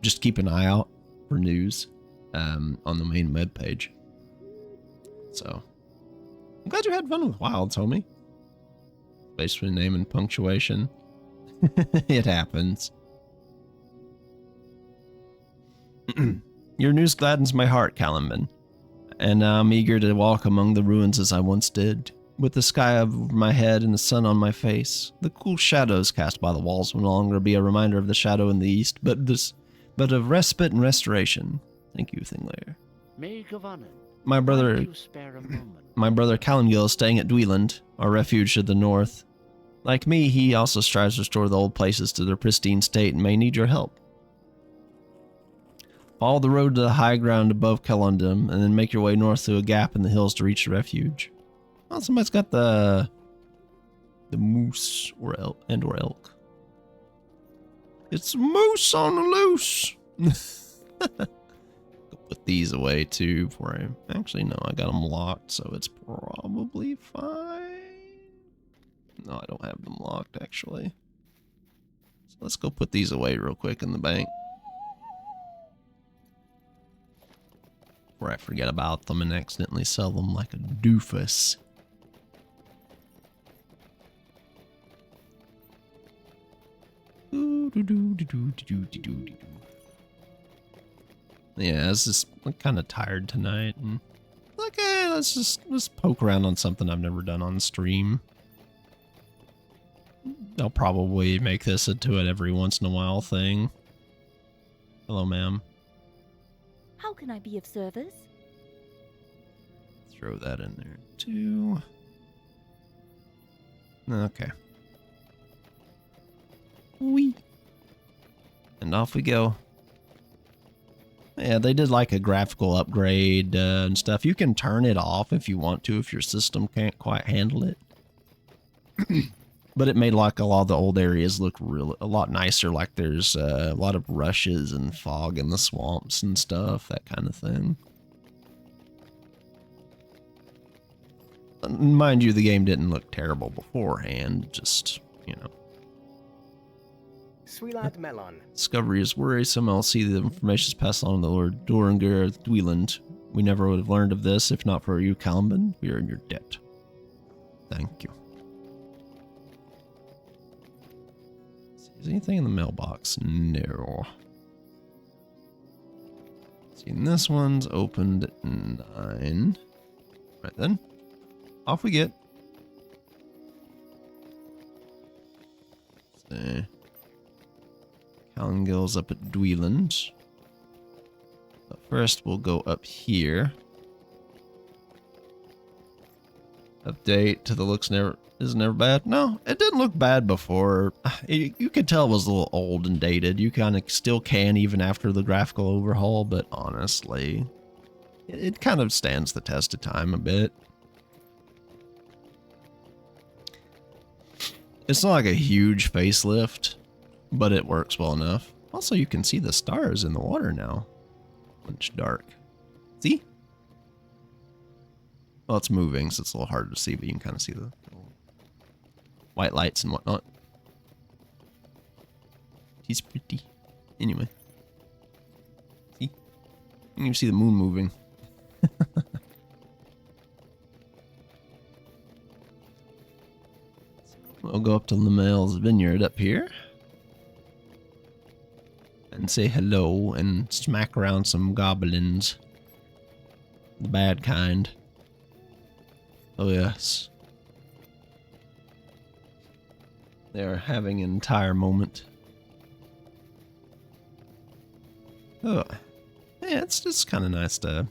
Just keep an eye out for news on the main web page. So, I'm glad you had fun with Wilds, homie. Basically name and punctuation. It happens. Your news gladdens my heart, Caliban, and I'm eager to walk among the ruins as I once did, with the sky over my head and the sun on my face. The cool shadows cast by the walls will no longer be a reminder of the shadow in the east, but of respite and restoration. Thank you, Thinglayer. My brother Calangil is staying at Dweeland, our refuge to the north. Like me, he also strives to restore the old places to their pristine state and may need your help. Follow the road to the high ground above Kelondum, and then make your way north through a gap in the hills to reach the refuge. Oh, somebody's got the moose or elk. It's a moose on the loose. Put these away too before actually, no, I got them locked, so it's probably fine. No, I don't have them locked actually. So let's go put these away real quick in the bank before I forget about them and accidentally sell them like a doofus. Yeah, it's just I'm kind of tired tonight, and like, let's poke around on something I've never done on stream. I'll probably make this into an every once in a while thing. Hello, ma'am. How can I be of service? Throw that in there too. Okay. Wee. And off we go. Yeah, they did like a graphical upgrade and stuff. You can turn it off if you want to, if your system can't quite handle it. But it made like a lot of the old areas look a lot nicer. Like there's a lot of rushes and fog in the swamps and stuff, that kind of thing. Mind you, the game didn't look terrible beforehand. Just, you know. Sweet lad Melon. Discovery is worrisome. I'll see the information is passed on to Lord Doringer of Dweeland. We never would have learned of this if not for you, Caliban. We are in your debt. Thank you. Is anything in the mailbox? No. See, this one's opened at 9. Right then. Off we get. Let's see. Calangil's up at Dweeland. But first we'll go up here. Update to the looks is never bad. No, it didn't look bad before. You could tell it was a little old and dated. You kind of still can even after the graphical overhaul, but honestly, it kind of stands the test of time a bit. It's not like a huge facelift, but it works well enough. Also, you can see the stars in the water now when it's dark. See? Well, it's moving, so it's a little harder to see, but you can kind of see the white lights and whatnot. He's pretty. Anyway. See? You can even see the moon moving. We'll go up to Lamel's Vineyard up here. And say hello and smack around some goblins. The bad kind. Oh yes. They're having an entire moment. Oh. Yeah, it's just kind of nice to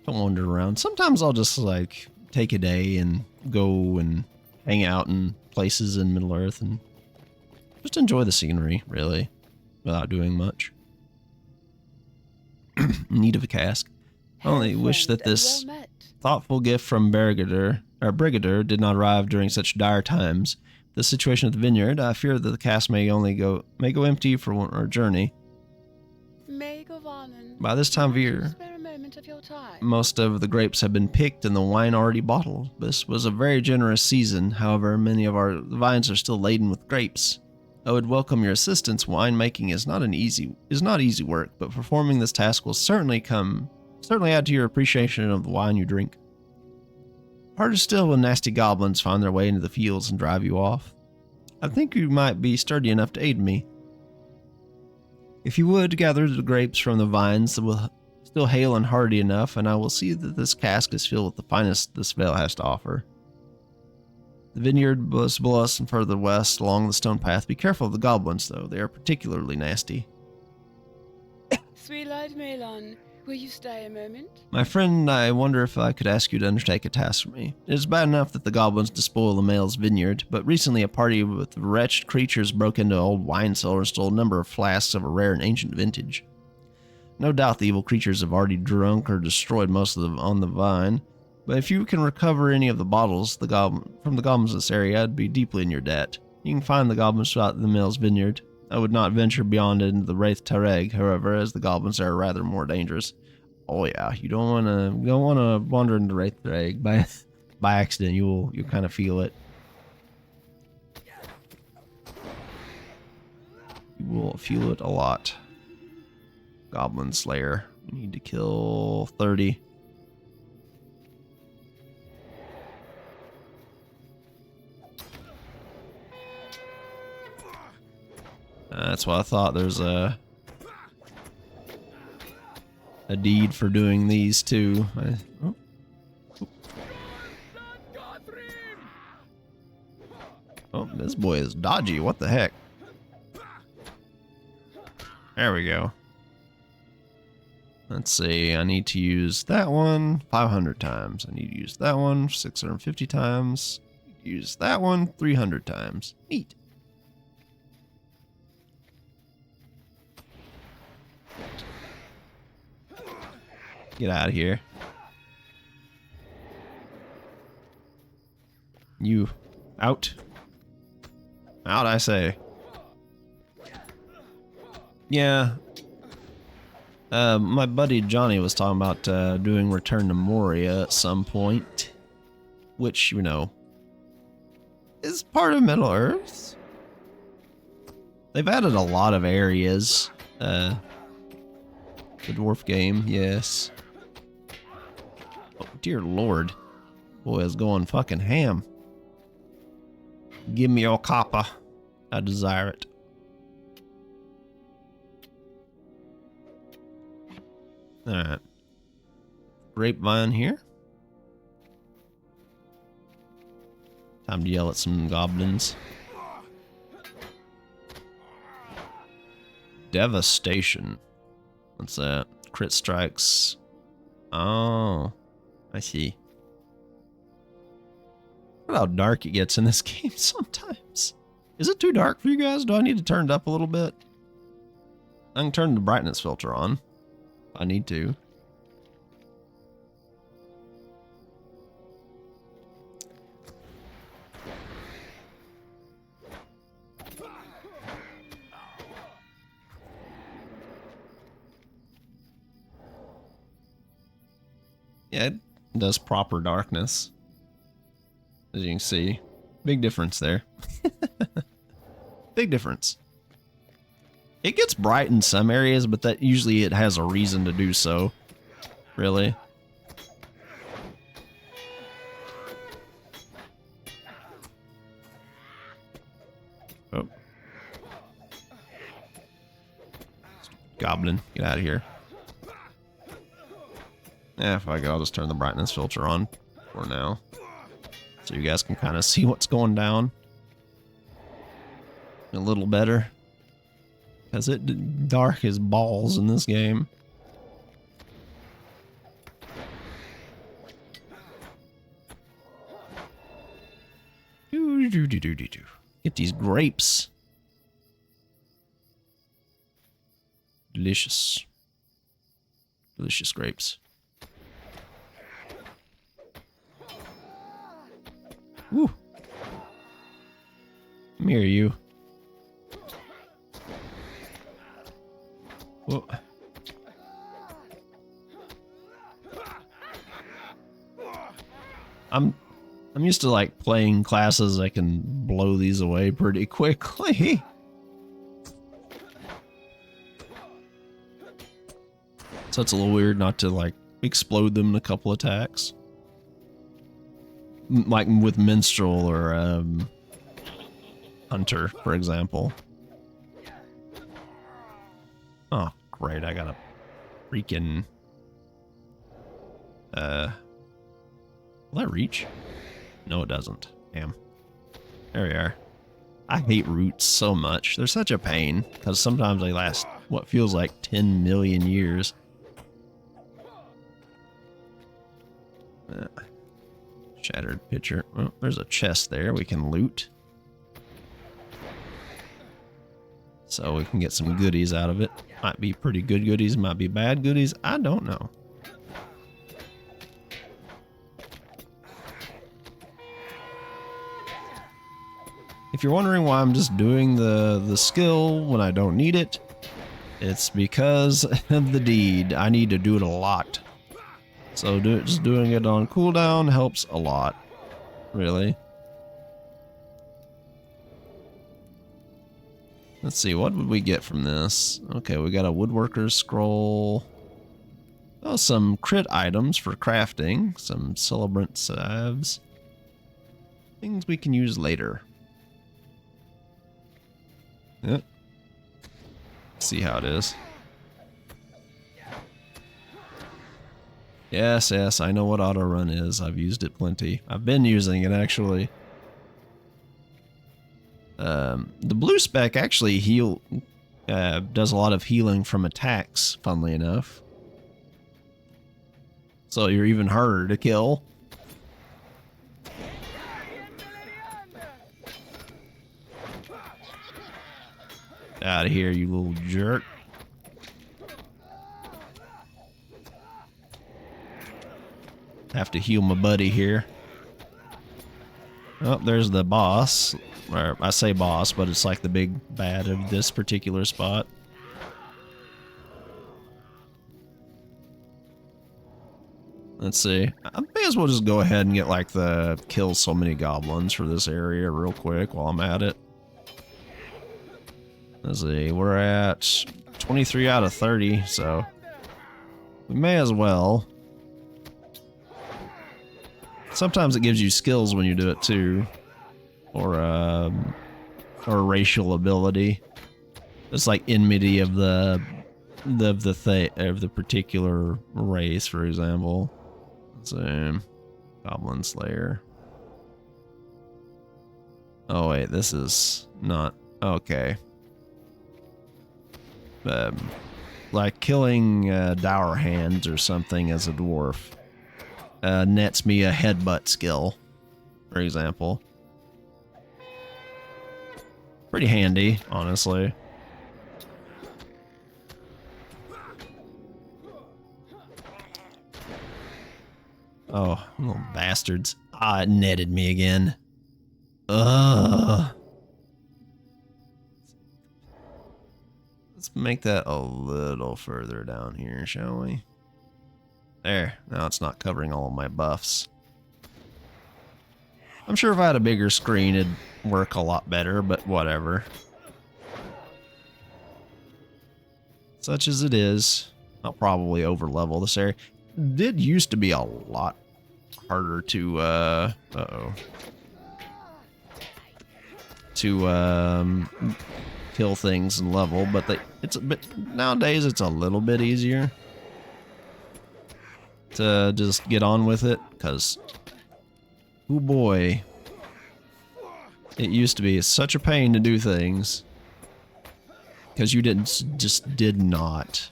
wander around. Sometimes I'll just like take a day and go and hang out in places in Middle-earth and just enjoy the scenery, really, without doing much. In need of a cask. I only wish that this thoughtful gift from Brigadir did not arrive during such dire times. The situation at the vineyard, I fear that the cask may go empty for our journey. By this time of year, most of the grapes have been picked and the wine already bottled. This was a very generous season. However, many of our vines are still laden with grapes. I would welcome your assistance. Winemaking is not easy work, but performing this task will certainly add to your appreciation of the wine you drink. Harder still when nasty goblins find their way into the fields and drive you off. I think you might be sturdy enough to aid me. If you would, gather the grapes from the vines that will still hale and hardy enough, and I will see that this cask is filled with the finest this vale has to offer. The vineyard was below us and further west along the stone path. Be careful of the goblins, though. They are particularly nasty. Sweet-eyed Melon, will you stay a moment? My friend, I wonder if I could ask you to undertake a task for me. It is bad enough that the goblins despoil the male's vineyard, but recently a party with wretched creatures broke into an old wine cellar and stole a number of flasks of a rare and ancient vintage. No doubt the evil creatures have already drunk or destroyed most of them on the vine, but if you can recover any of the bottles from the goblins in this area, I'd be deeply in your debt. You can find the goblins throughout the male's vineyard. I would not venture beyond into the Wraith Tareg, however, as the goblins are rather more dangerous. Oh yeah, you don't want to wander into Wraith Tareg by accident. You'll kind of feel it. You will feel it a lot. Goblin Slayer. We need to kill 30. That's what I thought. There's a deed for doing these too. Oh, this boy is dodgy. What the heck? There we go. Let's see. I need to use that one 500 times. I need to use that one 650 times. Use that one 300 times. Neat. Get out of here. You out. Out, I say. Yeah. My buddy Johnny was talking about doing Return to Moria at some point, which, you know, is part of Middle-earth. They've added a lot of areas. The dwarf game, yes. Oh, dear lord. Boy is going fucking ham. Give me your copper. I desire it. Alright. Grapevine here. Time to yell at some goblins. Devastation. What's that? Crit strikes. Oh, I see. Look how dark it gets in this game sometimes. Is it too dark for you guys? Do I need to turn it up a little bit? I can turn the brightness filter on if I need to. Yeah, it does proper darkness. As you can see. Big difference there. Big difference. It gets bright in some areas, but that usually it has a reason to do so. Really. Oh. Goblin, get out of here. Yeah, if I go, I'll just turn the brightness filter on for now. So you guys can kind of see what's going down a little better. Because it dark as balls in this game. Get these grapes. Delicious. Delicious grapes. Woo. Come here, you. Whoa. I'm used to like playing classes that can blow these away pretty quickly. So it's a little weird not to like explode them in a couple attacks. Like with Minstrel or Hunter, for example. Oh, great, I got a freaking... Will that reach? No, it doesn't. Damn. There we are. I hate roots so much. They're such a pain, because sometimes they last what feels like 10 million years. Shattered pitcher. Well, there's a chest there we can loot. So we can get some goodies out of it. Might be pretty good goodies, might be bad goodies. I don't know. If you're wondering why I'm just doing the skill when I don't need it, it's because of the deed. I need to do it a lot. So just doing it on cooldown helps a lot, really. Let's see, what would we get from this? Okay, we got a woodworker's scroll. Oh, some crit items for crafting. Some celebrant salves. Things we can use later. Yep. See how it is. Yes, yes, I know what auto run is. I've used it plenty. I've been using it, actually. The blue spec actually does a lot of healing from attacks, funnily enough. So you're even harder to kill. Out of here, you little jerk. Have to heal my buddy here. Oh, there's the boss. Or I say boss, but it's like the big bad of this particular spot. Let's see. I may as well just go ahead and get like the kill so many goblins for this area real quick while I'm at it. Let's see. We're at 23 out of 30, so we may as well. Sometimes it gives you skills when you do it too, or racial ability. It's like enmity of the particular race, for example. So, Goblin Slayer. Oh wait, this is not okay. Like killing Dour Hands or something as a dwarf. Nets me a headbutt skill, for example. Pretty handy, honestly. Oh, little bastards. Ah, it netted me again. Ugh. Let's make that a little further down here, shall we? There. Now it's not covering all of my buffs. I'm sure if I had a bigger screen, it'd work a lot better, but whatever. such as it is, I'll probably over level this area. Did used to be a lot harder to kill things and level, but nowadays it's a little bit easier to just get on with it, because oh boy, it used to be such a pain to do things because you did not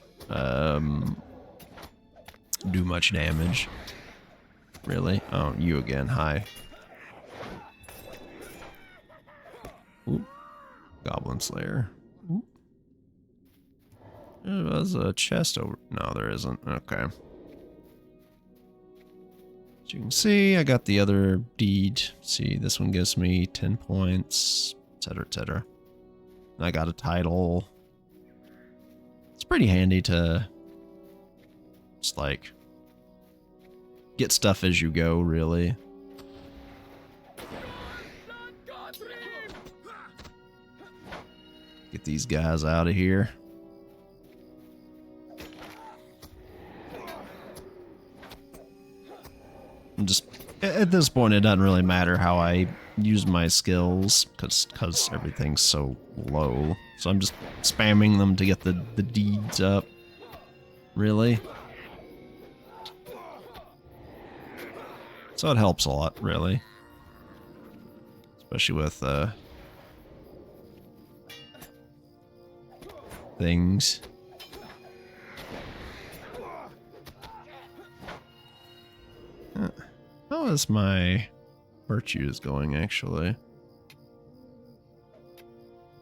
do much damage, really. Oh, you again. Hi. Oop. Goblin Slayer. Oop. There was a chest over. No, there isn't. Okay. As you can see, I got the other deed. See, this one gives me 10 points, etc., etc. I got a title. It's pretty handy to just like get stuff as you go, really. Get these guys out of here. I'm just, at this point, it doesn't really matter how I use my skills, because everything's so low. So I'm just spamming them to get the deeds up, really. So it helps a lot, really. Especially with things. How is my virtues going, actually?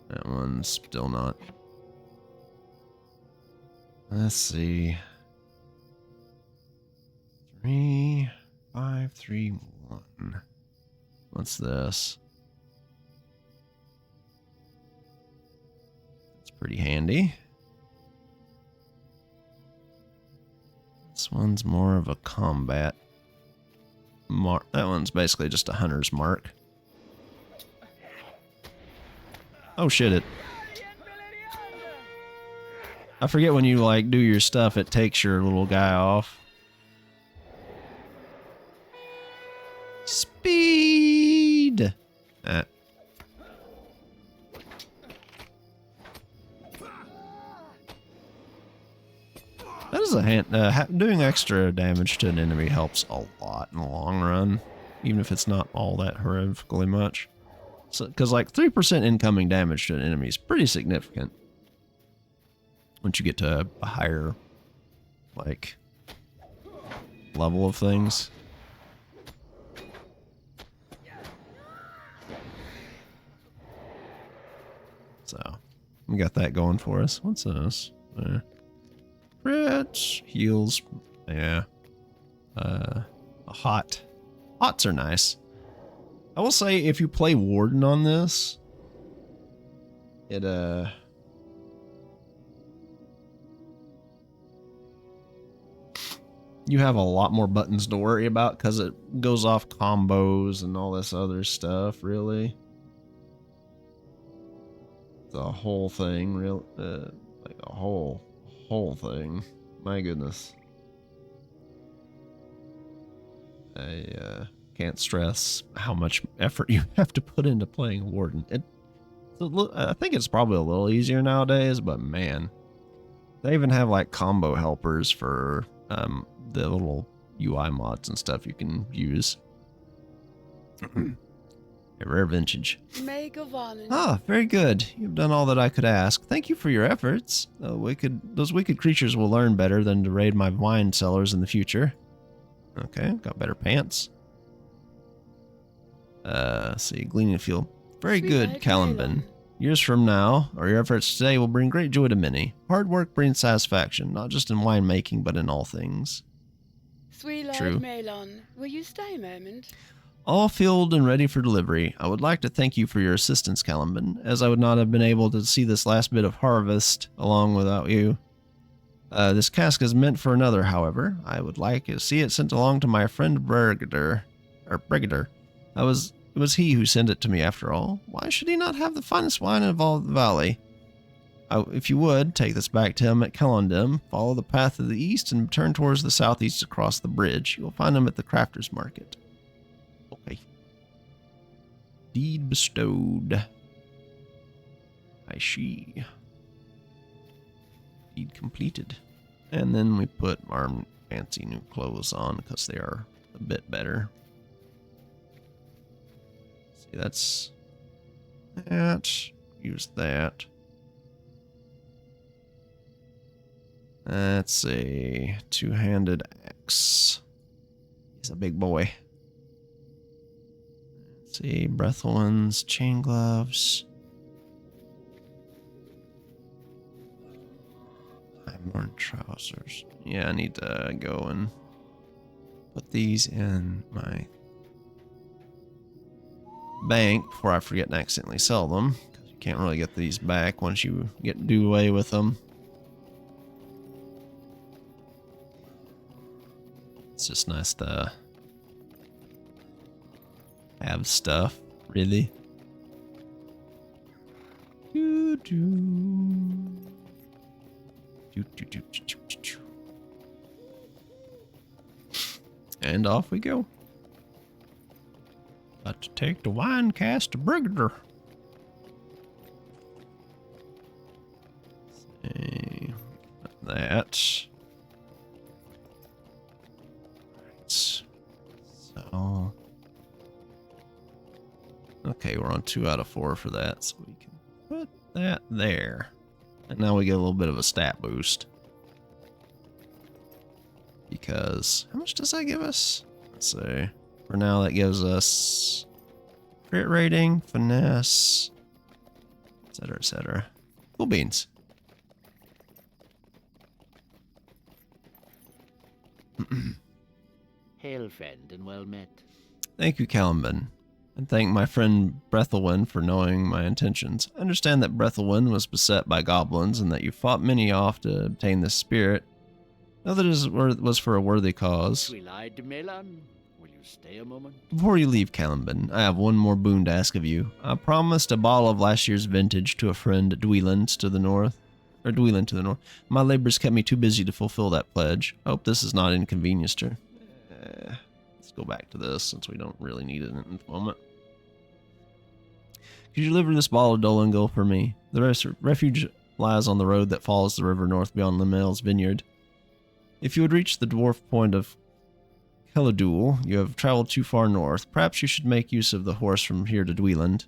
That one's still not. Let's see. 3, 5, 3, 1. What's this? It's pretty handy. This one's more of a combat mark. That one's basically just a hunter's mark. Oh shit, I forget when you like do your stuff, it takes your little guy off. Speed! That is a hand. Doing extra damage to an enemy helps a lot in the long run, even if it's not all that horrifically much. So, because like 3% incoming damage to an enemy is pretty significant once you get to a higher, like, level of things. So, we got that going for us. What's this? Crits, heals, yeah. Hots are nice. I will say, if you play Warden on this, it you have a lot more buttons to worry about because it goes off combos and all this other stuff, really. The whole thing, like a whole thing. My goodness. I can't stress how much effort you have to put into playing Warden. I think it's probably a little easier nowadays, but man, they even have like combo helpers for the little UI mods and stuff you can use. A rare vintage. Ah, very good. You've done all that I could ask. Thank you for your efforts. Those wicked creatures will learn better than to raid my wine cellars in the future. Okay, got better pants. See, gleaning field. Very good, Caliban. Years from now, or your efforts today will bring great joy to many. Hard work brings satisfaction, not just in winemaking, but in all things. True. Melon, will you stay a moment? All filled and ready for delivery. I would like to thank you for your assistance, Caliban, as I would not have been able to see this last bit of harvest along without you. This cask is meant for another, however. I would like to see it sent along to my friend Brigider. It was he who sent it to me after all. Why should he not have the finest wine of all the valley? If you would, take this back to him at Kellandum, follow the path to the east, and turn towards the southeast across the bridge. You will find him at the Crafter's Market. Okay. Deed bestowed. I see. Deed completed. And then we put our fancy new clothes on because they are a bit better. See, that's that. Use that. That's a two-handed axe. He's a big boy. Let's see, Breathlewin's chain gloves. I'm wearing trousers. Yeah, I need to go and put these in my bank before I forget and accidentally sell them. Because you can't really get these back once you do away with them. It's just nice to have stuff, really. And off we go. Got to take the wine cask to Brigadier. See that. So, okay, we're on 2 out of 4 for that, so we can put that there. And now we get a little bit of a stat boost. Because, how much does that give us? Let's see. For now, that gives us crit rating, finesse, etc., etc. Cool beans. Hail, friend, and well met. Thank you, Caliban, and thank my friend Breathlewin for knowing my intentions. I understand that Breathlewin was beset by goblins and that you fought many off to obtain this spirit. Know that it was for a worthy cause. We lied to Melon. Will you stay a moment? Before you leave, Caliban, I have one more boon to ask of you. I promised a bottle of last year's vintage to a friend at Dweeland to the north. My labors kept me too busy to fulfill that pledge. I hope this is not inconvenienced her. Let's go back to this since we don't really need it in the moment. Could you deliver this bottle of Dolangel for me? The refuge lies on the road that follows the river north beyond Lemel's vineyard. If you would reach the dwarf point of Keladul, you have traveled too far north. Perhaps you should make use of the horse from here to Dweeland.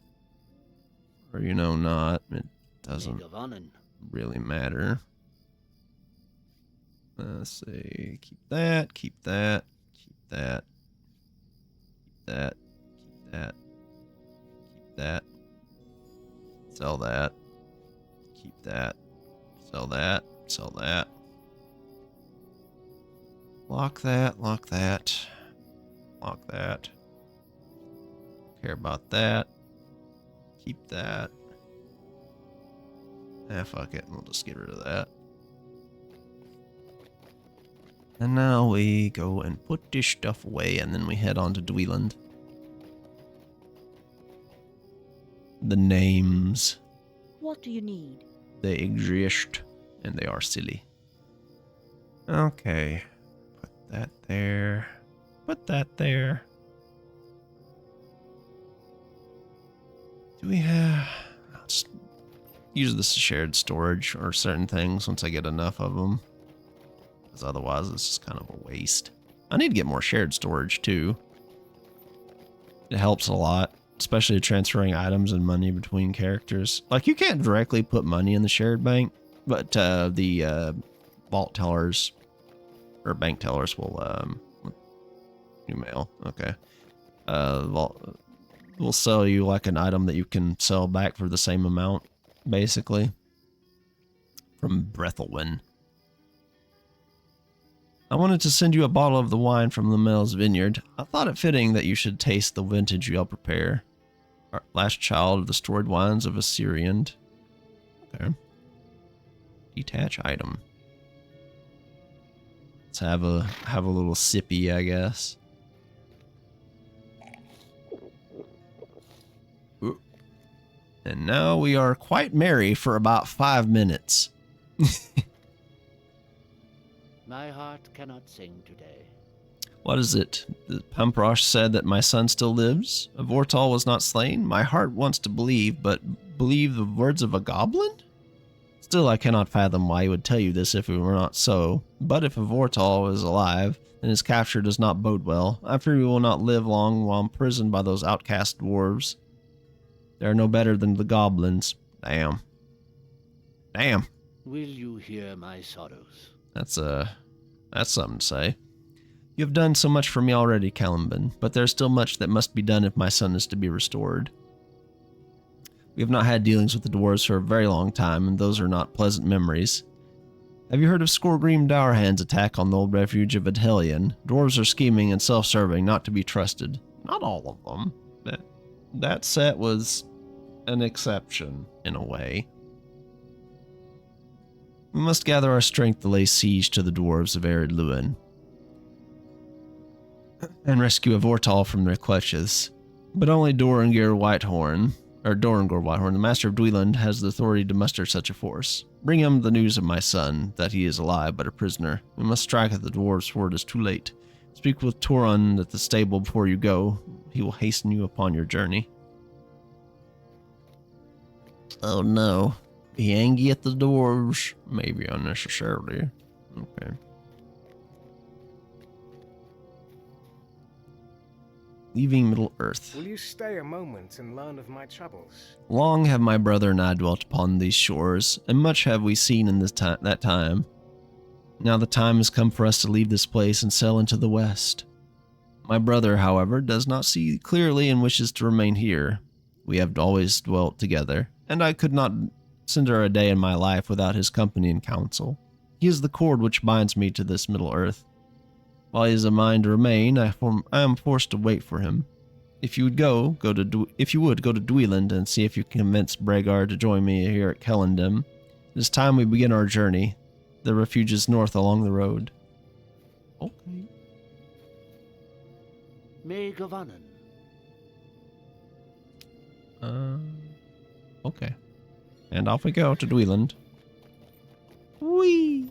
Or not. It doesn't really matter. Let's see. Keep that. Keep that. Keep that. Keep that. Keep that. Keep that. Sell that. Keep that. Sell that. Sell that. Lock that. Lock that. Lock that. Care about that. Keep that. Fuck it. We'll just get rid of that. And now we go and put this stuff away, and then we head on to Dweeland. The names. What do you need? They exist, and they are silly. Okay. Put that there. Put that there. Do we have... I'll just use this as shared storage or certain things once I get enough of them. Because otherwise it's just kind of a waste. I need to get more shared storage too. It helps a lot, especially transferring items and money between characters. Like, you can't directly put money in the shared bank, but the vault tellers or bank tellers will new mail. Okay. Will sell you like an item that you can sell back for the same amount, basically. From Breathlewin. I wanted to send you a bottle of the wine from Lemel's vineyard. I thought it fitting that you should taste the vintage you'll prepare. Our last child of the stored wines of Assyrian. Okay. Detach item. Let's have a little sippy, I guess. And now we are quite merry for about 5 minutes. My heart cannot sing today. What is it? The Pamprosh said that my son still lives? Vortal was not slain? My heart wants to believe, but believe the words of a goblin? Still, I cannot fathom why he would tell you this if it were not so. But if Vortal is alive, then his capture does not bode well. I fear we will not live long while imprisoned by those outcast dwarves. They are no better than the goblins. Damn. Damn. Will you hear my sorrows? That's something to say. You have done so much for me already, Caliban, but there's still much that must be done if my son is to be restored. We have not had dealings with the dwarves for a very long time, and those are not pleasant memories. Have you heard of Skorgrim Dourhand's attack on the old refuge of Adhelion? Dwarves are scheming and self-serving, not to be trusted. Not all of them. That set was an exception, in a way. We must gather our strength to lay siege to the dwarves of Arid Luin and rescue Vortal from their clutches. But only Dorangor Whitehorn, the master of Dweland, has the authority to muster such a force. Bring him the news of my son, that he is alive but a prisoner. We must strike at the dwarves before it is too late. Speak with Toron at the stable before you go. He will hasten you upon your journey. Oh no. Be angry at the dwarves. Maybe unnecessarily. Okay. Leaving Middle-earth. Will you stay a moment and learn of my troubles? Long have my brother and I dwelt upon these shores, and much have we seen in that time. Now the time has come for us to leave this place and sail into the west. My brother, however, does not see clearly and wishes to remain here. We have always dwelt together, and I could not cinder a day in my life without his company and counsel. He is the cord which binds me to this middle earth. While he has a mind to remain, I am forced to wait for him. If you would go to Dweland and see if you can convince Bregar to join me here at Kellandem. It is time we begin our journey. The refuge is north along the road. Okay. May Gavanen. Okay. And off we go to Dweland. Whee!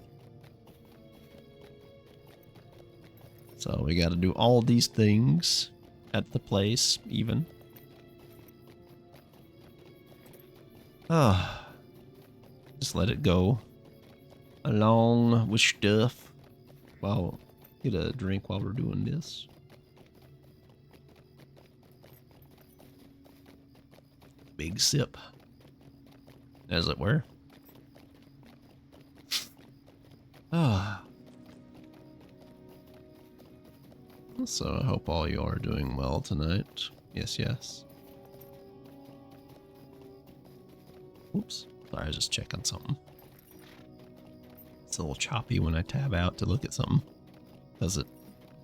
So we gotta do all these things at the place, even. Just let it go. Along with stuff. Wow. Get a drink while we're doing this. Big sip. As it were. So I hope all you are doing well tonight. Yes, yes. Oops. Sorry, I was just checking something. It's a little choppy when I tab out to look at something, because it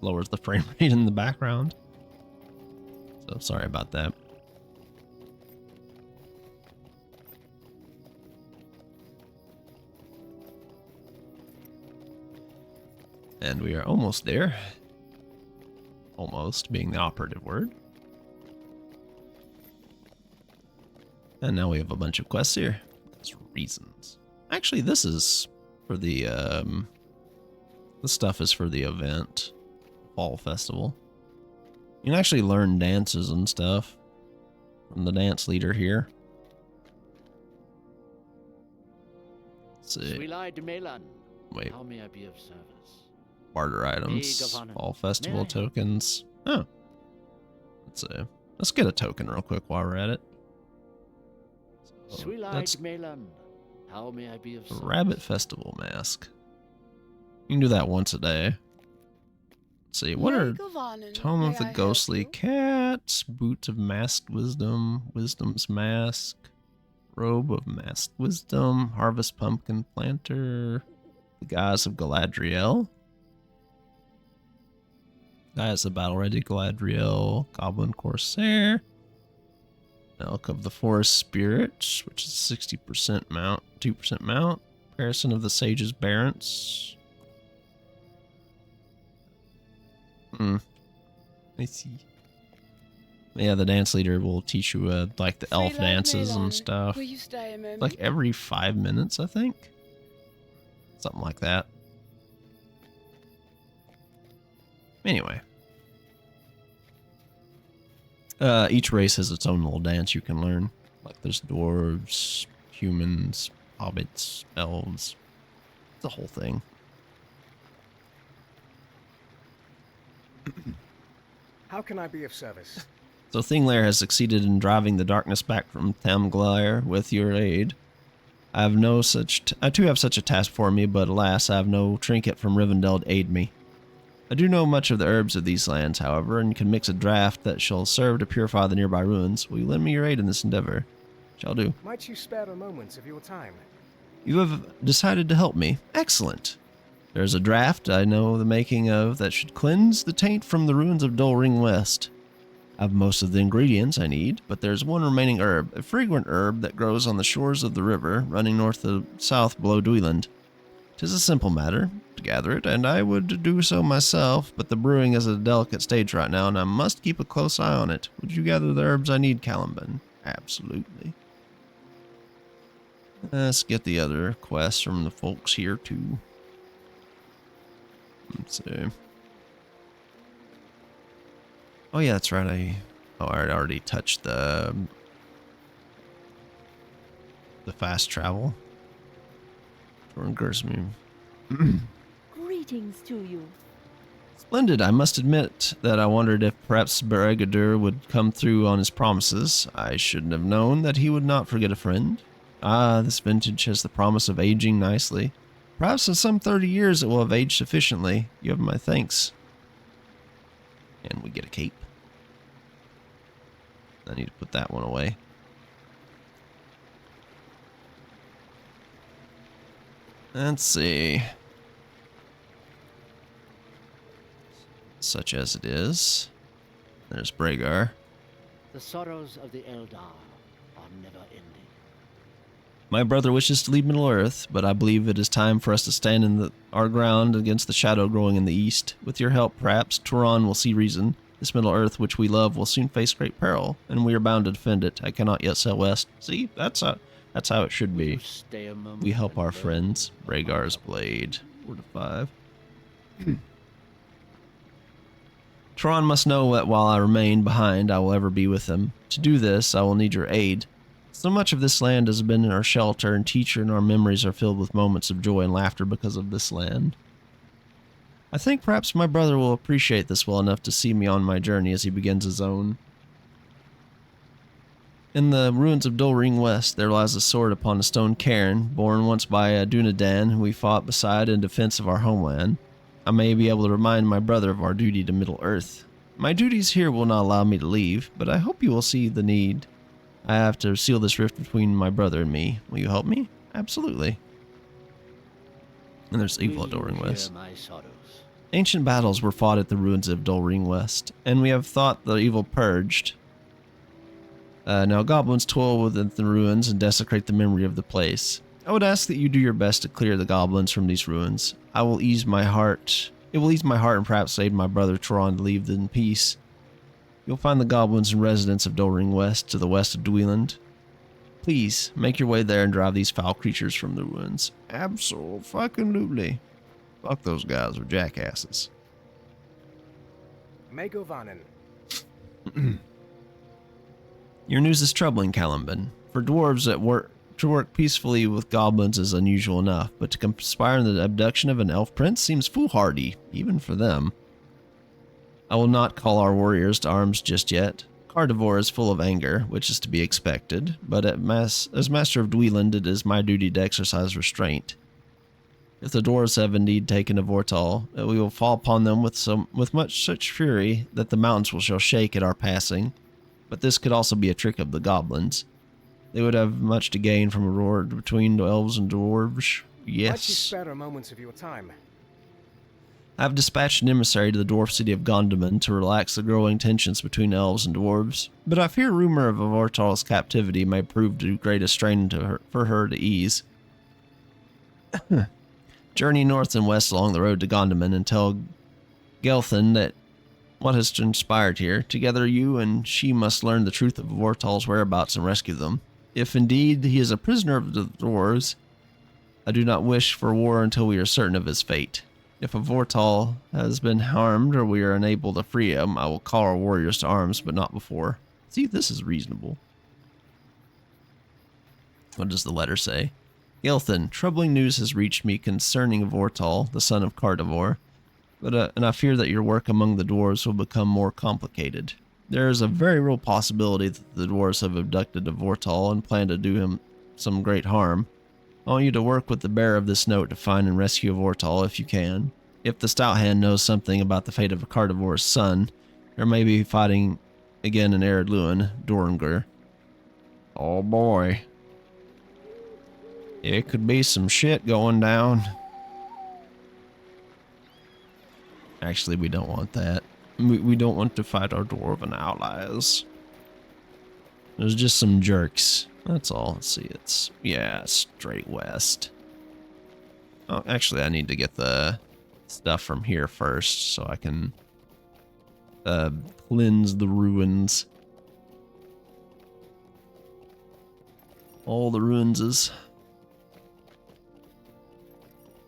lowers the frame rate in the background. So sorry about that. And we are almost there. Almost being the operative word. And now we have a bunch of quests here. There's reasons. Actually, this is for the stuff is for the event. Fall Festival. You can actually learn dances and stuff from the dance leader here. Let's see. Wait. How may I be of service? Barter items. Fall Festival tokens. Oh. Let's see. Let's get a token real quick while we're at it. So that's how may I be of service? Rabbit Festival mask. You can do that once a day. Let's see. What are Tome of the Ghostly Cat, Boots of Masked Wisdom, Wisdom's Mask, Robe of Masked Wisdom, Harvest Pumpkin Planter, the Guise of Galadriel. Guise of Battle Ready Galadriel, Goblin Corsair, Elk of the Forest Spirit, which is 60% mount, 2% mount, Comparison of the Sage's Barrens. I see. Yeah, the dance leader will teach you like the elf Free Lord dances Malon, and stuff. Will you stay a moment? Like every 5 minutes, I think. Something like that. Anyway. Each race has its own little dance you can learn. Like there's dwarves, humans, hobbits, elves. The whole thing. How can I be of service? So Thinglair has succeeded in driving the darkness back from Thamglair with your aid. I too have such a task for me, but alas, I have no trinket from Rivendell to aid me. I do know much of the herbs of these lands, however, and can mix a draught that shall serve to purify the nearby ruins. Will you lend me your aid in this endeavor? Shall do. Might you spare a moment of your time? You have decided to help me. Excellent. There's a draught I know the making of that should cleanse the taint from the ruins of Dol Ring West. I have most of the ingredients I need, but there's one remaining herb, a fragrant herb that grows on the shores of the river, running north to south below Dweeland. 'Tis a simple matter to gather it, and I would do so myself, but the brewing is at a delicate stage right now, and I must keep a close eye on it. Would you gather the herbs I need, Caliban? Absolutely. Let's get the other quests from the folks here, too. Let's see. Oh yeah, that's right. I already touched the fast travel. Greetings to you. Splendid. I must admit that I wondered if perhaps Beregadur would come through on his promises. I shouldn't have known that he would not forget a friend. Ah, this vintage has the promise of aging nicely. Perhaps in some 30 years it will have aged sufficiently. You have my thanks. And we get a cape. I need to put that one away. Let's see. Such as it is. There's Bragar. The sorrows of the Eldar are never ending. My brother wishes to leave Middle-earth, but I believe it is time for us to stand in our ground against the shadow growing in the east. With your help, perhaps, Turon will see reason. This Middle-earth which we love will soon face great peril, and we are bound to defend it. I cannot yet sail west. See, that's how it should be. Stay a moment We help and our learn. friends. Rhaegar's Blade. 4 to 5. Turon must know that while I remain behind, I will ever be with him. To do this, I will need your aid. So much of this land has been our shelter and teacher, and our memories are filled with moments of joy and laughter because of this land. I think perhaps my brother will appreciate this well enough to see me on my journey as he begins his own. In the ruins of Dol Ring West, there lies a sword upon a stone cairn, borne once by a Dunedain who we fought beside in defense of our homeland. I may be able to remind my brother of our duty to Middle-earth. My duties here will not allow me to leave, but I hope you will see the need. I have to seal this rift between my brother and me. Will you help me? Absolutely. And there's evil at Dol Ring West. My sorrows. Ancient battles were fought at the ruins of Dol Ring West, and we have thought the evil purged. Now goblins toil within the ruins and desecrate the memory of the place. I would ask that you do your best to clear the goblins from these ruins. It will ease my heart and perhaps aid my brother Turon to leave in peace. You'll find the goblins and residents of Dol Ring West to the west of Dweeland. Please, make your way there and drive these foul creatures from the ruins. Absolutely. Fuck those guys, they're jackasses. Mago Vanen. Your news is troubling, Caliban. For dwarves to work peacefully with goblins is unusual enough, but to conspire in the abduction of an elf prince seems foolhardy, even for them. I will not call our warriors to arms just yet. Cardivore is full of anger, which is to be expected, but as master of Dweeland, it is my duty to exercise restraint. If the dwarves have indeed taken a Vortal, we will fall upon them with much such fury that the mountains shall shake at our passing. But this could also be a trick of the goblins. They would have much to gain from a war between elves and dwarves. Might you Yes. spare a moment of your time? I have dispatched an emissary to the dwarf city of Gondomar to relax the growing tensions between elves and dwarves, but I fear rumor of Vortal's captivity may prove too great a strain for her to ease. Journey north and west along the road to Gondomar and tell Gelthin that what has transpired here. Together you and she must learn the truth of Vortal's whereabouts and rescue them. If indeed he is a prisoner of the dwarves, I do not wish for war until we are certain of his fate. If a Vortal has been harmed or we are unable to free him, I will call our warriors to arms, but not before. See, this is reasonable. What does the letter say? Gelthin, troubling news has reached me concerning Vortal, the son of Cardivor, and I fear that your work among the dwarves will become more complicated. There is a very real possibility that the dwarves have abducted Vortal and plan to do him some great harm. I want you to work with the bearer of this note to find and rescue Vortal if you can. If the Stout Hand knows something about the fate of Cardivor's son, there may be fighting again in Ered Luin, Doringr. Oh boy. It could be some shit going down. Actually, we don't want that. We don't want to fight our dwarven allies. There's just some jerks. That's all. Let's see. It's, yeah, straight west. Oh, actually, I need to get the stuff from here first so I can cleanse the ruins. All the ruinses.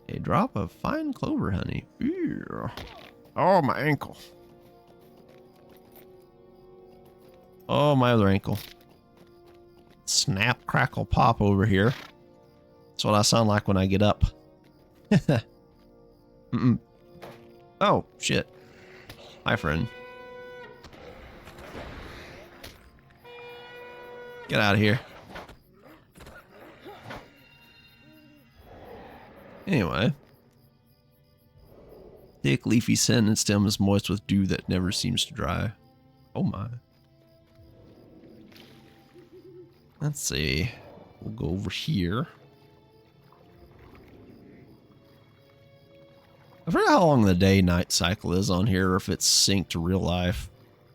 A drop of fine clover honey. Ew. Oh, my ankle. Oh, my other ankle. Snap, crackle, pop over here. That's what I sound like when I get up. Oh, shit. Hi, friend. Get out of here. Anyway. Thick, leafy scent and stem is moist with dew that never seems to dry. Oh my. Let's see. We'll go over here. I forget how long the day-night cycle is on here, or if it's synced to real life,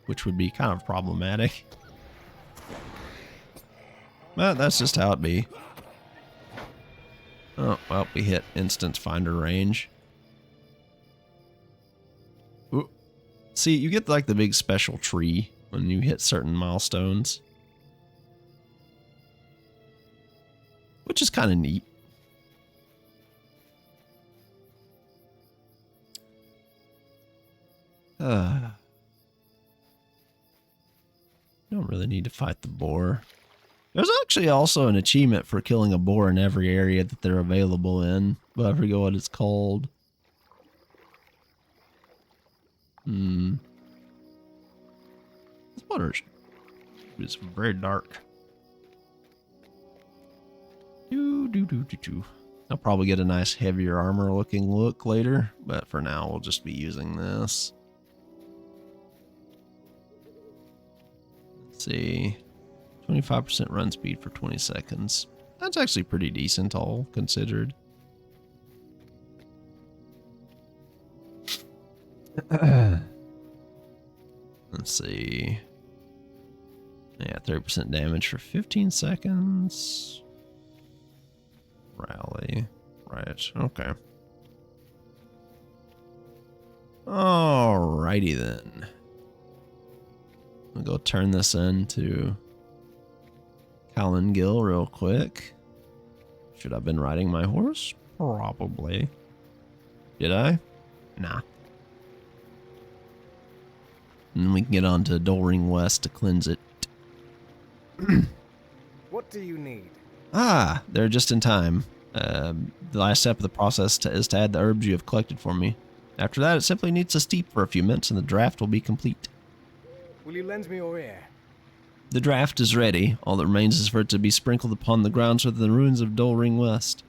which would be kind of problematic. But that's just how it be. Oh, well, we hit instant finder range. Ooh. See, you get like the big special tree when you hit certain milestones. Which is kind of neat. Don't really need to fight the boar. There's actually also an achievement for killing a boar in every area that they're available in, but I forget what it's called. This water is very dark. I'll probably get a nice heavier armor looking look later, but for now we'll just be using this. Let's see. 25% run speed for 20 seconds. That's actually pretty decent, all considered. Let's see. Yeah, 30% damage for 15 seconds. Rally. Right, okay. Alrighty then. I'll go turn this into Calangil real quick. Should I have been riding my horse? Probably. Did I? Nah. And we can get on to Dolring West to cleanse it. What do you need? Ah, they're just in time. The last step of the process is to add the herbs you have collected for me. After that, it simply needs to steep for a few minutes and the draft will be complete. Will you lend me your ear? The draft is ready. All that remains is for it to be sprinkled upon the grounds within the ruins of Dolring West.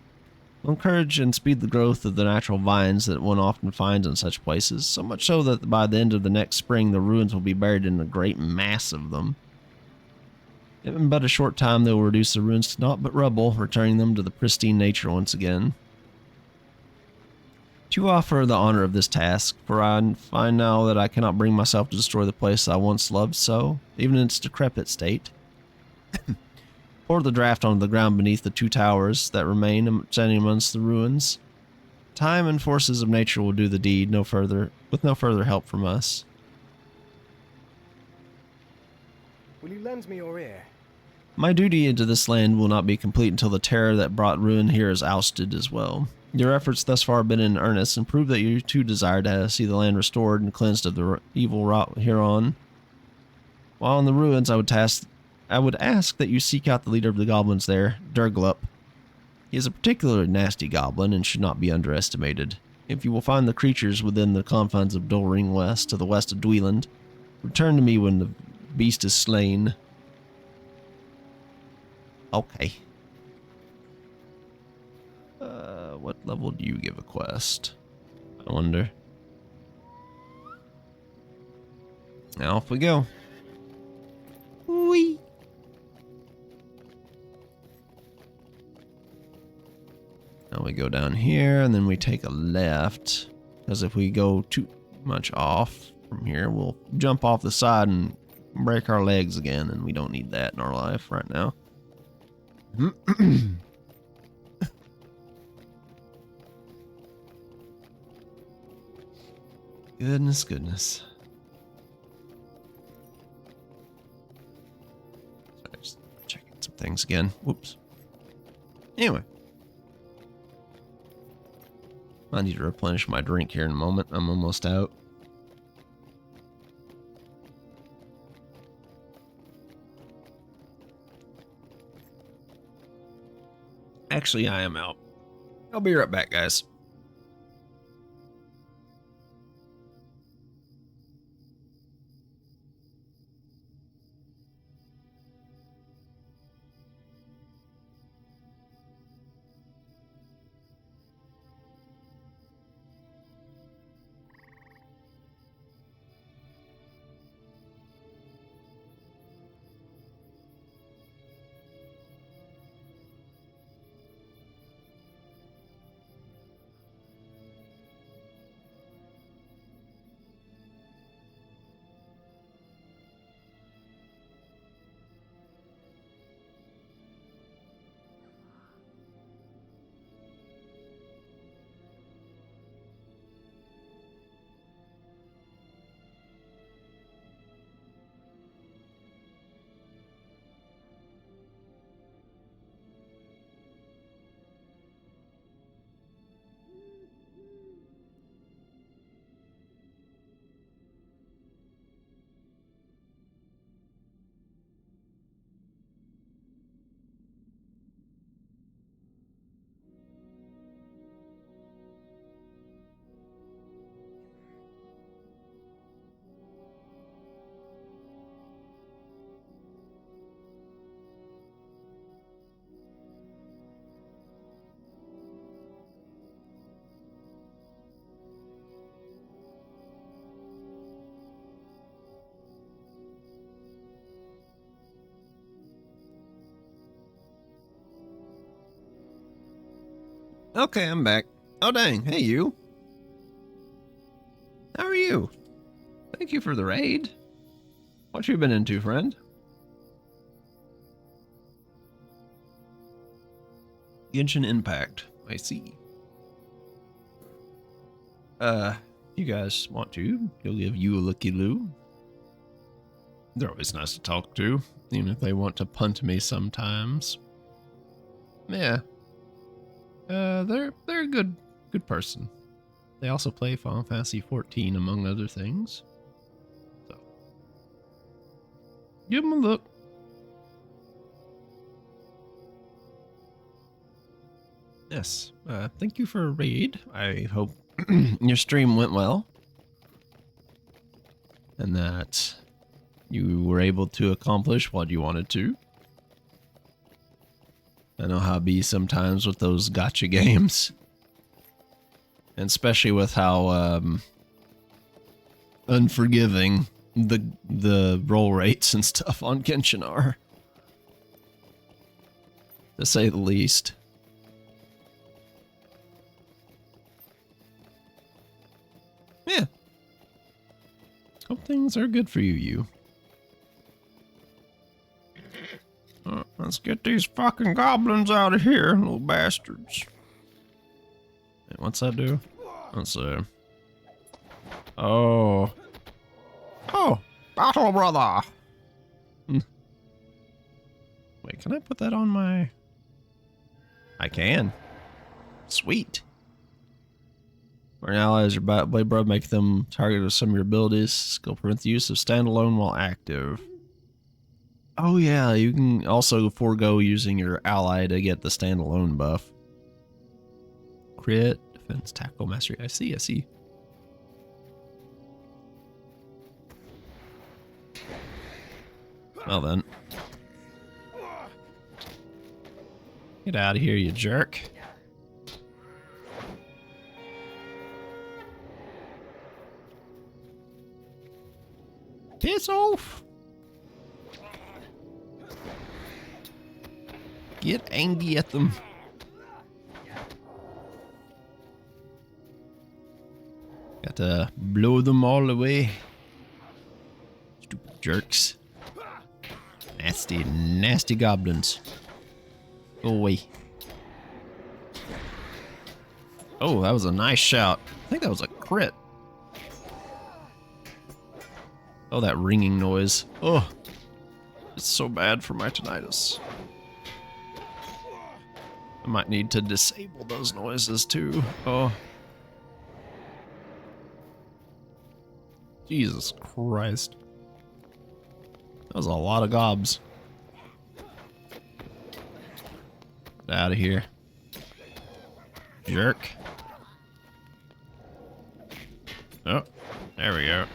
Will encourage and speed the growth of the natural vines that one often finds in such places, so much so that by the end of the next spring the ruins will be buried in a great mass of them. In but a short time they will reduce the ruins to naught but rubble, returning them to the pristine nature once again. To offer the honor of this task, for I find now that I cannot bring myself to destroy the place I once loved so, even in its decrepit state. Pour the draft onto the ground beneath the two towers that remain standing amongst the ruins. Time and forces of nature will do the deed, with no further help from us. Will you lend me your ear? My duty into this land will not be complete until the terror that brought ruin here is ousted as well. Your efforts thus far have been in earnest and prove that you too desire to see the land restored and cleansed of the evil wrought hereon. While in the ruins, I would ask that you seek out the leader of the goblins there, Durglup. He is a particularly nasty goblin and should not be underestimated. If you will find the creatures within the confines of Dol Ring West, to the west of Dweeland, return to me when the beast is slain. Okay. What level do you give a quest? I wonder. Now off we go. Whee! Now we go down here, and then we take a left. Because if we go too much off from here, we'll jump off the side and break our legs again, and we don't need that in our life right now. Goodness. Sorry, just checking some things again. Whoops. Anyway. I need to replenish my drink here in a moment. I'm almost out. Actually, I am out. I'll be right back, guys. Okay, I'm back. Oh, dang. Hey, you. How are you? Thank you for the raid. What you been into, friend? Genshin Impact. I see. You guys want to, he'll give you a looky-loo. They're always nice to talk to, even if they want to punt me sometimes. Yeah. They're a good person. They also play Final Fantasy XIV, among other things. So, give them a look. Yes, thank you for a raid. I hope your stream went well. And that you were able to accomplish what you wanted to. I know how it be sometimes with those gacha games. And especially with how unforgiving the roll rates and stuff on Genshin are. To say the least. Yeah. Hope things are good for you. Let's get these fucking goblins out of here, little bastards. Hey, what's that do? Let's see. Oh, battle brother. Wait, can I put that on my... I can. Sweet. Where an allies or blade bro, make them target with some of your abilities. Skill prevent the use of standalone while active. Oh yeah, you can also forego using your ally to get the standalone buff. Crit, defense, tackle, mastery. I see. Well then. Get out of here, you jerk. Piss off! Get angry at them. Got to blow them all away. Stupid jerks. Nasty, nasty goblins. Go away. Oh, that was a nice shout. I think that was a crit. Oh, that ringing noise. Oh, it's so bad for my tinnitus. I might need to disable those noises too. Oh. Jesus Christ. That was a lot of gobs. Get out of here. Jerk. Oh, there we go.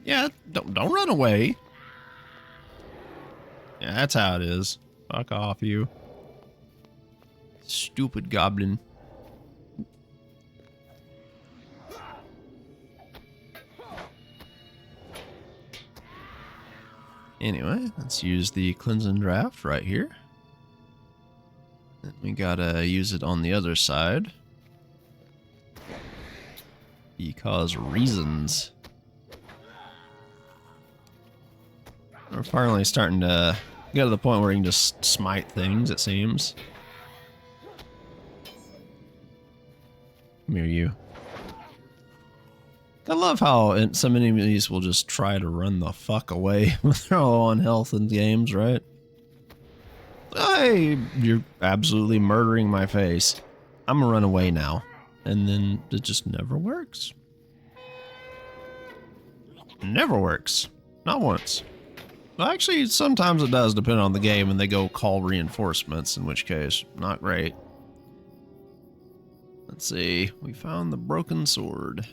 Yeah, don't run away. Yeah, that's how it is. Fuck off, you. Stupid goblin. Anyway, let's use the cleansing draft right here. Then we gotta use it on the other side. Because reasons. We're finally starting to get to the point where you can just smite things, it seems. Come here, you. I love how some enemies will just try to run the fuck away when they're all on health in games, right? Hey, you're absolutely murdering my face. I'm gonna run away now. And then it just never works. Never works. Not once. Well, actually, sometimes it does, depending on the game, and they go call reinforcements, in which case, not great. Let's see. We found the broken sword.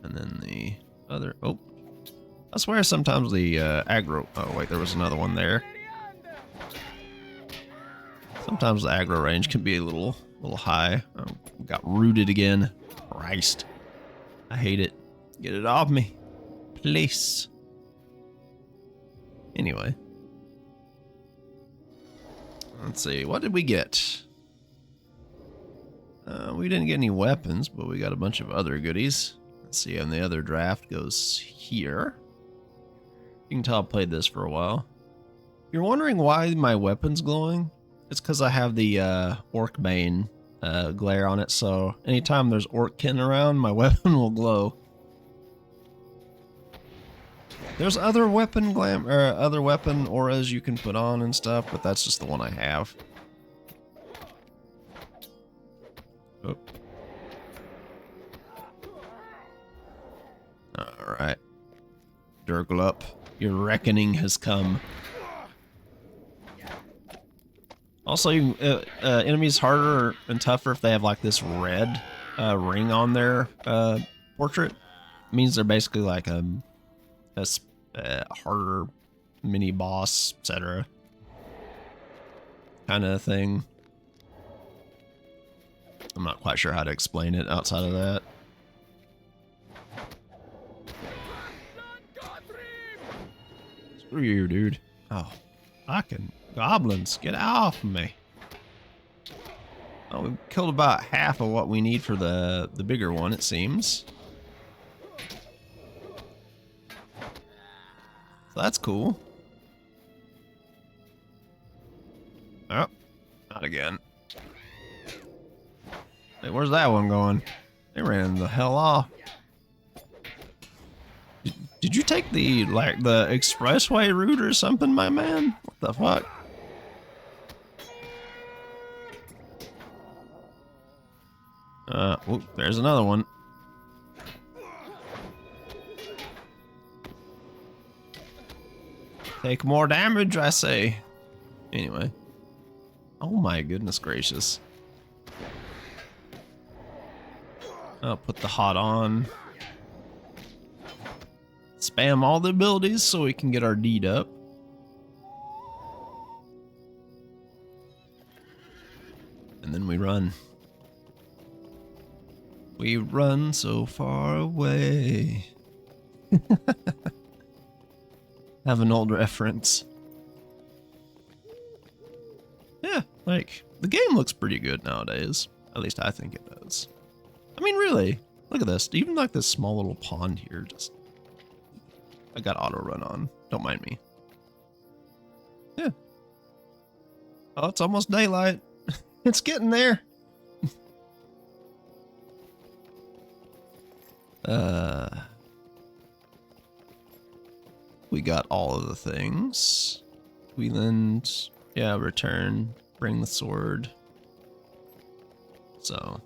And then the other... Oh. I swear sometimes the aggro... Oh, wait, there was another one there. Sometimes the aggro range can be a little high. Oh, got rooted again. Christ. I hate it. Get it off me. Please. Anyway. Let's see. What did we get? We didn't get any weapons, but we got a bunch of other goodies. Let's see, and the other draft goes here. You can tell I've played this for a while. You're wondering why my weapon's glowing? It's because I have the Orc-Bane glare on it, so anytime there's Orc-Kin around, my weapon will glow. There's other weapon auras you can put on and stuff, but that's just the one I have. Oh. Alright. Durgle up. Your reckoning has come. Also, enemies harder and tougher if they have like this red ring on their portrait. It means they're basically like a harder mini boss, etc. kind of thing. I'm not quite sure how to explain it outside of that. Screw you, dude. Oh, fucking goblins, get off me. Oh, we've killed about half of what we need for the bigger one, it seems. So that's cool. Oh, not again. Hey, where's that one going? They ran the hell off. Did Did you take the expressway route or something, my man? What the fuck? Oh, there's another one. Take more damage, I say. Anyway. Oh my goodness gracious. I'll put the hot on. Spam all the abilities so we can get our deed up. And then we run. We run so far away. Have an old reference. Yeah, like, the game looks pretty good nowadays. At least I think it does. I mean, really, look at this. Even like this small little pond here, just... I got auto run on. Don't mind me. Yeah. Oh, it's almost daylight. It's getting there. We got all of the things. Wieland, yeah, return, bring the sword. So,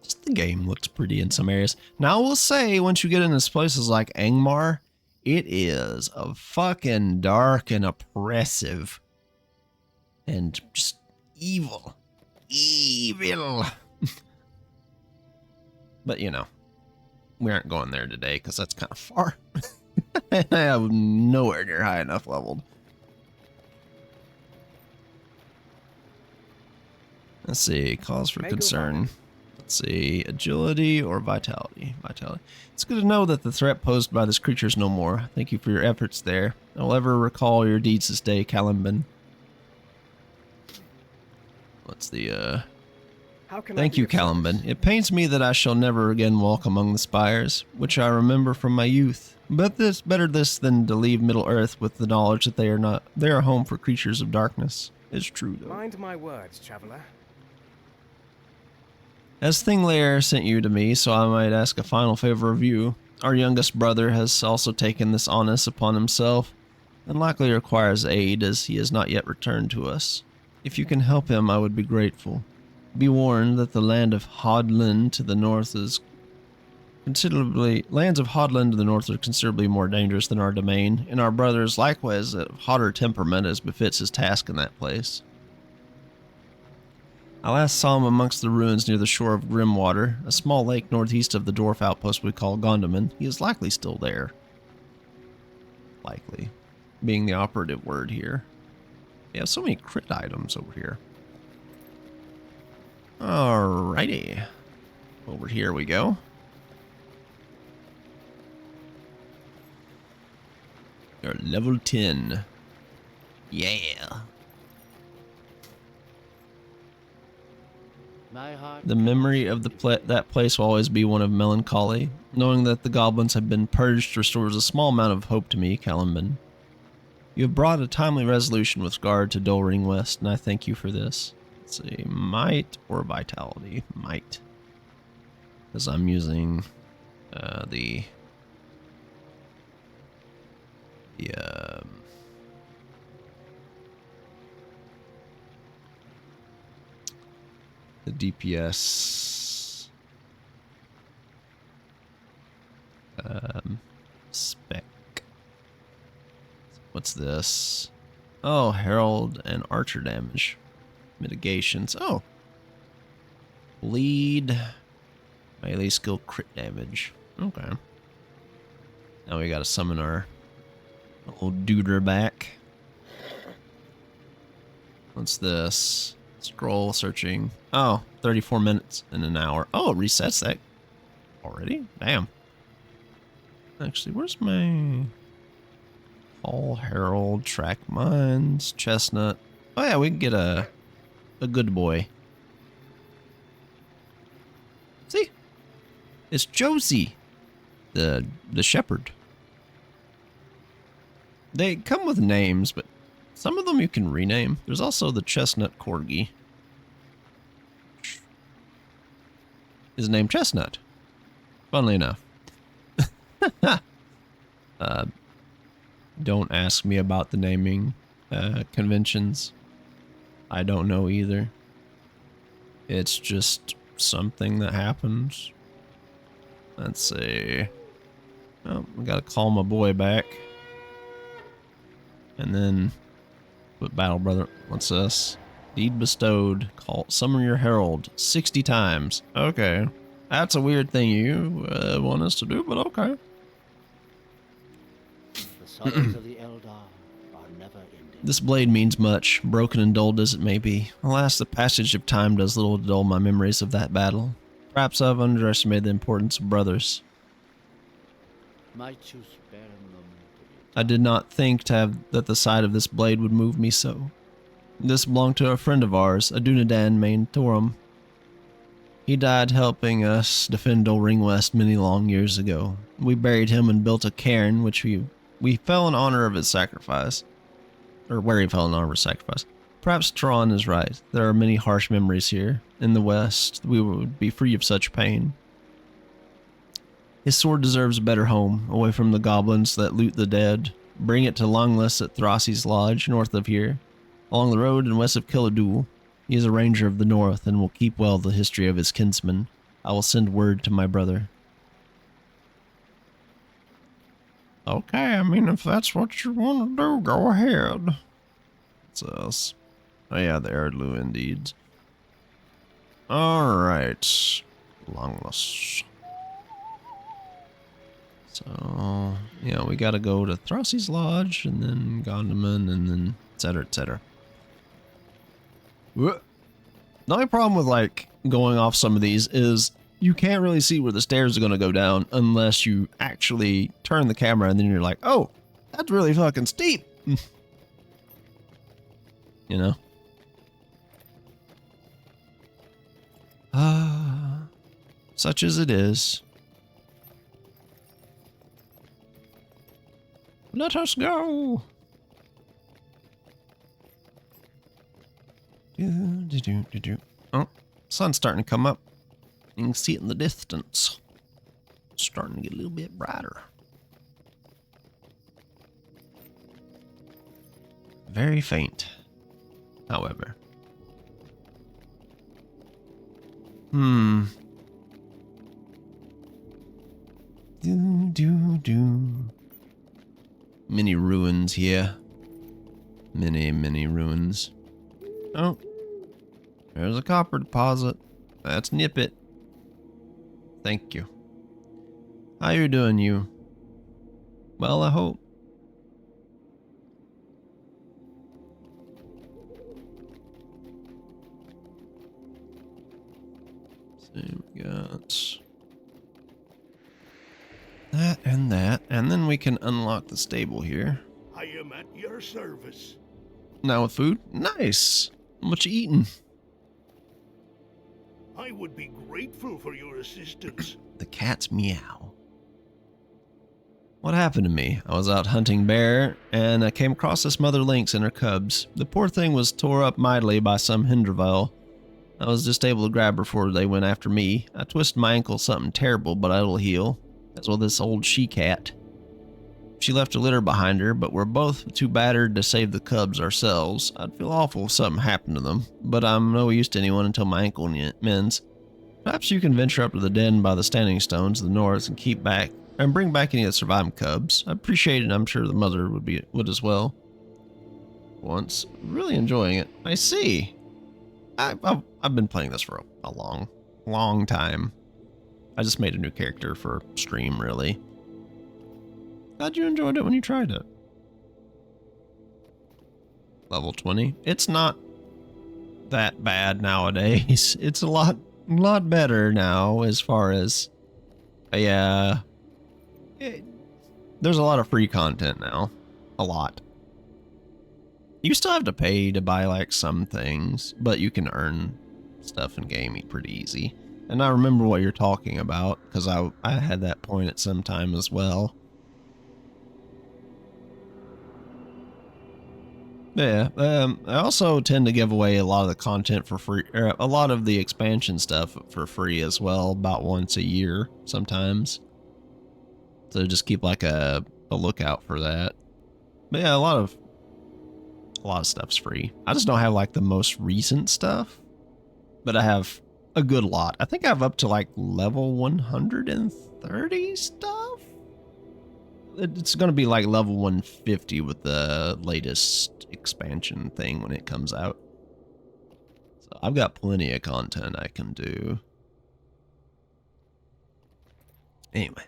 just the game looks pretty in some areas. Now, I will say, once you get into places like Angmar, it is a fucking dark and oppressive. And just evil. Evil. But, you know, we aren't going there today because that's kind of far. I'm nowhere near high enough leveled. Let's see, cause for concern. Let's see, agility or vitality. Vitality. It's good to know that the threat posed by this creature is no more. Thank you for your efforts there. I'll ever recall your deeds this day, Caliban. What's the, Thank you, Caliban. It pains me that I shall never again walk among the spires, which I remember from my youth. But better this than to leave Middle-earth with the knowledge that they are home for creatures of darkness. It's true, though. Mind my words, traveler. As Thinglair sent you to me, so I might ask a final favor of you. Our youngest brother has also taken this onus upon himself, and likely requires aid, as he has not yet returned to us. If you can help him, I would be grateful. Be warned that the land of Hodland to the north is lands of Hodland to the north are considerably more dangerous than our domain, and our brother is likewise of hotter temperament as befits his task in that place. I last saw him amongst the ruins near the shore of Grimwater, a small lake northeast of the dwarf outpost we call Gondaman. He is likely still there. Likely, being the operative word here. We have so many crit items over here. Alrighty. Over here we go. You're level 10. Yeah. My heart. The memory of that place will always be one of melancholy. Knowing that the goblins have been purged restores a small amount of hope to me, Caliban. You have brought a timely resolution with regard to Dol Ring West, and I thank you for this. Let's see, might or vitality? Might. Because I'm using the DPS spec. What's this? Oh, Herald and Archer damage. Mitigations. Oh. Bleed. Melee skill crit damage. Okay. Now we gotta summon our old duder back. What's this? Scroll searching. Oh, 34 minutes in an hour. Oh, it resets that already? Damn. Actually, where's my Hall Herald, Track Mines, Chestnut? Oh yeah, we can get a good boy. See? It's Josie, the shepherd. They come with names, but some of them you can rename. There's also the Chestnut Corgi. His name Chestnut. Funnily enough. Don't ask me about the naming conventions. I don't know either. It's just something that happens. Let's see. Oh, we gotta call my boy back. And then put Battle Brother. What's this? Deed bestowed. Call summon your herald 60 times. Okay. That's a weird thing you want us to do, but okay. The sorrows of the Eldar are never ending. This blade means much, broken and dulled as it may be. Alas, the passage of time does little to dull my memories of that battle. Perhaps I've underestimated the importance of brothers. Might you spare a moment of I did not think that the sight of this blade would move me so. This belonged to a friend of ours, a Dunedain named Thorum. He died helping us defend Dol Ringwest many long years ago. We buried him and built a cairn, which we fell in honor of his sacrifice. Or where he fell in honor of his sacrifice. Perhaps Tron is right. There are many harsh memories here. In the West, we would be free of such pain. His sword deserves a better home, away from the goblins that loot the dead. Bring it to Longless at Thrasi's Lodge, north of here. Along the road and west of Killadul. He is a ranger of the north and will keep well the history of his kinsmen. I will send word to my brother. Okay, I mean, if that's what you want to do, go ahead. What's else? Oh yeah, the Erdlu indeed. Alright. Longless. So, yeah, we gotta go to Thrasi's Lodge, and then Gondaman, and then etc, etc. The only problem with, like, going off some of these is you can't really see where the stairs are gonna go down unless you actually turn the camera, and then you're like, oh, that's really fucking steep. You know? Such as it is. Let us go. Oh, sun's starting to come up. You can see it in the distance. It's starting to get a little bit brighter. Very faint, however. Many ruins here. Many ruins. Oh. There's a copper deposit. Let's nip it. Thank you. How you doing, you? Well, I hope. So we got that, and then we can unlock the stable here. I am at your service. Now with food? Nice! How much you eating? I would be grateful for your assistance. The cat's meow. What happened to me? I was out hunting bear, and I came across this mother lynx and her cubs. The poor thing was tore up mightily by some Hinderville. I was just able to grab her before they went after me. I twisted my ankle something terrible, but it'll heal. As well this old she-cat. She left a litter behind her, but we're both too battered to save the cubs ourselves. I'd feel awful if something happened to them, but I'm no use to anyone until my ankle mends. Perhaps you can venture up to the den by the Standing Stones to the north and keep back and bring back any of the surviving cubs. I appreciate it. I'm sure the mother would as well. Once, really enjoying it. I see. I've been playing this for a long time. I just made a new character for stream, really. Glad you enjoyed it when you tried it. Level 20. It's not that bad nowadays. It's a lot better now as far as... yeah. There's a lot of free content now. A lot. You still have to pay to buy like some things, but you can earn stuff in game pretty easy. And I remember what you're talking about, because I had that point at some time as well. Yeah, I also tend to give away a lot of the content for free, or a lot of the expansion stuff for free as well, about once a year sometimes. So just keep like a lookout for that. But yeah, a lot of stuff's free. I just don't have like the most recent stuff, but I have a good lot. I think I have up to like level 130 stuff. It's going to be like level 150 with the latest expansion thing when it comes out. So I've got plenty of content I can do. Anyway.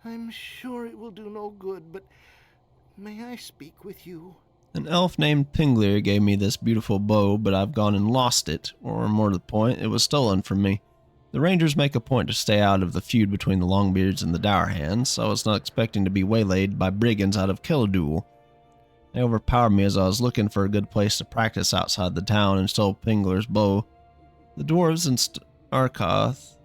I'm sure it will do no good, but may I speak with you? An elf named Pinglir gave me this beautiful bow, but I've gone and lost it, or more to the point, it was stolen from me. The Rangers make a point to stay out of the feud between the Longbeards and the Dourhands, so I was not expecting to be waylaid by brigands out of Keladul. They overpowered me as I was looking for a good place to practice outside the town and stole Pinglir's bow. The dwarves in Starkoth,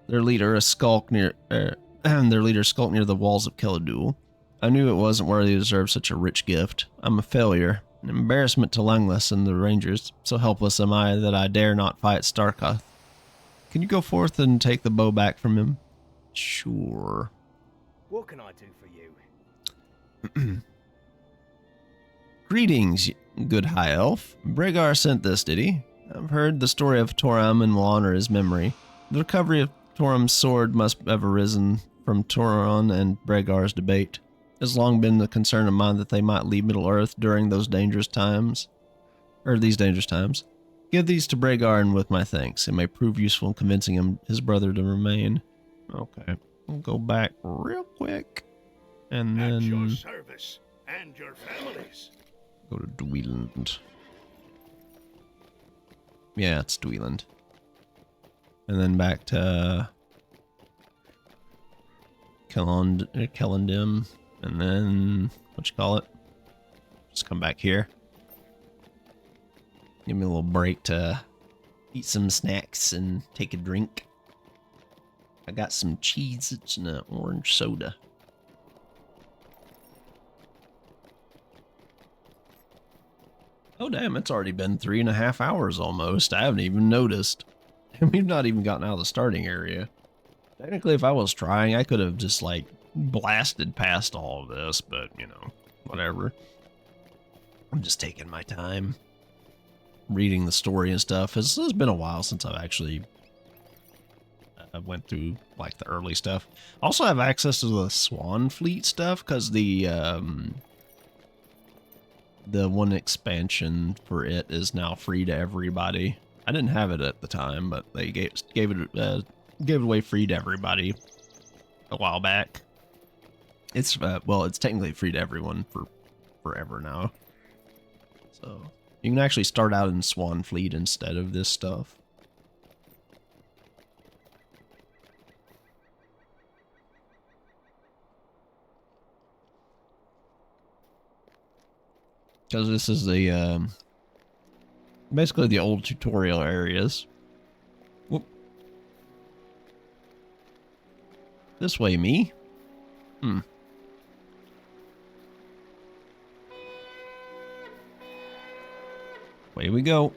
their leader skulked near the walls of Keladul. I knew it wasn't worthy to deserve such a rich gift. I'm a failure, an embarrassment to Langless and the Rangers. So helpless am I that I dare not fight Starkoth. Can you go forth and take the bow back from him? Sure. What can I do for you? Greetings, good high elf. Bregar sent this, did he? I've heard the story of Toram and will honor his memory. The recovery of Toram's sword must have arisen from Toron and Bregar's debate. It has long been the concern of mine that they might leave Middle-earth during these dangerous times. Give these to Bregar and with my thanks. It may prove useful in convincing him his brother to remain. Okay, we'll go back real quick. And then... At your service and your families. Go to Dweeland. Yeah, it's Dweeland. And then back to Kellandim. And then, just come back here. Give me a little break to eat some snacks and take a drink. I got some Cheez-Its and an orange soda. Oh damn, it's already been 3.5 hours almost. I haven't even noticed. And we've not even gotten out of the starting area. Technically, if I was trying, I could have just like blasted past all of this, but you know, whatever. I'm just taking my time reading the story and stuff. It's been a while since I've actually went through like the early stuff. Also have access to the Swan Fleet stuff because the one expansion for it is now free to everybody. I didn't have it at the time, but they gave it away free to everybody a while back. It's it's technically free to everyone for forever now. So you can actually start out in Swan Fleet instead of this stuff. Because this is the basically the old tutorial areas. Whoop. This way, me? Away we go.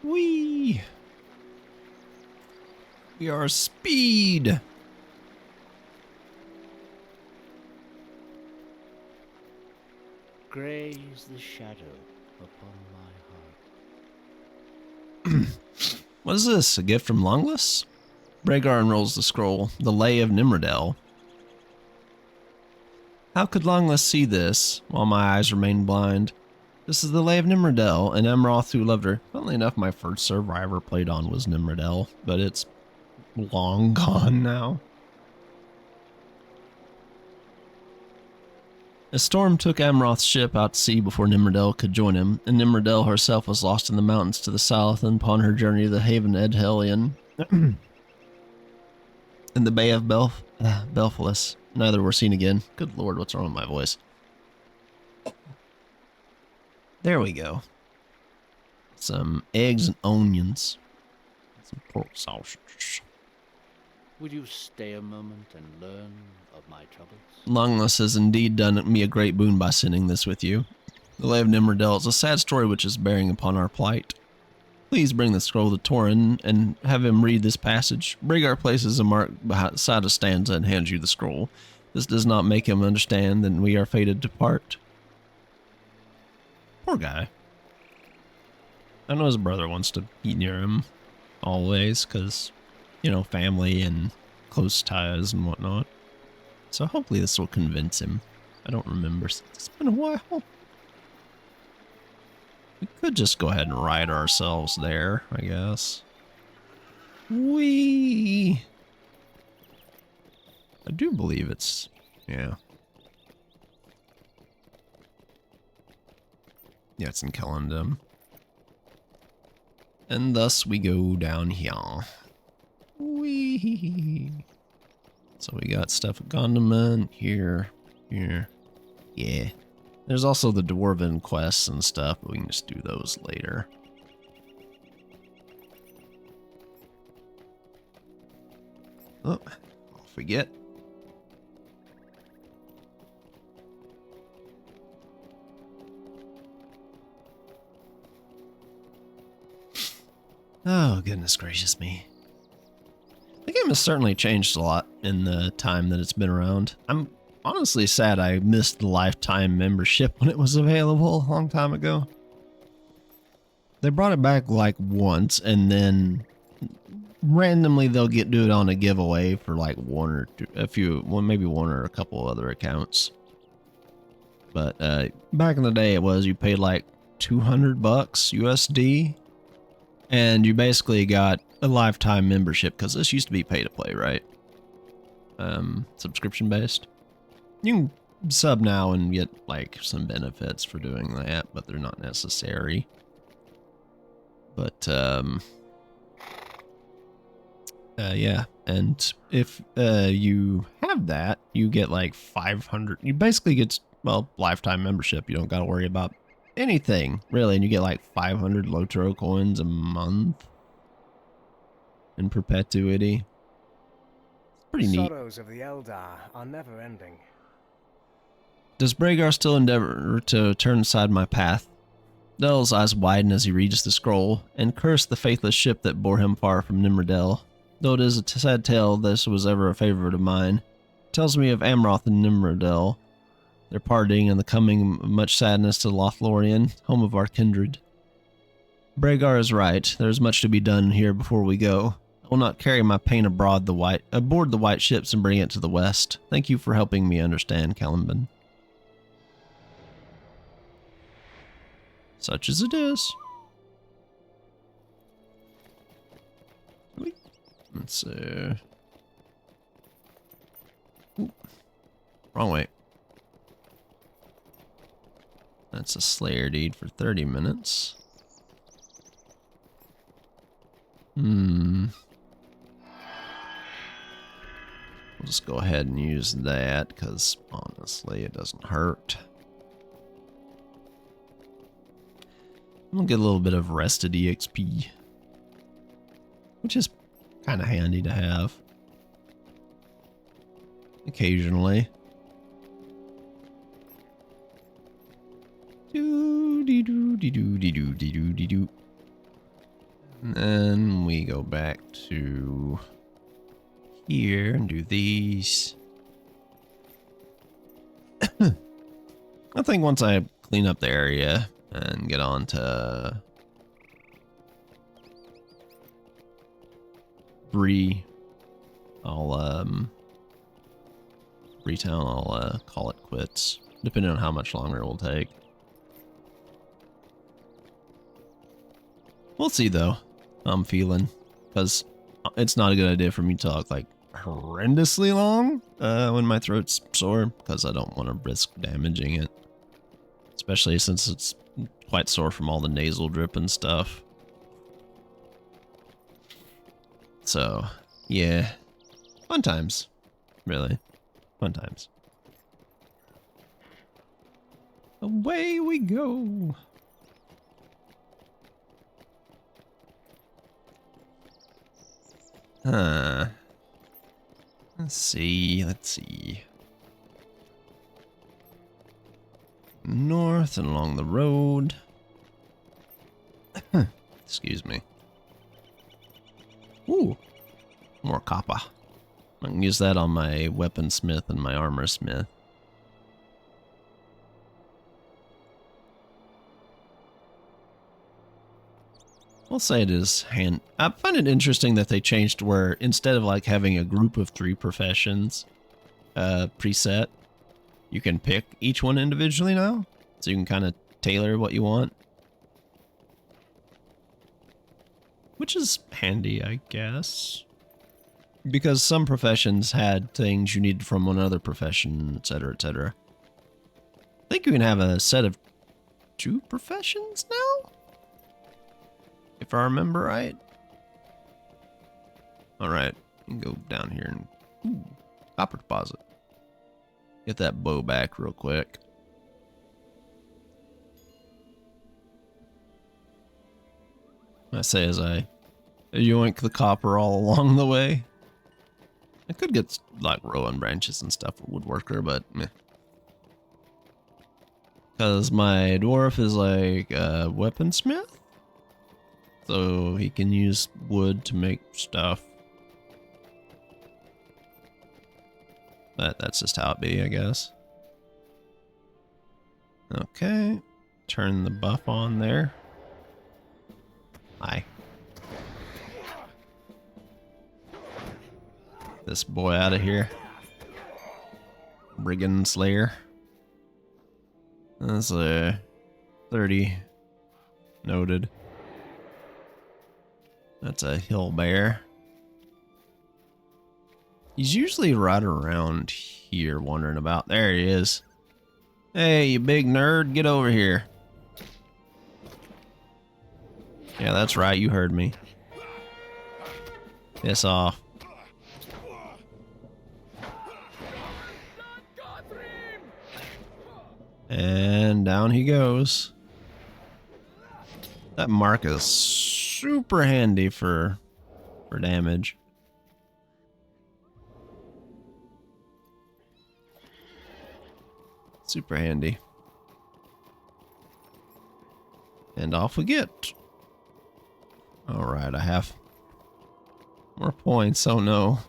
Whee! We are speed! Grey is the shadow upon my heart. What is this? A gift from Longless? Bregar unrolls the scroll. The Lay of Nimrodel. How could Longless see this while my eyes remain blind? This is the Lay of Nimrodel, and Emroth who loved her. Funnily enough, my first server I ever played on was Nimrodel, but it's long gone now. A storm took Amroth's ship out to sea before Nimrodel could join him, and Nimrodel herself was lost in the mountains to the south and upon her journey to the haven Edhelion in the Bay of Belphalis. Neither were seen again. Good lord, what's wrong with my voice? There we go. Some eggs and onions. Some pork sausage. Would you stay a moment and learn of my troubles? Longless has indeed done me a great boon by sending this with you. The Lay of Nimrodel is a sad story which is bearing upon our plight. Please bring the scroll to Torin and have him read this passage. Bragar places a mark beside a stanza and hands you the scroll. This does not make him understand that we are fated to part. Poor guy. I know his brother wants to be near him always because, you know, family and close ties and whatnot. So hopefully this will convince him. I don't remember. It's been a while. We could just go ahead and ride ourselves there, I guess. Whee! I do believe it's... yeah. Yeah, it's in Kellendam. And thus we go down here. Whee! So we got stuff at Gondaman, here. Yeah. There's also the Dwarven quests and stuff, but we can just do those later. Oh, off we get. Oh, goodness gracious me. The game has certainly changed a lot in the time that it's been around. I'm honestly sad I missed the lifetime membership when it was available a long time ago. They brought it back like once, and then randomly they'll do it on a giveaway for like maybe one or a couple other accounts. But back in the day, it was you paid like $200 USD, and you basically got a lifetime membership because this used to be pay to play, right? Subscription based. You can sub now and get like some benefits for doing that, but they're not necessary. But yeah, and if you have that, you get like 500. You basically get, well, lifetime membership. You don't got to worry about anything really, and you get like 500 Lotro coins a month in perpetuity. It's pretty neat. Sorrows of the Eldar are never ending. Does Bragar still endeavor to turn aside my path? Del's eyes widen as he reads the scroll, and curse the faithless ship that bore him far from Nimrodel. Though it is a sad tale, this was ever a favorite of mine. It tells me of Amroth and Nimrodel, their parting and the coming of much sadness to Lothlorien, home of our kindred. Bragar is right. There is much to be done here before we go. I will not carry my pain aboard the white ships and bring it to the west. Thank you for helping me understand, Caliban. Such as it is. Let's see. Ooh. Wrong way. That's a Slayer deed for 30 minutes. We'll just go ahead and use that, because honestly, it doesn't hurt. We'll get a little bit of rested EXP, which is kind of handy to have occasionally. Do-dee-doo-dee-doo-dee-doo-dee-doo-dee-doo. And then we go back to here and do these. I think once I clean up the area and get on to Bree, I'll Breetown, I'll call it quits, depending on how much longer it will take. We'll see though. I'm feeling, because it's not a good idea for me to talk like horrendously long when my throat's sore, because I don't want to risk damaging it, especially since it's quite sore from all the nasal drip and stuff. So yeah, fun times, really fun times. Away we go. Let's see. North and along the road. Excuse me. Ooh, more copper. I can use that on my weaponsmith and my armor smith. I'll say it is I find it interesting that they changed where instead of like having a group of 3 professions preset, you can pick each one individually now. So you can kind of tailor what you want. Which is handy, I guess. Because some professions had things you needed from one other profession, etc., etc. I think you can have a set of 2 professions now? If I remember right. Alright, you can go down here and... Ooh, copper deposit. Get that bow back real quick. I say as I yoink the copper all along the way. I could get like rowan branches and stuff with woodworker, but meh. Because my dwarf is like a weaponsmith. So he can use wood to make stuff. That's just how it be, I guess. Okay. Turn the buff on there. Hi. This boy out of here. Brigand Slayer. That's a 30. Noted. That's a hill bear. He's usually right around here wandering about. There he is. Hey, you big nerd, get over here. Yeah, that's right, you heard me. Piss off. And down he goes. That mark is super handy for damage. Super handy. And off we get. Alright, I have more points. Oh no.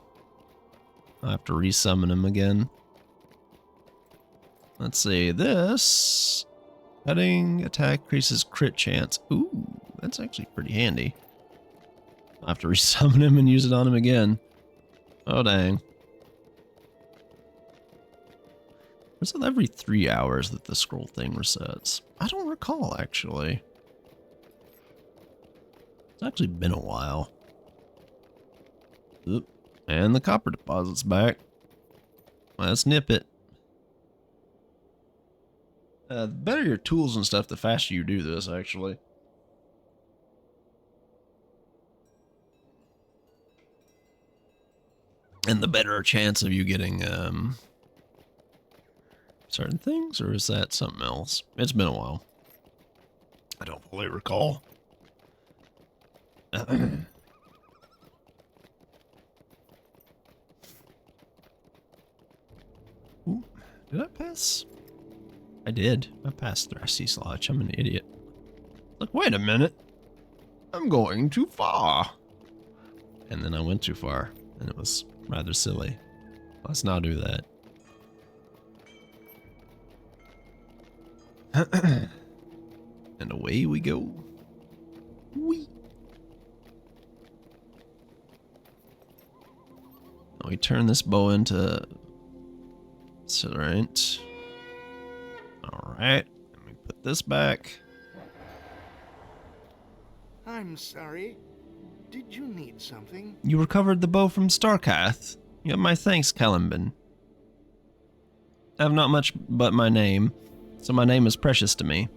I have to resummon him again. Let's see, this cutting attack increases crit chance. Ooh, that's actually pretty handy. I'll have to resummon him and use it on him again. Oh dang. Is it every 3 hours that the scroll thing resets? I don't recall, actually. It's actually been a while. Oop. And the copper deposit's back. Let's nip it. The better your tools and stuff, the faster you do this, actually. And the better chance of you getting, certain things, or is that something else? It's been a while. I don't fully recall. Ooh, did I pass? I did. I passed Thrasty Slotch. I'm an idiot. Like, wait a minute. I'm going too far. And then I went too far, and it was rather silly. Let's not do that. And away we go. Whee! Now we turn this bow into... Right. Alright. Let me put this back. I'm sorry. Did you need something? You recovered the bow from Starkath. You have my thanks, Caliban. I have not much but my name, so my name is precious to me.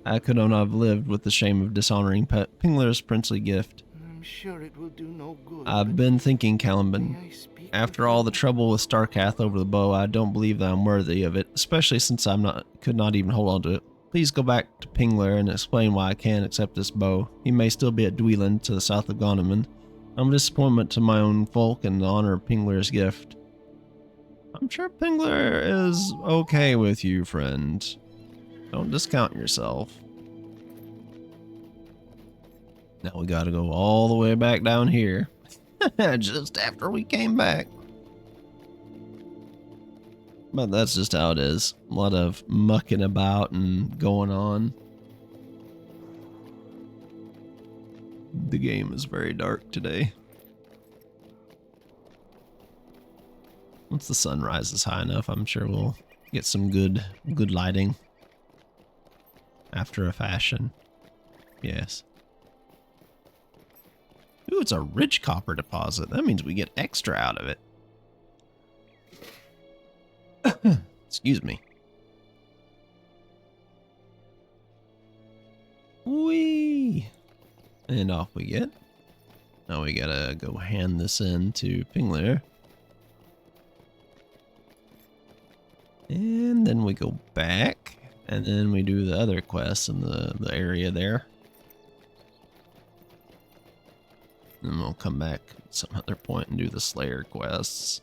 I could not have lived with the shame of dishonoring Pingler's princely gift. I'm sure it will do no good. I've been thinking, Caliban. After all the trouble with Starkath over the bow, I don't believe that I'm worthy of it, especially since could not even hold on to it. Please go back to Pingler and explain why I can't accept this bow. He may still be at Dweeland to the south of Goneman. I'm a disappointment to my own folk and the honor of Pingler's gift. I'm sure Pingler is okay with you, friend. Don't discount yourself. Now we gotta go all the way back down here. Just after we came back. But that's just how it is. A lot of mucking about and going on. The game is very dark today. Once the sun rises high enough, I'm sure we'll get some good lighting. After a fashion. Yes. Ooh, it's a rich copper deposit. That means we get extra out of it. Excuse me. Whee! And off we get. Now we gotta go hand this in to Pingler. And then we go back. And then we do the other quests in the area there. And we'll come back at some other point and do the Slayer quests.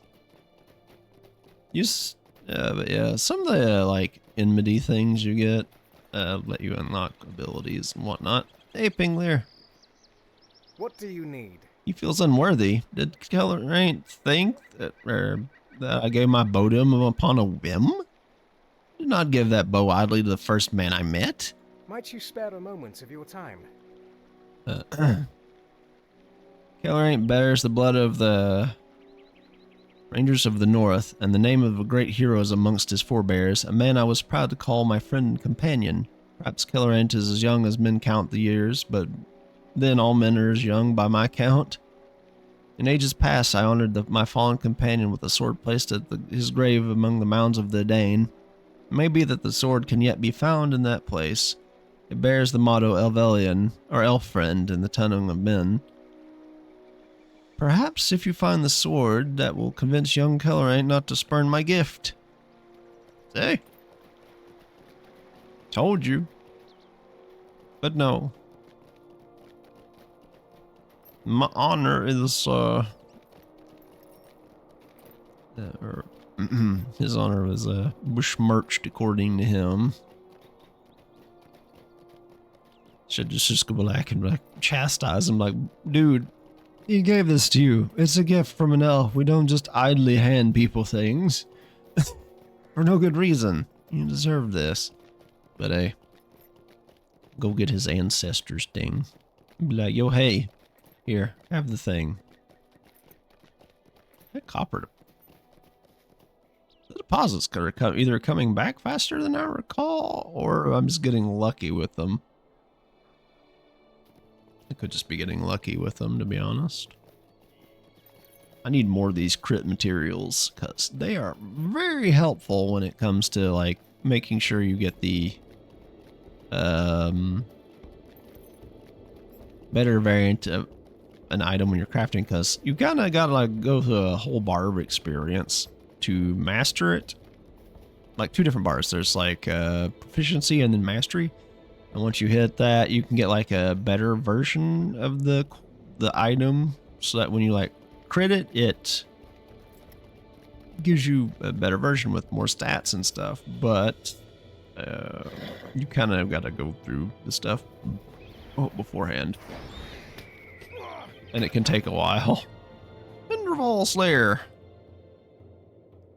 But yeah, some of the like enmity things you get let you unlock abilities and whatnot. Hey, Pingler. What do you need? He feels unworthy. Did Kellerant think that I gave my bow to him upon a whim? Did not give that bow idly to the first man I met. Might you spare a moment of your time? Kellerant bears the blood of the Rangers of the North, and the name of a great hero is amongst his forebears, a man I was proud to call my friend and companion. Perhaps Kellerant is as young as men count the years, but then all men are as young by my count. In ages past, I honored my fallen companion with a sword placed at his grave among the mounds of the Dane. It may be that the sword can yet be found in that place. It bears the motto Elvelian, or Elf-friend, in the tongue of men. Perhaps if you find the sword, that will convince young Kellerant not to spurn my gift. Say. Told you. But no. My honor is, his honor was, besmirched according to him. Should just go back and, like, chastise him, like, dude, he gave this to you. It's a gift from an elf. We don't just idly hand people things. For no good reason. You deserve this. But, hey, go get his ancestors' thing. Be like, yo, hey. Here, have the thing. That copper. The deposits are either coming back faster than I recall, or I'm just getting lucky with them. I could just be getting lucky with them, to be honest. I need more of these crit materials, because they are very helpful when it comes to, like, making sure you get the better variant of an item when you're crafting, because you kind of gotta like go through a whole bar of experience to master it. Like 2 different bars. There's like proficiency and then mastery. And once you hit that, you can get like a better version of the item, so that when you like crit it, it gives you a better version with more stats and stuff. But you kind of got to go through the stuff beforehand. And it can take a while. Interval Slayer.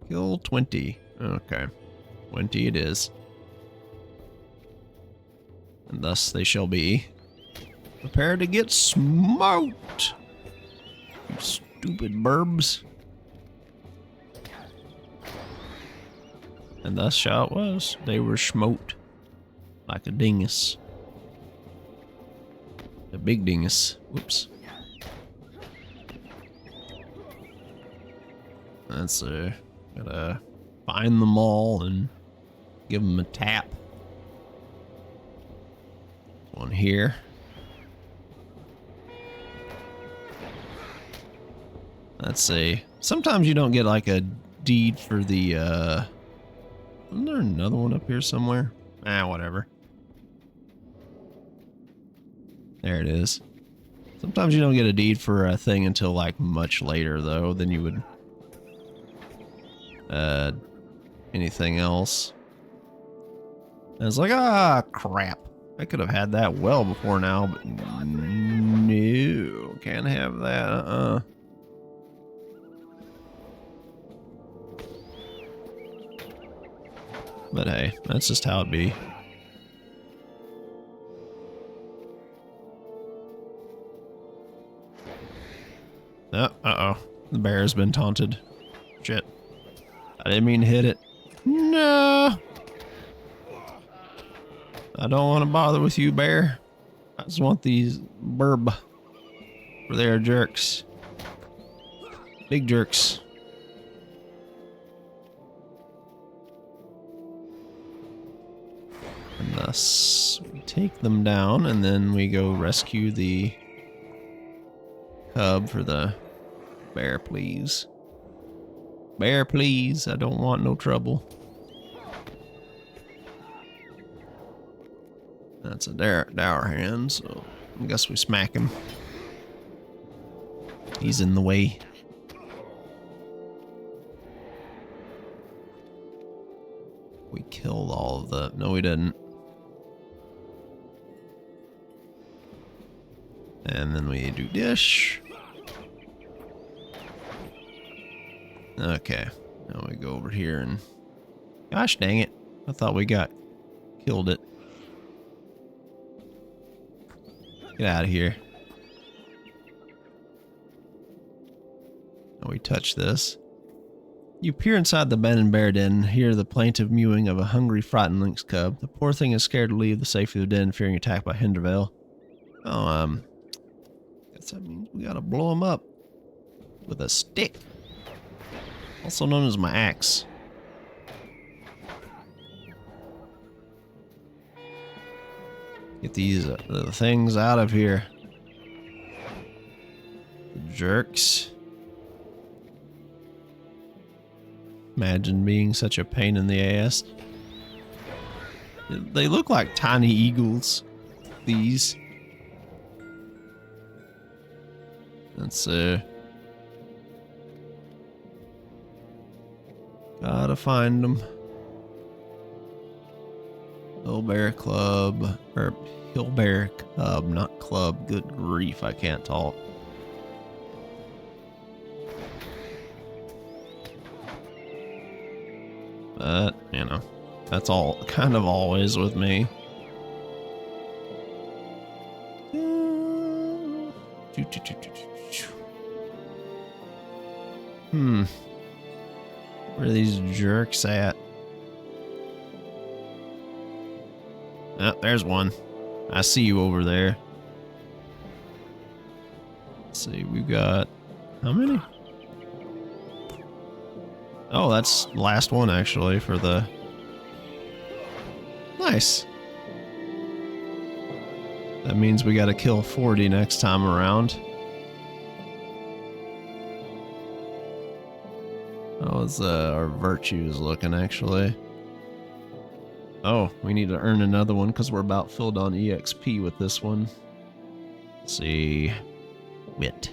Kill 20. Okay. 20 it is. And thus they shall be. Prepare to get smoked. You stupid burbs. And thus shall it was. They were smoked. Like a dingus. A big dingus. Whoops. That's gotta find them all and give them a tap. One here. Let's see. Sometimes you don't get like a deed for the, isn't there another one up here somewhere? Whatever. There it is. Sometimes you don't get a deed for a thing until like much later though than you would anything else. And it's like, ah, crap. I could have had that well before now, but No, can't have that. But hey, that's just how it be. Uh-oh. The bear has been taunted. Shit. I didn't mean to hit it. No! I don't want to bother with you, bear. I just want these burb. For their jerks. Big jerks. And thus, we take them down, and then we go rescue the cub for the bear, please. Bear, please. I don't want no trouble. That's a dour hand, so I guess we smack him. He's in the way. We killed all of the... No, we didn't. And then we do dish. Okay. Now we go over here and... Gosh dang it. I thought we killed it. Get out of here. Now we touch this. You peer inside the Ben and Bear den and hear the plaintive mewing of a hungry, frightened lynx cub. The poor thing is scared to leave the safety of the den, fearing attack by Hindervale. Oh, guess that means we gotta blow him up with a stick, also known as my axe. Get these the things out of here. The jerks. Imagine being such a pain in the ass. They look like tiny eagles. These. Let's gotta find them. Hill Bear Club, or Hill Bear Cub, not club. Good grief, I can't talk. But, you know, that's all kind of always with me. Where are these jerks at? Oh, there's one. I see you over there. Let's see, we've got... How many? Oh, that's the last one, actually, for the... Nice. That means we gotta kill 40 next time around. How's our virtues looking, actually? Oh, we need to earn another one because we're about filled on EXP with this one. Let's see. Wit.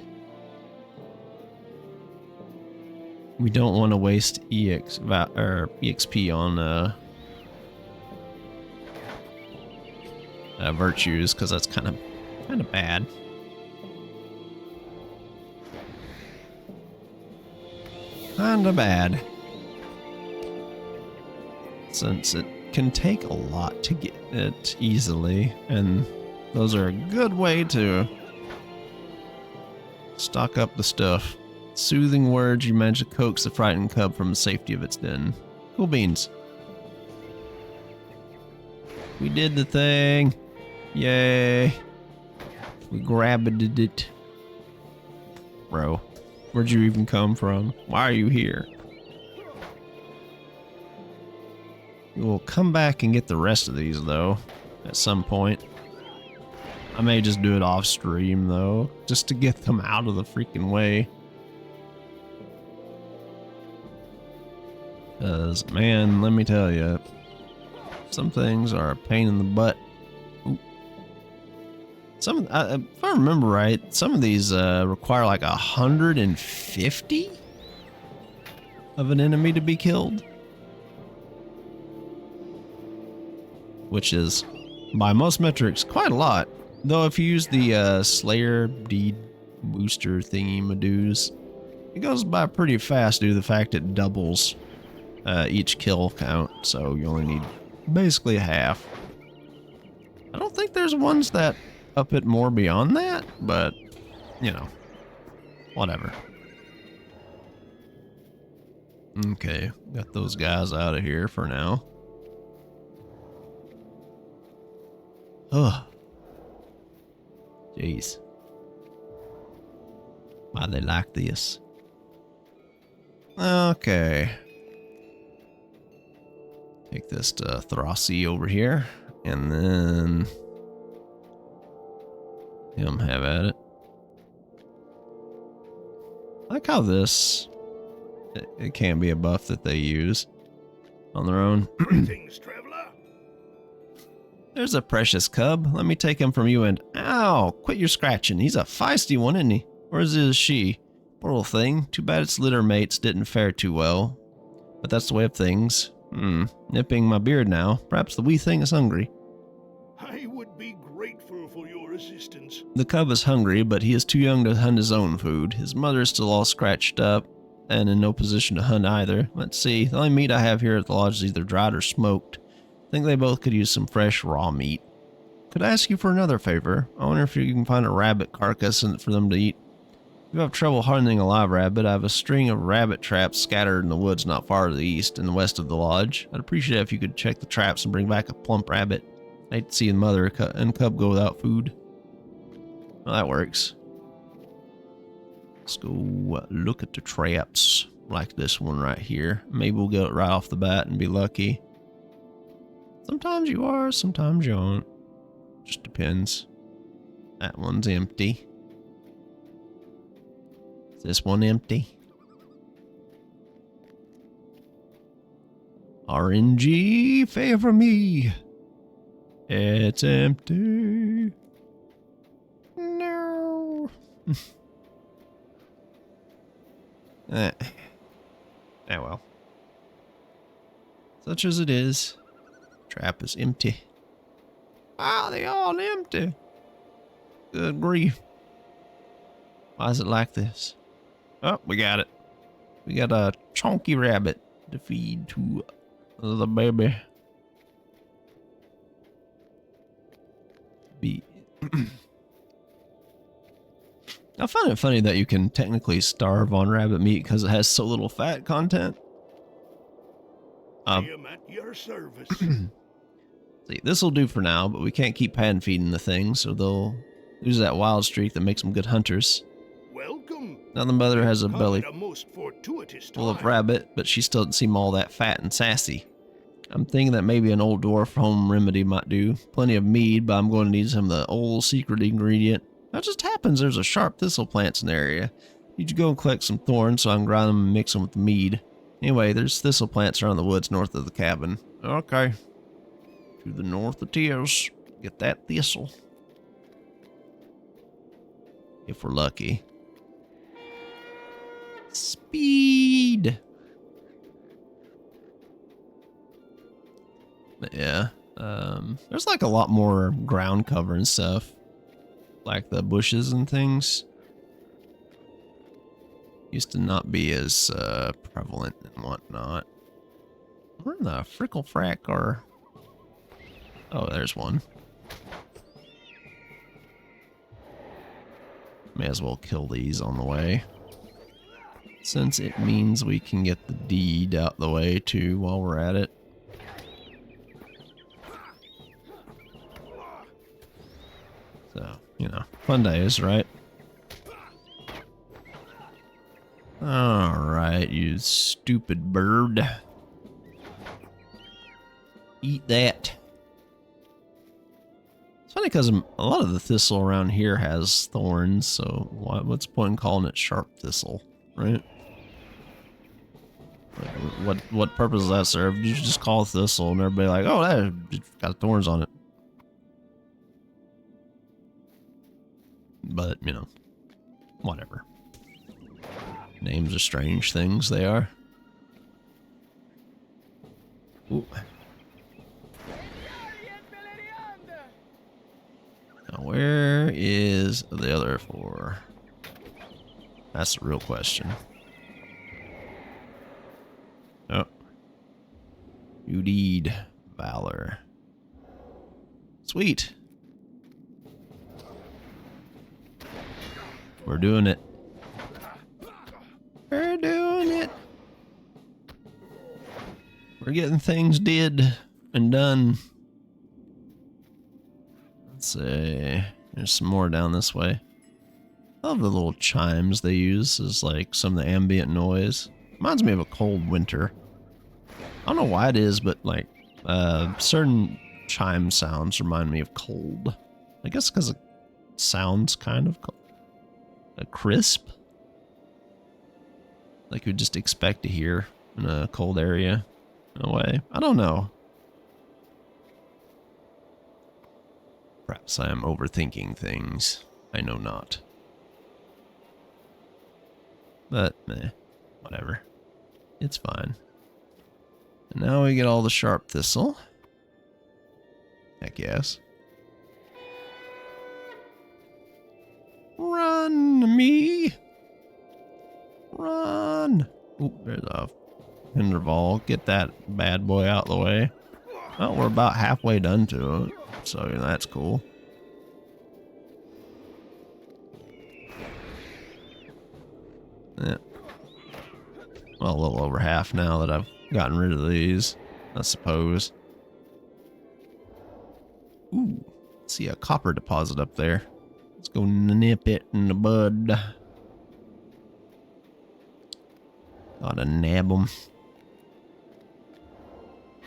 We don't want to waste EXP on virtues because that's kind of bad. Kinda bad. Since it can take a lot to get it easily, and those are a good way to stock up the stuff. Soothing words you manage to coax the frightened cub from the safety of its den. Cool beans. We did the thing. Yay. We grabbed it. Bro, where'd you even come from? Why are you here? We'll come back and get the rest of these, though, at some point. I may just do it off stream, though, just to get them out of the freaking way. Because, man, let me tell you, some things are a pain in the butt. Ooh. If I remember right, some of these require like 150 of an enemy to be killed. Which is, by most metrics, quite a lot. Though if you use the Slayer deed booster thingy madoos, it goes by pretty fast due to the fact it doubles each kill count, so you only need basically half. I don't think there's ones that up it more beyond that, but, you know, whatever. Okay, got those guys out of here for now. Ugh. Jeez. Why they like this? Okay. Take this to Throssi over here, and then him have at it. I like how this, it can be a buff that they use on their own. Greetings, traveler. There's a precious cub. Let me take him from you and... Ow! Quit your scratching. He's a feisty one, isn't he? Or is she? Poor little thing. Too bad its litter mates didn't fare too well. But that's the way of things. Nipping my beard now. Perhaps the wee thing is hungry. I would be grateful for your assistance. The cub is hungry, but he is too young to hunt his own food. His mother is still all scratched up, and in no position to hunt either. Let's see. The only meat I have here at the lodge is either dried or smoked. I think they both could use some fresh raw meat. Could I ask you for another favor? I wonder if you can find a rabbit carcass for them to eat. If you have trouble hunting a live rabbit, I have a string of rabbit traps scattered in the woods not far to the east and west of the lodge. I'd appreciate it if you could check the traps and bring back a plump rabbit. I hate to see the mother and cub go without food. Well, that works. Let's go look at the traps, like this one right here. Maybe we'll get it right off the bat and be lucky. Sometimes you are, sometimes you aren't. Just depends. That one's empty. Is this one empty? RNG, favor me. It's empty. No. Oh well. Such as it is. Trap is empty. Ah, they all empty. Good grief. Why is it like this? Oh, we got it. We got a chunky rabbit to feed to the baby. I find it funny that you can technically starve on rabbit meat because it has so little fat content. I am at your service. See, this will do for now, but we can't keep hand feeding the thing, so they'll lose that wild streak that makes them good hunters. Welcome. Now the mother has a Come belly at a most fortuitous full of time. rabbit, but she still doesn't seem all that fat and sassy. I'm thinking that maybe an old dwarf home remedy might do. Plenty of mead, but I'm going to need some of the old secret ingredient. That just happens there's a sharp thistle plants in the area. Need to go and collect some thorns so I can grind them and mix them with the mead. Anyway, there's thistle plants around the woods north of the cabin. Okay. To the north of Tears. Get that thistle. If we're lucky. Speed! But yeah. There's like a lot more ground cover and stuff. Like the bushes and things. Used to not be as prevalent and whatnot. Where in the frickle frack are... Oh, there's one. May as well kill these on the way. Since it means we can get the deed out the way too while we're at it. So, you know, fun days, right? Alright, you stupid bird. Eat that. It's funny because a lot of the thistle around here has thorns, so what's the point in calling it sharp thistle, right? Like, what purpose does that serve? You just call it thistle and everybody like, oh, that got thorns on it. But, you know, whatever. Names are strange things, they are. Ooh. Now, where is the other 4? That's the real question. Oh. You need valor. Sweet. We're doing it. We're doing it. We're getting things did and done. Let's see. There's some more down this way. I love the little chimes they use as like some of the ambient noise. Reminds me of a cold winter. I don't know why it is, but like certain chime sounds remind me of cold. I guess because it sounds kind of crisp. Like you'd just expect to hear in a cold area in a way. I don't know. Perhaps I am overthinking things. I know not. But, meh, whatever. It's fine. And now we get all the sharp thistle. Heck yes. Run, me! Run! Oop, there's a Hinderval. Get that bad boy out of the way. Oh, we're about halfway done to it, so that's cool. Yeah. Well, a little over half now that I've gotten rid of these, I suppose. Ooh, see a copper deposit up there. Let's go nip it in the bud. Gotta nab them.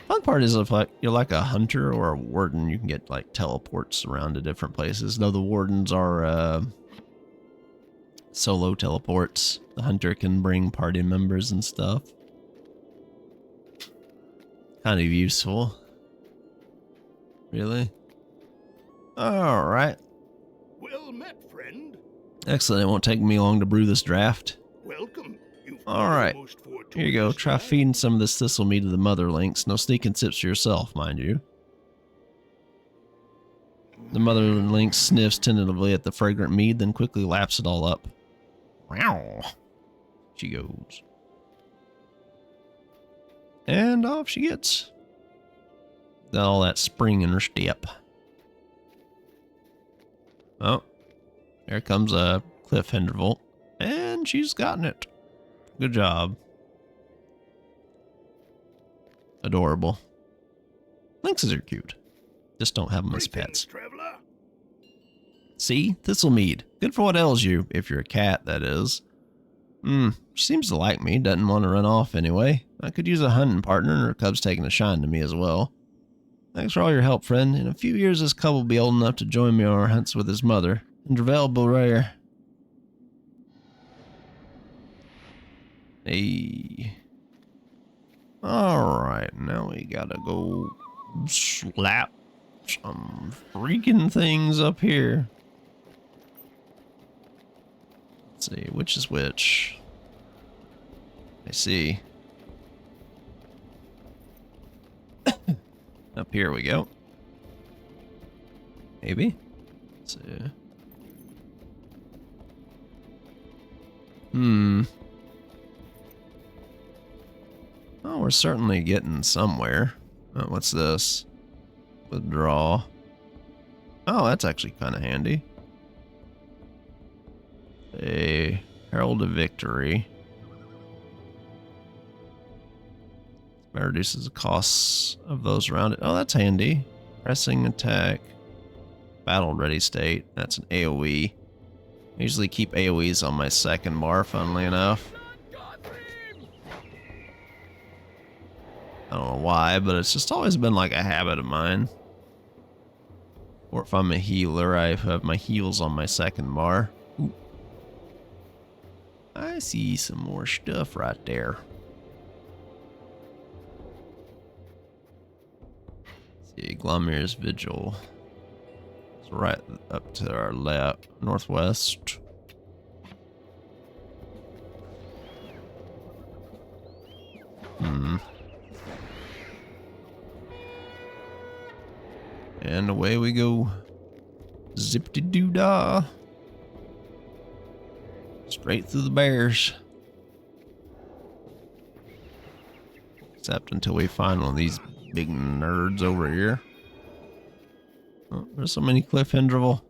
Fun part is if like you're like a hunter or a warden, you can get like teleports around to different places. Though the wardens are solo teleports. The hunter can bring party members and stuff. Kind of useful. Really? Alright. Well met, friend. Excellent. It won't take me long to brew this draft. Welcome. Alright. Here you go. Try feeding some of this thistle meat to the mother lynx. No sneaking sips for yourself, mind you. The mother lynx sniffs tentatively at the fragrant mead, then quickly laps it all up. Wow. She goes. And off she gets. Got all that spring in her step. Oh. There comes a Cliff Hindervolt. And she's gotten it. Good job. Adorable. Lynxes are cute. Just don't have them as pets. Traveler. See? Thistlemead. Good for what ails you, if you're a cat, that is. She seems to like me, doesn't want to run off anyway. I could use a hunting partner, and her cub's taking a shine to me as well. Thanks for all your help, friend. In a few years, this cub will be old enough to join me on our hunts with his mother. Dravel Bourrier. Hey. Alright, now we gotta go slap some freaking things up here. Let's see, which is which? I see. Up here we go. Maybe? Let's see. Oh, we're certainly getting somewhere. Oh, what's this? Withdraw. Oh, that's actually kind of handy. A Herald of Victory. That reduces the costs of those around it. Oh, that's handy. Pressing attack. Battle ready state. That's an AoE. I usually keep AoEs on my second bar, funnily enough. I don't know why, but it's just always been like a habit of mine. Or if I'm a healer, I have my heals on my second bar. Ooh. I see some more stuff right there. Let's see, Glomir's Vigil. It's right up to our left, northwest. And away we go. Zip-de-doo-dah. Straight through the bears. Except until we find one of these big nerds over here. Oh, there's so many Cliff Hendrivel.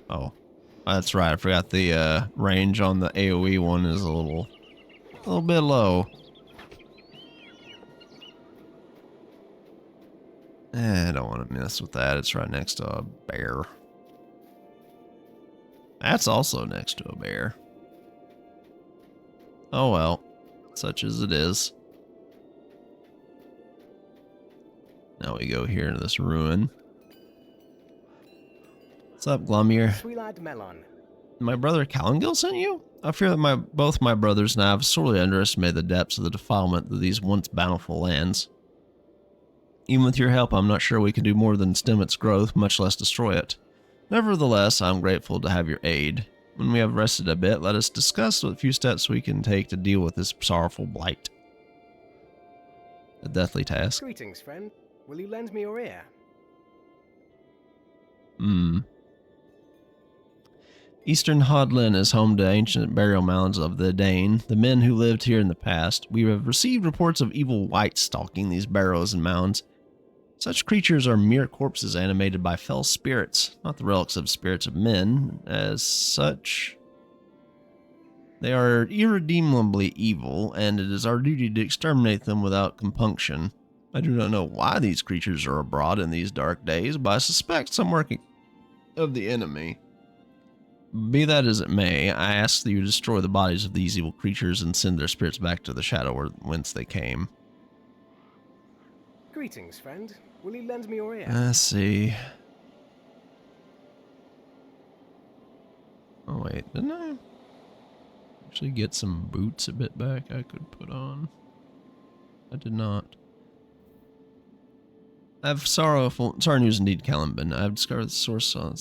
Oh, that's right. I forgot the range on the AoE one is a little bit low. I don't want to mess with that. It's right next to a bear. That's also next to a bear. Oh well, such as it is. Now we go here into this ruin. What's up, Glumir? Sweet lad Melon. My brother Calangil sent you? I fear that both my brothers and I have sorely underestimated the depths of the defilement of these once bountiful lands. Even with your help, I'm not sure we can do more than stem its growth, much less destroy it. Nevertheless, I'm grateful to have your aid. When we have rested a bit, let us discuss what few steps we can take to deal with this sorrowful blight. A deathly task. Greetings, friend. Will you lend me your ear? Eastern Hodlin is home to ancient burial mounds of the Dane, the men who lived here in the past. We have received reports of evil wights stalking these barrows and mounds. Such creatures are mere corpses animated by fell spirits, not the relics of spirits of men. As such, they are irredeemably evil, and it is our duty to exterminate them without compunction. I do not know why these creatures are abroad in these dark days, but I suspect some working of the enemy. Be that as it may, I ask that you destroy the bodies of these evil creatures and send their spirits back to the shadow whence they came. Greetings, friend. Will you lend me your ear? Let's see. Oh wait, didn't I actually get some boots a bit back I could put on? I did not. I have sorrow news indeed, Caliban. I have discovered the source of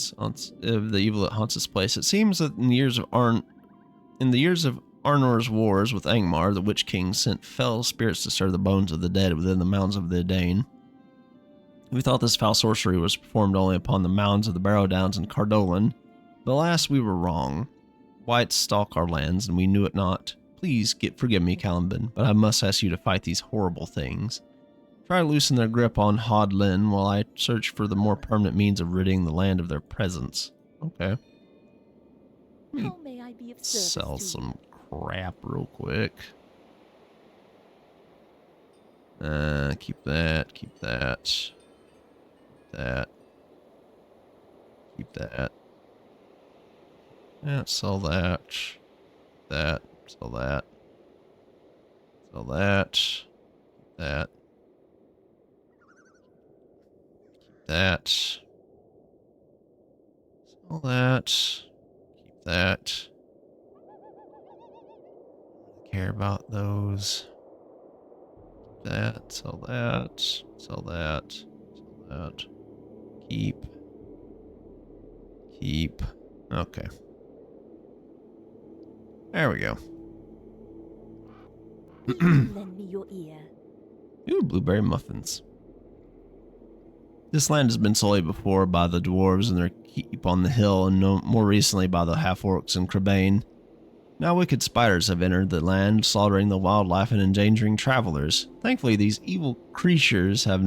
the evil that haunts this place. It seems that in the years of Arnor's wars with Angmar, the Witch King sent fell spirits to stir the bones of the dead within the mounds of the Dane. We thought this foul sorcery was performed only upon the mounds of the Barrow Downs and Cardolan, but alas, we were wrong. Wights stalk our lands, and we knew it not. Please forgive me, Caliban, but I must ask you to fight these horrible things. Try to loosen their grip on Hodlin while I search for the more permanent means of ridding the land of their presence. Okay. How may I be of service Sell to you? some crap real quick. Keep that, keep that. That. Keep that. Yeah, sell that. That. Sell that. Sell that. That. Keep that. Sell that. Keep that. Care about those. That. Sell that. Sell that. Sell that. Keep. Keep. Okay. There we go. Will you lend me your ear? Ooh, blueberry muffins. This land has been sullied before by the dwarves and their keep on the hill, and more recently by the half-orcs and Crebain. Now wicked spiders have entered the land, slaughtering the wildlife and endangering travelers. Thankfully, these evil creatures have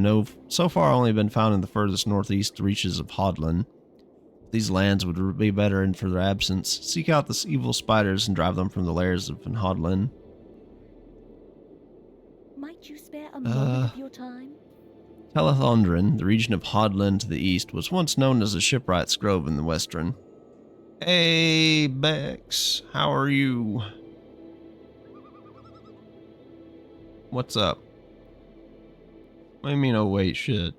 so far only been found in the furthest northeast reaches of Hodlin. These lands would be better in for their absence. Seek out the evil spiders and drive them from the lairs of Hodlin. Might you spare a moment of your time? Telethondrin, the region of Hodlin to the east, was once known as the Shipwright's Grove in the western. Hey, Bex, how are you? What's up? What do you mean, oh wait, shit?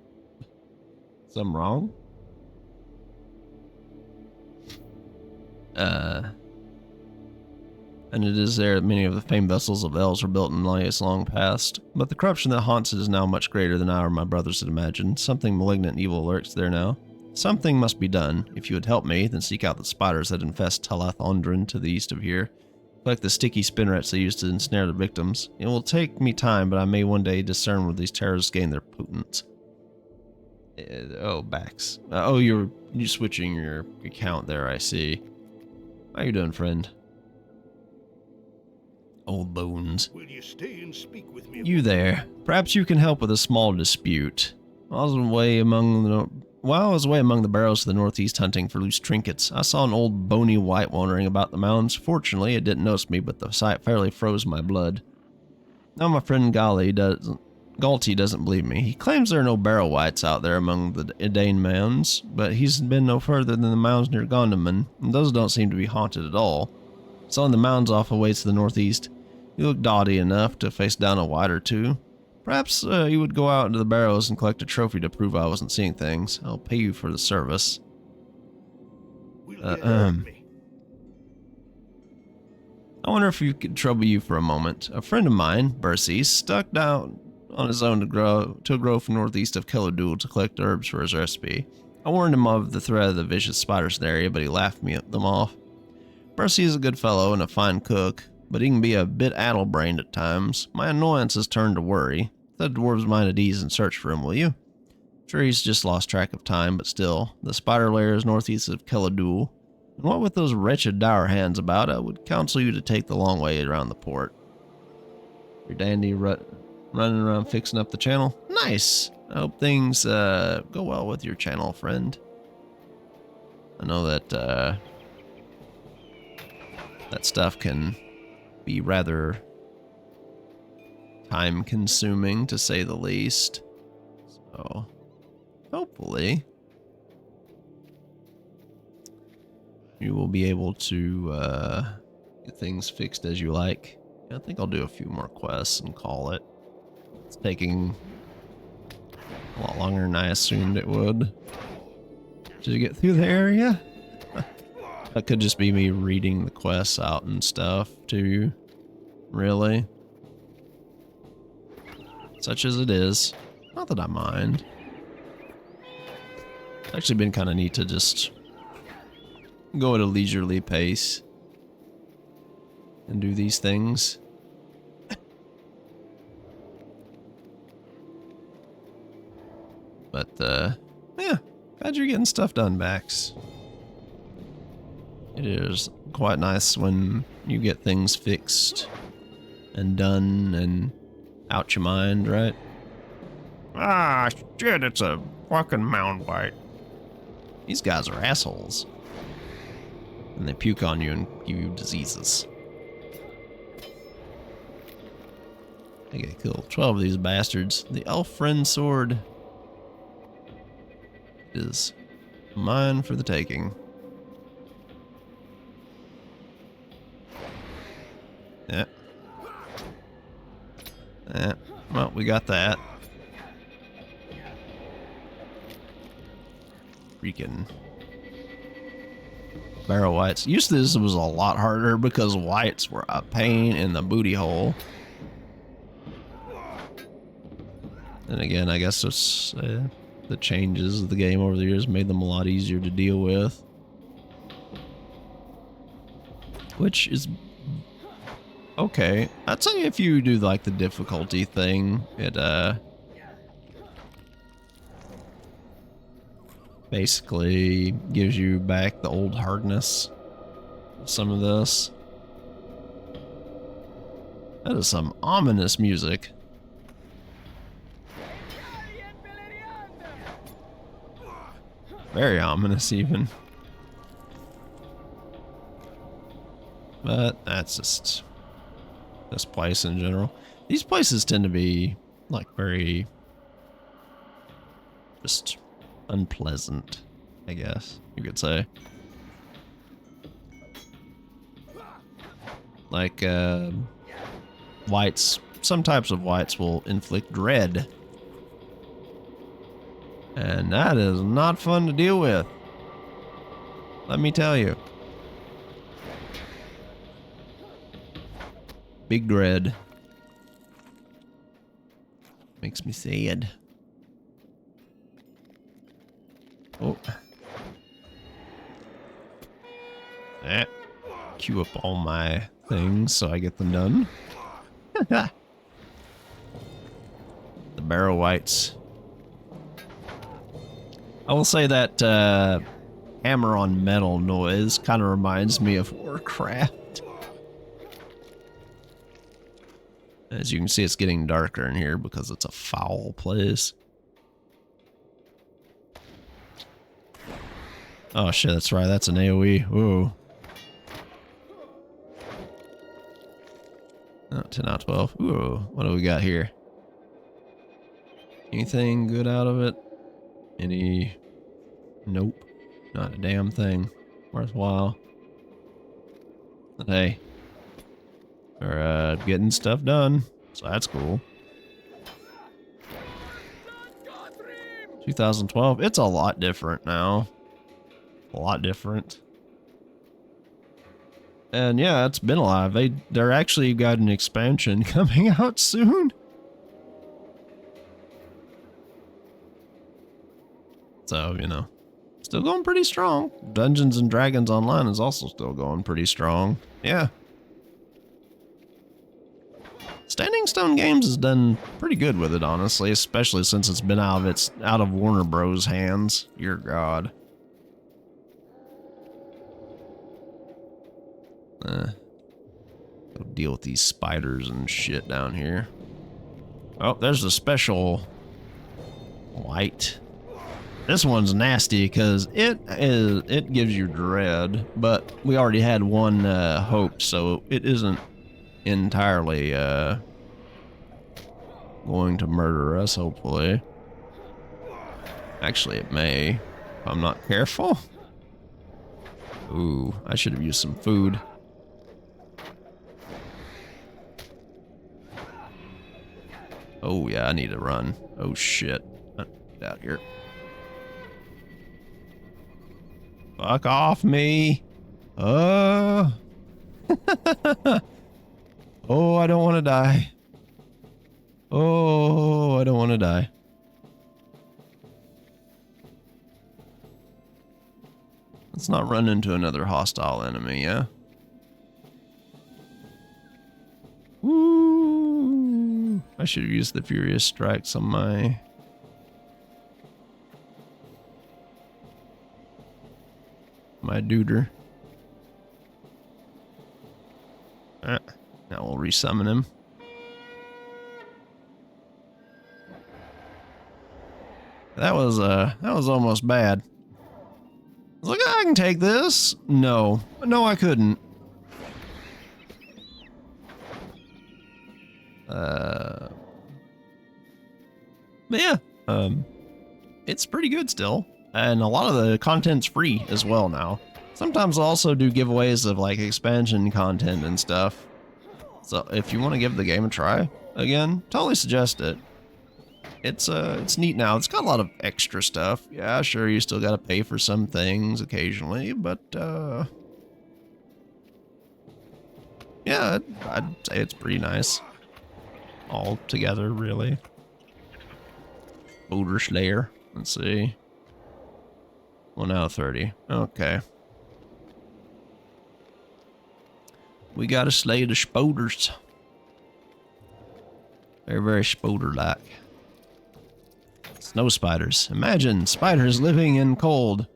Something wrong? And it is there that many of the famed vessels of elves were built in days long past. But the corruption that haunts it is now much greater than I or my brothers had imagined. Something malignant and evil lurks there now. Something must be done. If you would help me, then seek out the spiders that infest Telethondrin to the east of here. Collect the sticky spinnerets they use to ensnare their victims. It will take me time, but I may one day discern where these terrors gain their potence. Oh, Bax. Oh, you're switching your account there, I see. How you doing, friend? Old Bones. Will you stay and speak with me? You there. Perhaps you can help with a small dispute. While I was away among the barrows to the northeast hunting for loose trinkets, I saw an old bony wight wandering about the mountains. Fortunately, it didn't notice me, but the sight fairly froze my blood. Now my friend Galty doesn't believe me. He claims there are no barrow wights out there among the Edain mounds, but he's been no further than the mounds near Gondaman, and those don't seem to be haunted at all. It's on the mounds off a ways to the northeast. You look dotty enough to face down a wight or two. Perhaps you would go out into the barrows and collect a trophy to prove I wasn't seeing things. I'll pay you for the service. I wonder if you could trouble you for a moment. A friend of mine, Bercy, stuck down on his own to a grove northeast of Kelladul to collect herbs for his recipe. I warned him of the threat of the vicious spiders in the area, but he laughed them off. Bercy is a good fellow and a fine cook, but he can be a bit addle-brained at times. My annoyance has turned to worry. Set the dwarves' mind at ease and search for him, will you? Sure, he's just lost track of time, but still, the spider lair is northeast of Kelladul, and what with those wretched dour hands about, I would counsel you to take the long way around the port. Your dandy running around fixing up the channel? Nice! I hope things go well with your channel, friend. I know that that stuff can be rather time-consuming, to say the least. So, hopefully, you will be able to get things fixed as you like. I think I'll do a few more quests and call it. It's taking a lot longer than I assumed it would. Did you get through the area? That could just be me reading the quests out and stuff, too. Really? Such as it is. Not that I mind. It's actually been kind of neat to just go at a leisurely pace and do these things. But, yeah, glad you're getting stuff done, Bax. It is quite nice when you get things fixed and done and out your mind, right? Ah, shit, it's a fucking mound wight. These guys are assholes. And they puke on you and give you diseases. Okay, cool. 12 of these bastards. The elf friend sword is mine for the taking. Yeah. Yeah. Well, we got that. Freaking barrow wights. Used to this was a lot harder because wights were a pain in the booty hole. And again, I guess it's the changes of the game over the years made them a lot easier to deal with. Which is okay. I'd say if you do like the difficulty thing, it basically gives you back the old hardness of some of this. That is some ominous music. Very ominous, even. But that's just this place in general. These places tend to be like very just unpleasant, I guess you could say. Like wights, some types of wights will inflict dread. And that is not fun to deal with. Let me tell you. Big dread. Makes me sad. Oh. That. Queue up all my things so I get them done. The barrow wights. I will say that hammer on metal noise kind of reminds me of Warcraft. As you can see, it's getting darker in here because it's a foul place. Oh shit, that's right, that's an AoE. Ooh. Oh, 10 out of 12. Ooh, what do we got here? Anything good out of it? Any... Nope. Not a damn thing worthwhile. But hey. We're getting stuff done, so that's cool. 2012, it's a lot different now. A lot different. And yeah, it's been alive. They're actually got an expansion coming out soon. So, you know, still going pretty strong. Dungeons and Dragons Online is also still going pretty strong. Yeah. Standing Stone Games has done pretty good with it, honestly, especially since it's been out of Warner Bros. Hands. Dear God. Go deal with these spiders and shit down here. Oh, there's a special light. This one's nasty because it gives you dread, but we already had one hope, so it isn't entirely going to murder us, hopefully. Actually, it may, if I'm not careful. Ooh, I should have used some food. Oh yeah, I need to run. Oh shit. Get out here. Fuck off me. Oh, I don't want to die. Oh, I don't want to die. Let's not run into another hostile enemy, yeah? Woo! I should have used the Furious Strikes on my... duder. Now we'll resummon him. That was almost bad. I was like, I can take this. No, I couldn't. But yeah, it's pretty good still. And a lot of the content's free as well now. Sometimes I'll also do giveaways of like expansion content and stuff. So if you want to give the game a try, again, totally suggest it. It's neat now. It's got a lot of extra stuff. Yeah, sure, you still gotta pay for some things occasionally, but yeah, I'd say it's pretty nice. All together, really. Boulder Slayer. Let's see. 1 out of 30. Okay. We gotta slay the spoders. They're very spoder-like. Snow spiders. Imagine spiders living in cold.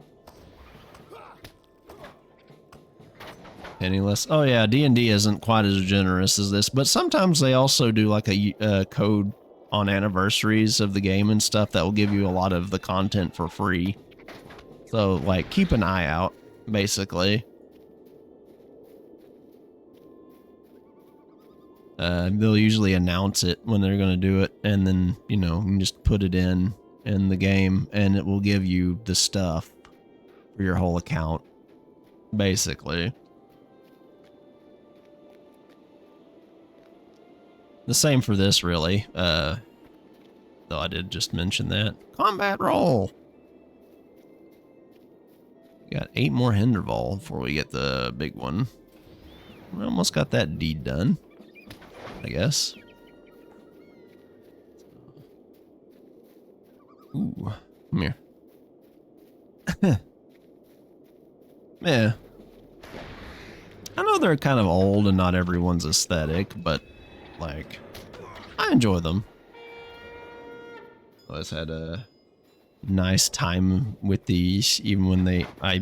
Penniless. Oh yeah, D&D isn't quite as generous as this, but sometimes they also do like a code on anniversaries of the game and stuff that will give you a lot of the content for free. So, like, keep an eye out, basically. They'll usually announce it when they're going to do it, and then, you know, you can just put it in the game, and it will give you the stuff for your whole account, basically. The same for this, really, though I did just mention that. Combat roll! We got 8 more Hinderval before we get the big one. We almost got that deed done, I guess. Ooh, come here. Yeah. I know they're kind of old and not everyone's aesthetic, but, like, I enjoy them. I just had nice time with these, even when I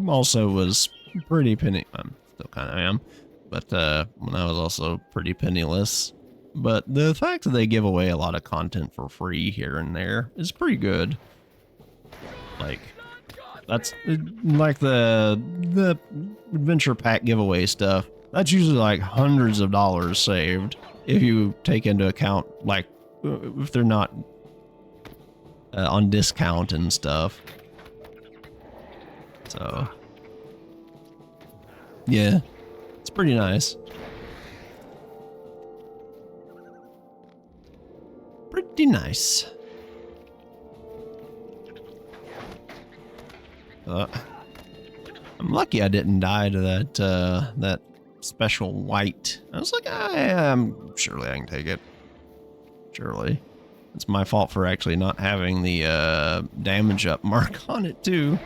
also was pretty penny. I'm still kind of am, but when I was also pretty penniless. But the fact that they give away a lot of content for free here and there is pretty good. Like, that's like the adventure pack giveaway stuff. That's usually like hundreds of dollars saved if you take into account, like, if they're not on discount and stuff. So, yeah, it's pretty nice. Pretty nice. I'm lucky I didn't die to that special white. I was like, surely I can take it. Surely. It's my fault for actually not having the damage up mark on it too.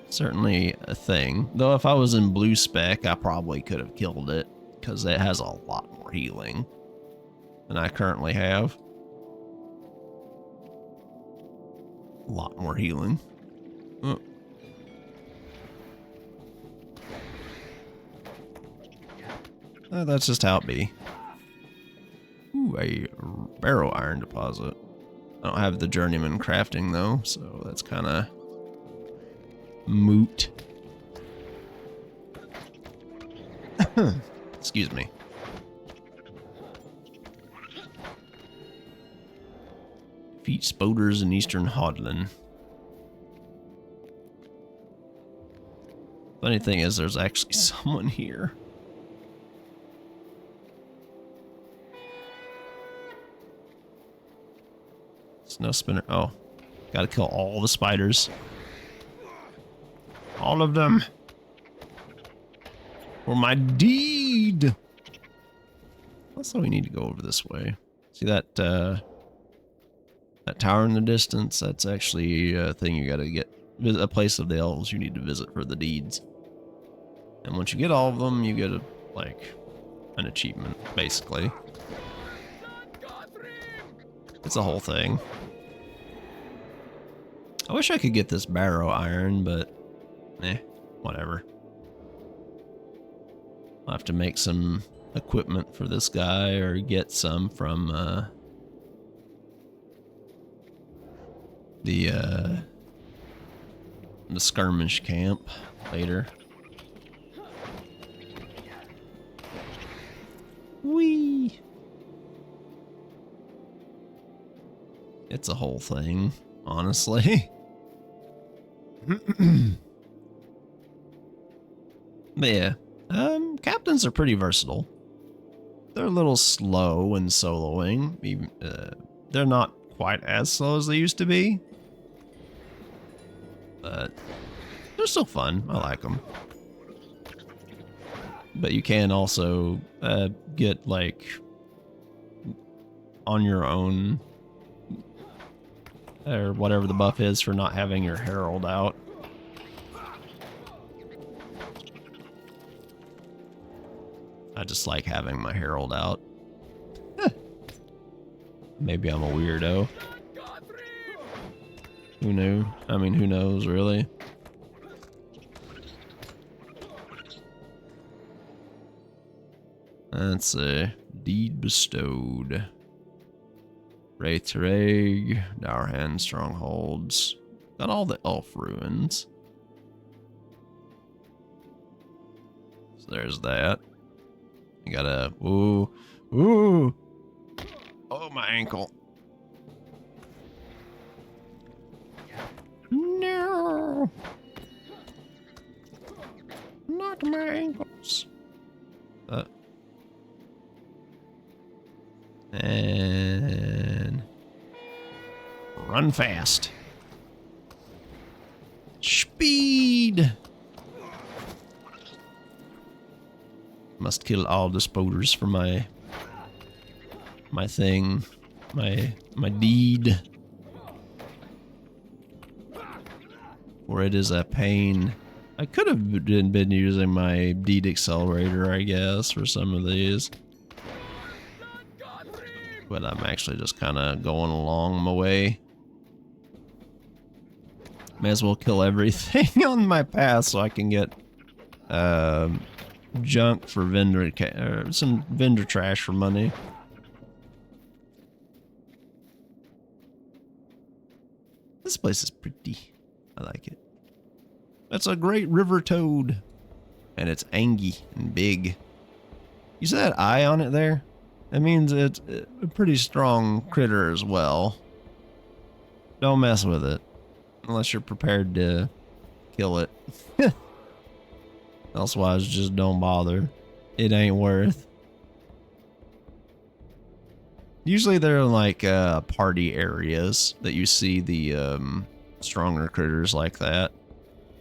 Certainly a thing. Though if I was in blue spec, I probably could have killed it, because it has a lot more healing than I currently have. A lot more healing. Oh. That's just how it be. Ooh, a barrow iron deposit. I don't have the journeyman crafting though, so that's kind of moot. Excuse me. Defeat spoders in Eastern Hodlin. Funny thing is, there's actually someone here. Snow spinner. Oh, gotta kill all the spiders. All of them. For my deed. Also, we need to go over this way. See that that tower in the distance? That's actually a thing you gotta get. A place of the elves you need to visit for the deeds. And once you get all of them, you get a, like, an achievement, basically. It's a whole thing. I wish I could get this barrow iron, but whatever. I'll have to make some equipment for this guy, or get some from the skirmish camp later. Whee! It's a whole thing, honestly. But yeah, captains are pretty versatile. They're a little slow in soloing. Even, they're not quite as slow as they used to be. But they're still fun. I like them. But you can also get, like, on your own, or whatever the buff is for not having your herald out. I just like having my herald out. Maybe I'm a weirdo. Who knew? I mean, who knows, really? Let's see. Deed bestowed. Wraith-Reg, Dourhan strongholds. Got all the elf ruins. So there's that. You gotta, ooh, oh, my ankle. No, not my ankles. And run fast. Speed. Must kill all the spoders for my thing, my deed. For it is a pain. I could have been using my deed accelerator, I guess, for some of these. but I'm actually just kind of going along my way. May as well kill everything on my path so I can get junk for some vendor trash for money. This place is pretty. I like it. That's a great river toad. And it's angy and big. You see that eye on it there? That means it's a pretty strong critter as well. Don't mess with it. Unless you're prepared to kill it. Elsewise, just don't bother. It ain't worth. Usually they're in like party areas that you see the stronger critters like that.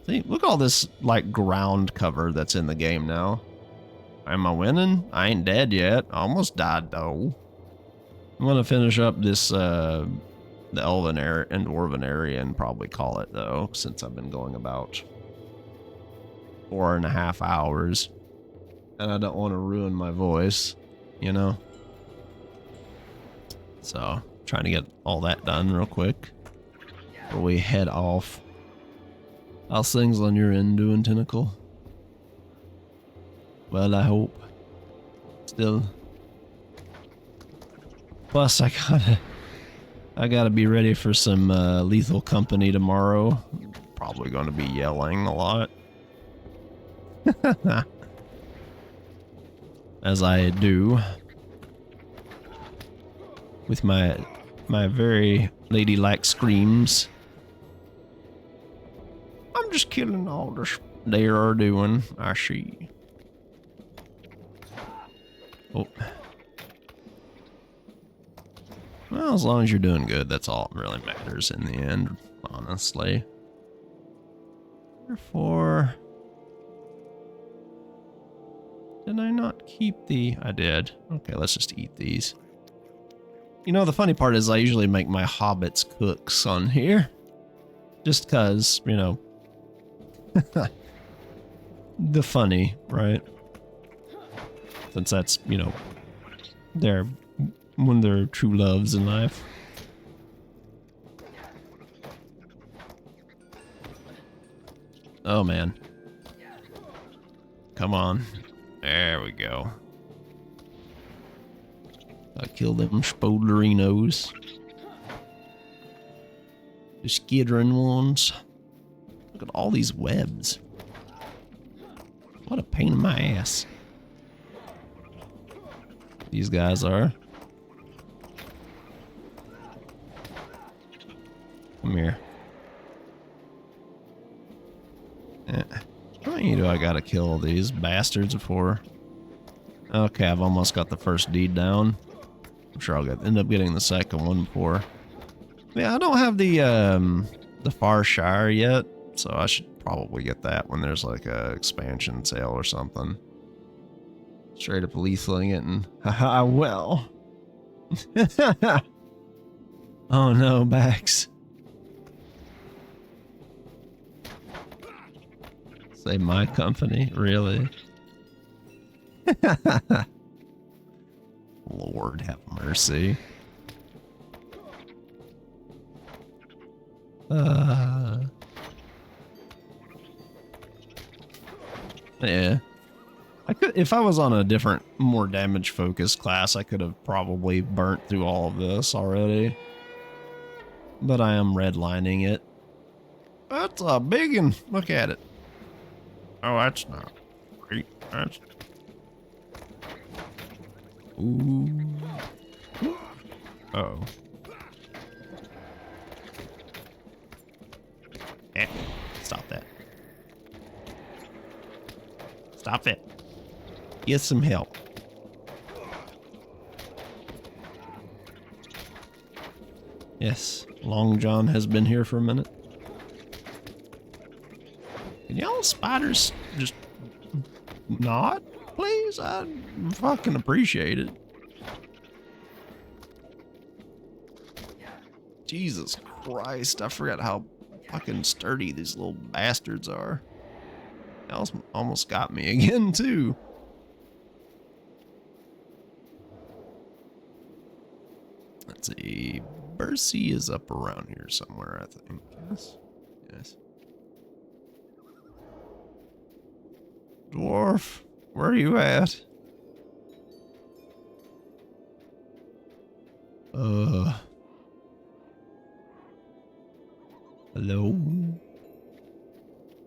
See, look at all this like ground cover that's in the game now. Am I winning? I ain't dead yet. I almost died though. I'm gonna finish up this the Elven area and Dwarven area and probably call it though, since I've been going about 4.5 hours. And I don't want to ruin my voice, you know? So, trying to get all that done real quick before we head off. How's things on your end doing, Tentacle? Well, I hope. Still. Plus, I gotta be ready for some Lethal Company tomorrow. Probably gonna be yelling a lot. As I do. With my very ladylike screams. I'm just killing all this they are doing, I see. Oh. Well, as long as you're doing good, that's all that really matters in the end, honestly. Therefore, did I not keep the... I did. Okay, let's just eat these. You know, the funny part is I usually make my hobbits cooks on here. Just cause, you know, the funny, right? Since that's, you know, they're one of their true loves in life. Oh man. Come on. There we go. I killed them Spodlerinos. The skittering ones. Look at all these webs. What a pain in my ass. These guys are. Come here. How many do I gotta kill these bastards before? Okay, I've almost got the first deed down. I'm sure I'll end up getting the second one before. Yeah, I don't have the Far Shire yet, so I should probably get that when there's like a expansion sale or something. Straight up lethaling it and haha, well. Oh no, Bax. Say my company, really? Lord have mercy. Yeah. I could, if I was on a different, more damage-focused class, I could have probably burnt through all of this already. But I am redlining it. That's a big one. Look at it. Oh, that's not great. That's... Ooh. Uh-oh. Stop that. Stop it. Get some help. Yes, Long John has been here for a minute. Can y'all spiders just not, please? I'd fucking appreciate it. Jesus Christ, I forgot how fucking sturdy these little bastards are. They almost got me again, too. Let's see. Bercy is up around here somewhere, I think. Yes. Yes. Dwarf, where are you at? Hello?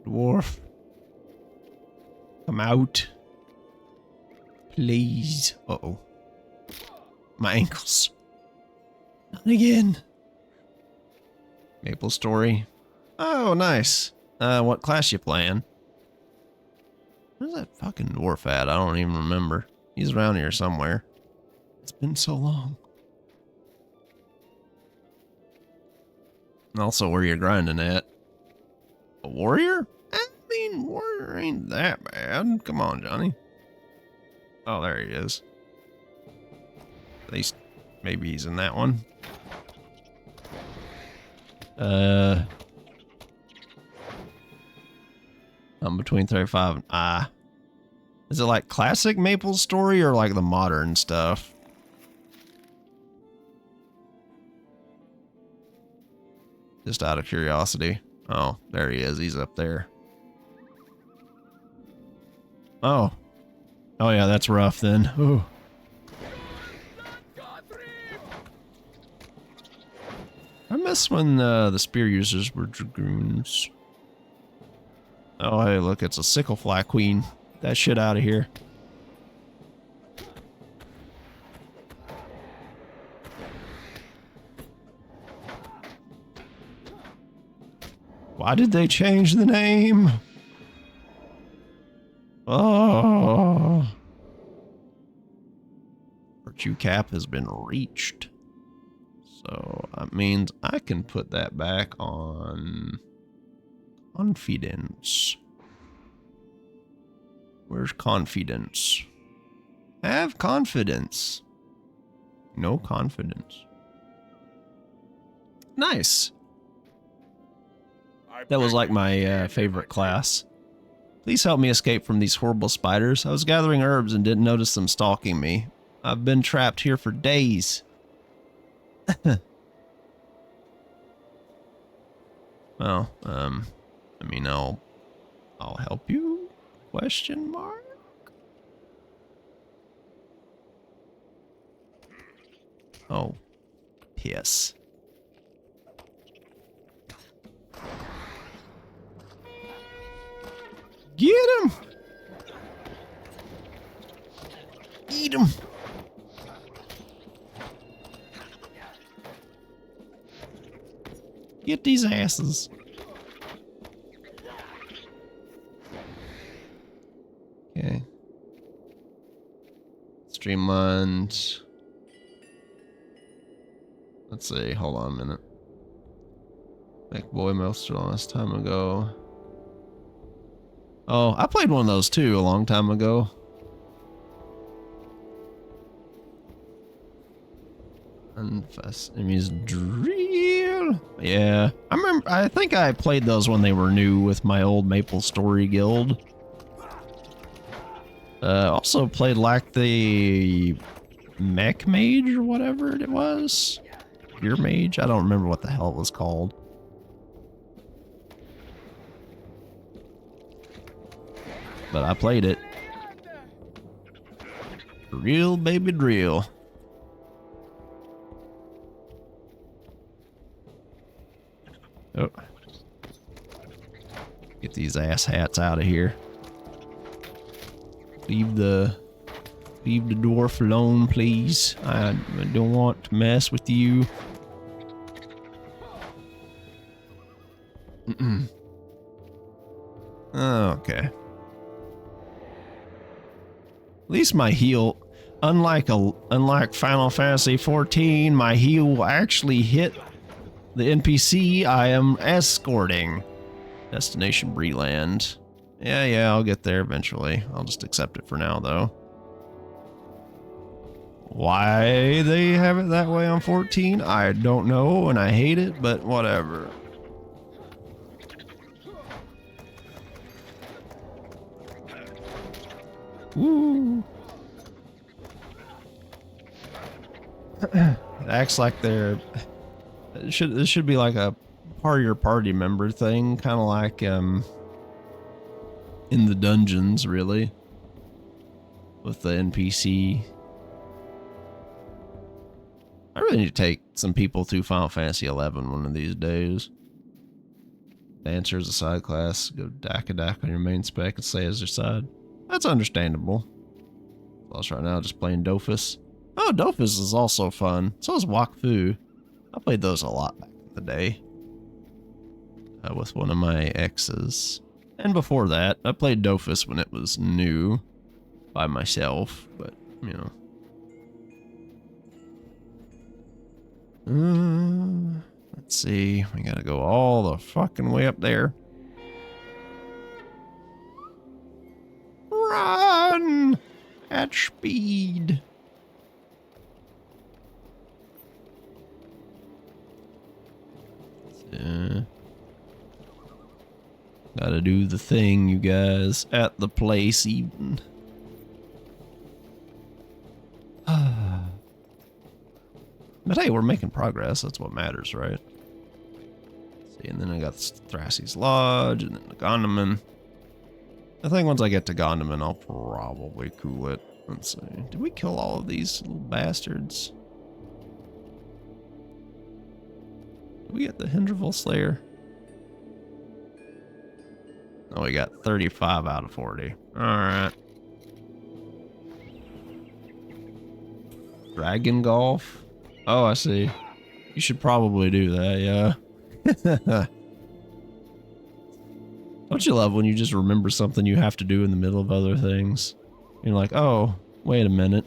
Dwarf? Come out. Please. Uh-oh. My ankles. Not again. Maple Story. Oh, nice. What class you playing? Where's that fucking dwarf at? I don't even remember. He's around here somewhere. It's been so long. And also, where you grinding at? A warrior? I mean, warrior ain't that bad. Come on, Johnny. Oh, there he is. At least, maybe he's in that one. I'm between 35 and Is it like classic Maple Story or like the modern stuff? Just out of curiosity. Oh, there he is. He's up there. Oh. Oh yeah, that's rough then. Ooh. I miss when the spear users were dragoons. Oh, hey, look, it's a Sicklefly Queen. Get that shit out of here. Why did they change the name? Oh. Virtue cap has been reached. So that means I can put that back on confidence. Where's confidence? Have confidence. No confidence. Nice. That was like my favorite class. Please help me escape from these horrible spiders. I was gathering herbs and didn't notice them stalking me. I've been trapped here for days. Well, I mean, I'll help you? Question mark? Oh, piss. Get him! Eat him! Get these asses. Okay. Streamlined. Let's see, hold on a minute. McBoy most a long time ago. Oh, I played one of those too a long time ago. Unfast enemies drill. Yeah, I remember. I think I played those when they were new with my old Maple Story guild. Also played like the Mech Mage or whatever it was. Gear Mage. I don't remember what the hell it was called. But I played it. Real baby drill. Oh. Get these ass hats out of here. Leave the dwarf alone, please. I don't want to mess with you. Okay. At least my heal, unlike Final Fantasy XIV, my heal will actually hit the NPC I am escorting. Destination Breland. Yeah, I'll get there eventually. I'll just accept it for now, though. Why they have it that way on 14, I don't know, and I hate it, but whatever. Woo! It acts like they're... This should be like a part of your party member thing, kind of like in the dungeons, really, with the NPC. I really need to take some people through Final Fantasy XI one of these days. Dancer is a side class. Go Dak on your main spec and stay as your side. That's understandable. Plus, right now, just playing Dofus. Oh, Dofus is also fun. So is Wakfu. I played those a lot back in the day. With one of my exes. And before that, I played Dofus when it was new. By myself, but, you know. Let's see. We gotta go all the fucking way up there. Run! At speed. Gotta do the thing, you guys. At the place, even. But hey, we're making progress. That's what matters, right? See, and then I got Thrassy's Lodge, and then the Gondaman. I think once I get to Gondaman, I'll probably cool it. Let's see. Did we kill all of these little bastards? Did we get the Hindreville Slayer? Oh, we got 35 out of 40. Alright. Dragon Golf? Oh, I see. You should probably do that, yeah. Don't you love when you just remember something you have to do in the middle of other things? You're like, oh, wait a minute.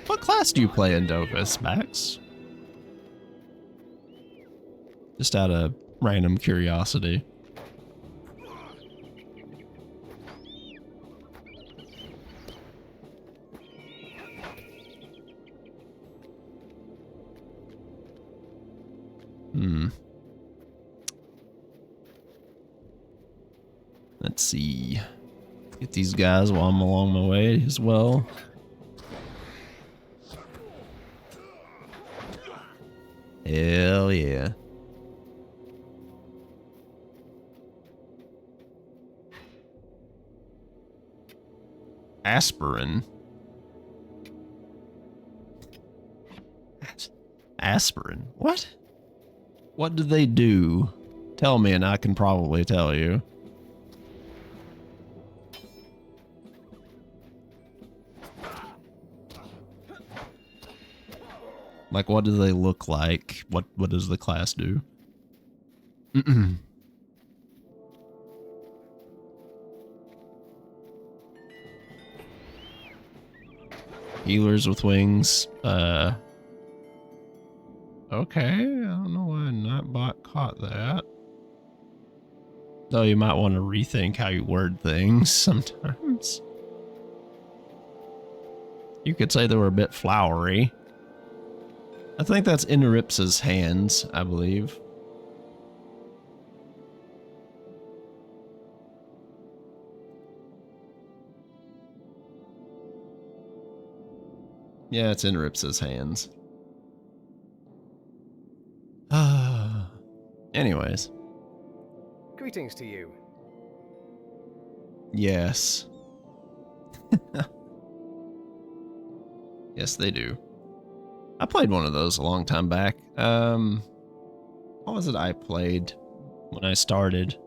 What class do you play in Dofus, Max? Just out of random curiosity. Let's see. Get these guys while I'm along my way as well. Hell yeah. Aspirin. Aspirin? What? What do they do? Tell me and I can probably tell you. Like, what do they look like? What does the class do? Healers with wings. Okay, I don't know why Nightbot caught that. Though you might want to rethink how you word things sometimes. You could say they were a bit flowery. I think that's Inaripsa's hands, I believe. Yeah, it's Inaripsa's hands. Anyways. Greetings to you. Yes. Yes, they do. I played one of those a long time back. What was it I played when I started?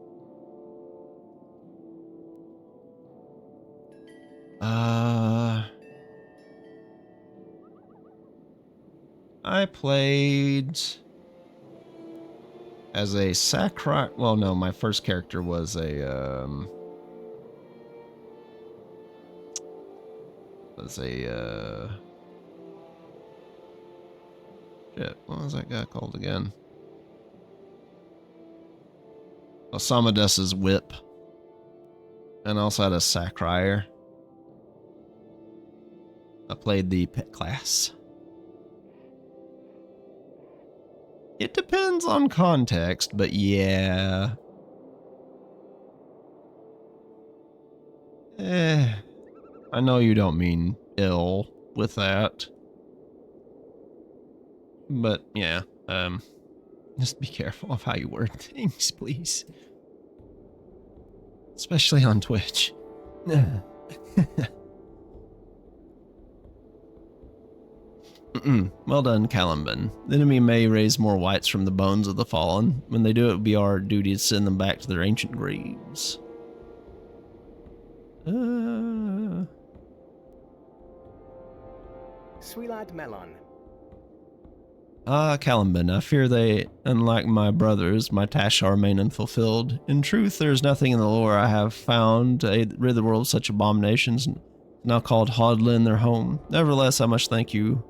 I played as a Sakurai. Well, no, my first character was a shit, what was that guy called again? Osamades's whip. And I also had a Sakurai. I played the pet class. It depends on context, but yeah. I know you don't mean ill with that. But yeah, just be careful of how you word things, please. Especially on Twitch. Well done, Caliban. The enemy may raise more wights from the bones of the fallen. When they do, it will be our duty to send them back to their ancient graves. Sweet lad Melon. Ah, Caliban, I fear they, unlike my brothers, my tasks shall remain unfulfilled. In truth, there is nothing in the lore I have found to rid the world of such abominations, now called Hodlin their home. Nevertheless, I must thank you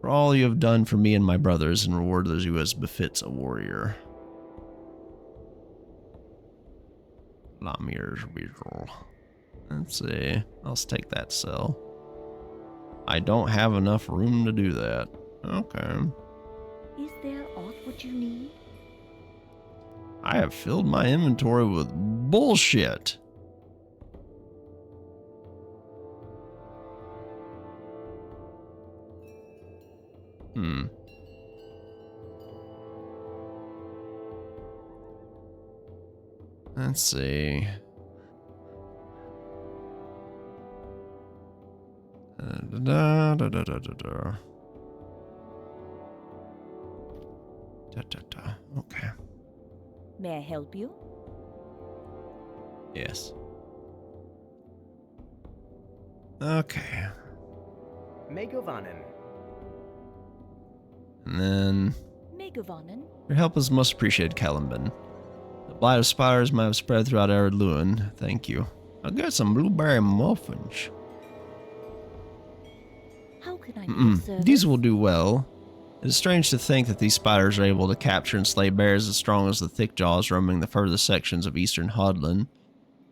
for all you have done for me and my brothers, and reward you as befits a warrior. Lamir's Weasel. Let's see. Let's take that cell. I don't have enough room to do that. Okay. Is there aught what you need? I have filled my inventory with bullshit. Let's see. Okay. May I help you? Yes. Okay. Megovanen. And then... Megovanen. Your help is most appreciated, Caliban. The blight of spiders might have spread throughout Ered Luin. Thank you. I got some blueberry muffins. How can I be of service? These will do well. It is strange to think that these spiders are able to capture and slay bears as strong as the thick jaws roaming the furthest sections of eastern Hodlin.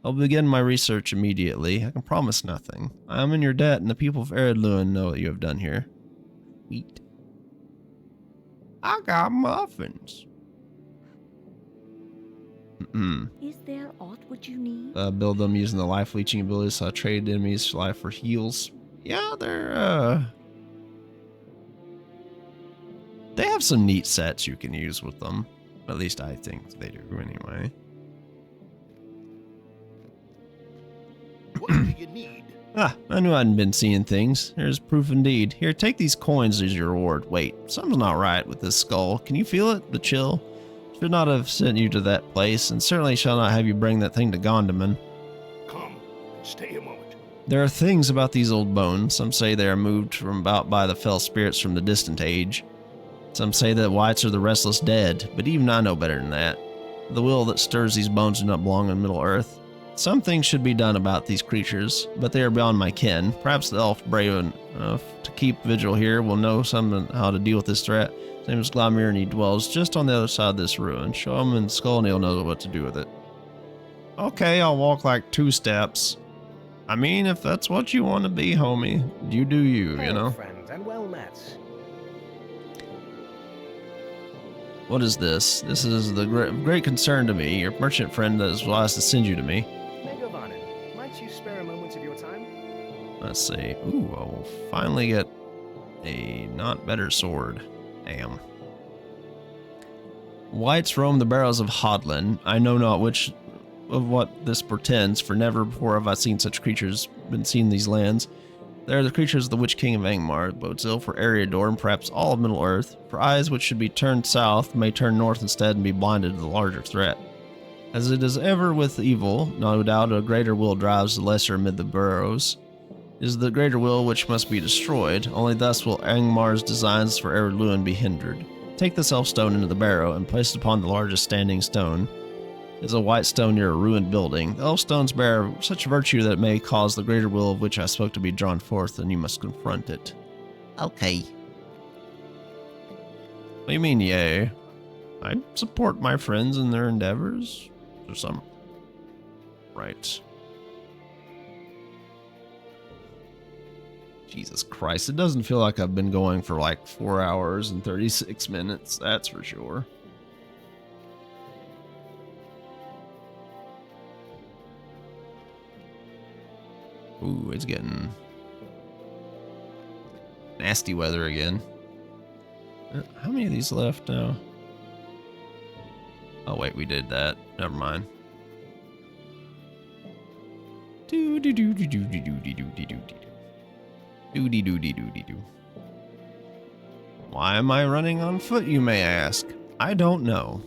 I'll begin my research immediately. I can promise nothing. I am in your debt, and the people of Ered Luin know what you have done here. Wheat. I got muffins. Is there aught what you need? Build them using the life leeching abilities, so I trade enemies' life for heals. Yeah, they're, they have some neat sets you can use with them. At least I think they do, anyway. What do you need? Ah, I knew I hadn't been seeing things. There's proof indeed. Here, take these coins as your reward. Wait, something's not right with this skull. Can you feel it? The chill? Should not have sent you to that place, and certainly shall not have you bring that thing to Gondaman. Come, stay a moment. There are things about these old bones. Some say they are moved from about by the fell spirits from the distant age. Some say that wights are the restless dead, but even I know better than that. The will that stirs these bones do not belong in Middle Earth. Some things should be done about these creatures, but they are beyond my ken. Perhaps the elf brave enough to keep vigil here will know something how to deal with this threat. His name is Glamir, and he dwells just on the other side of this ruin. Show him, and Skull and he'll know what to do with it. Okay, I'll walk like 2 steps. I mean, if that's what you want to be, homie, you do you, you know? Friend, and well met. What is this? This is the great concern to me. Your merchant friend that is wise to send you to me. Megovanen, might you spare a moment of your time? Let's see. Ooh, I will finally get a not better sword. Damn. Wights roam the barrows of Hodlin. I know not which of what this portends, for never before have I seen such creatures been seen in these lands. They are the creatures of the Witch King of Angmar, bodes ill for Eriador and perhaps all of Middle Earth, for eyes which should be turned south may turn north instead and be blinded to the larger threat. As it is ever with evil, no doubt a greater will drives the lesser amid the burrows. It is the greater will which must be destroyed, only thus will Angmar's designs for Ered Luin be hindered. Take this elf stone into the barrow and place it upon the largest standing stone. It is a white stone near a ruined building. The elf stones bear such virtue that it may cause the greater will of which I spoke to be drawn forth, and you must confront it. Okay. What do you mean, yay? I support my friends in their endeavors. Or some... Right. Jesus Christ, it doesn't feel like I've been going for like 4 hours and 36 minutes, that's for sure. Ooh, it's getting nasty weather again. How many of these left now? Oh wait, we did that. Never mind. Do do do do do do do do do do do do do do do do. Why am I running on foot, you may ask? I don't know.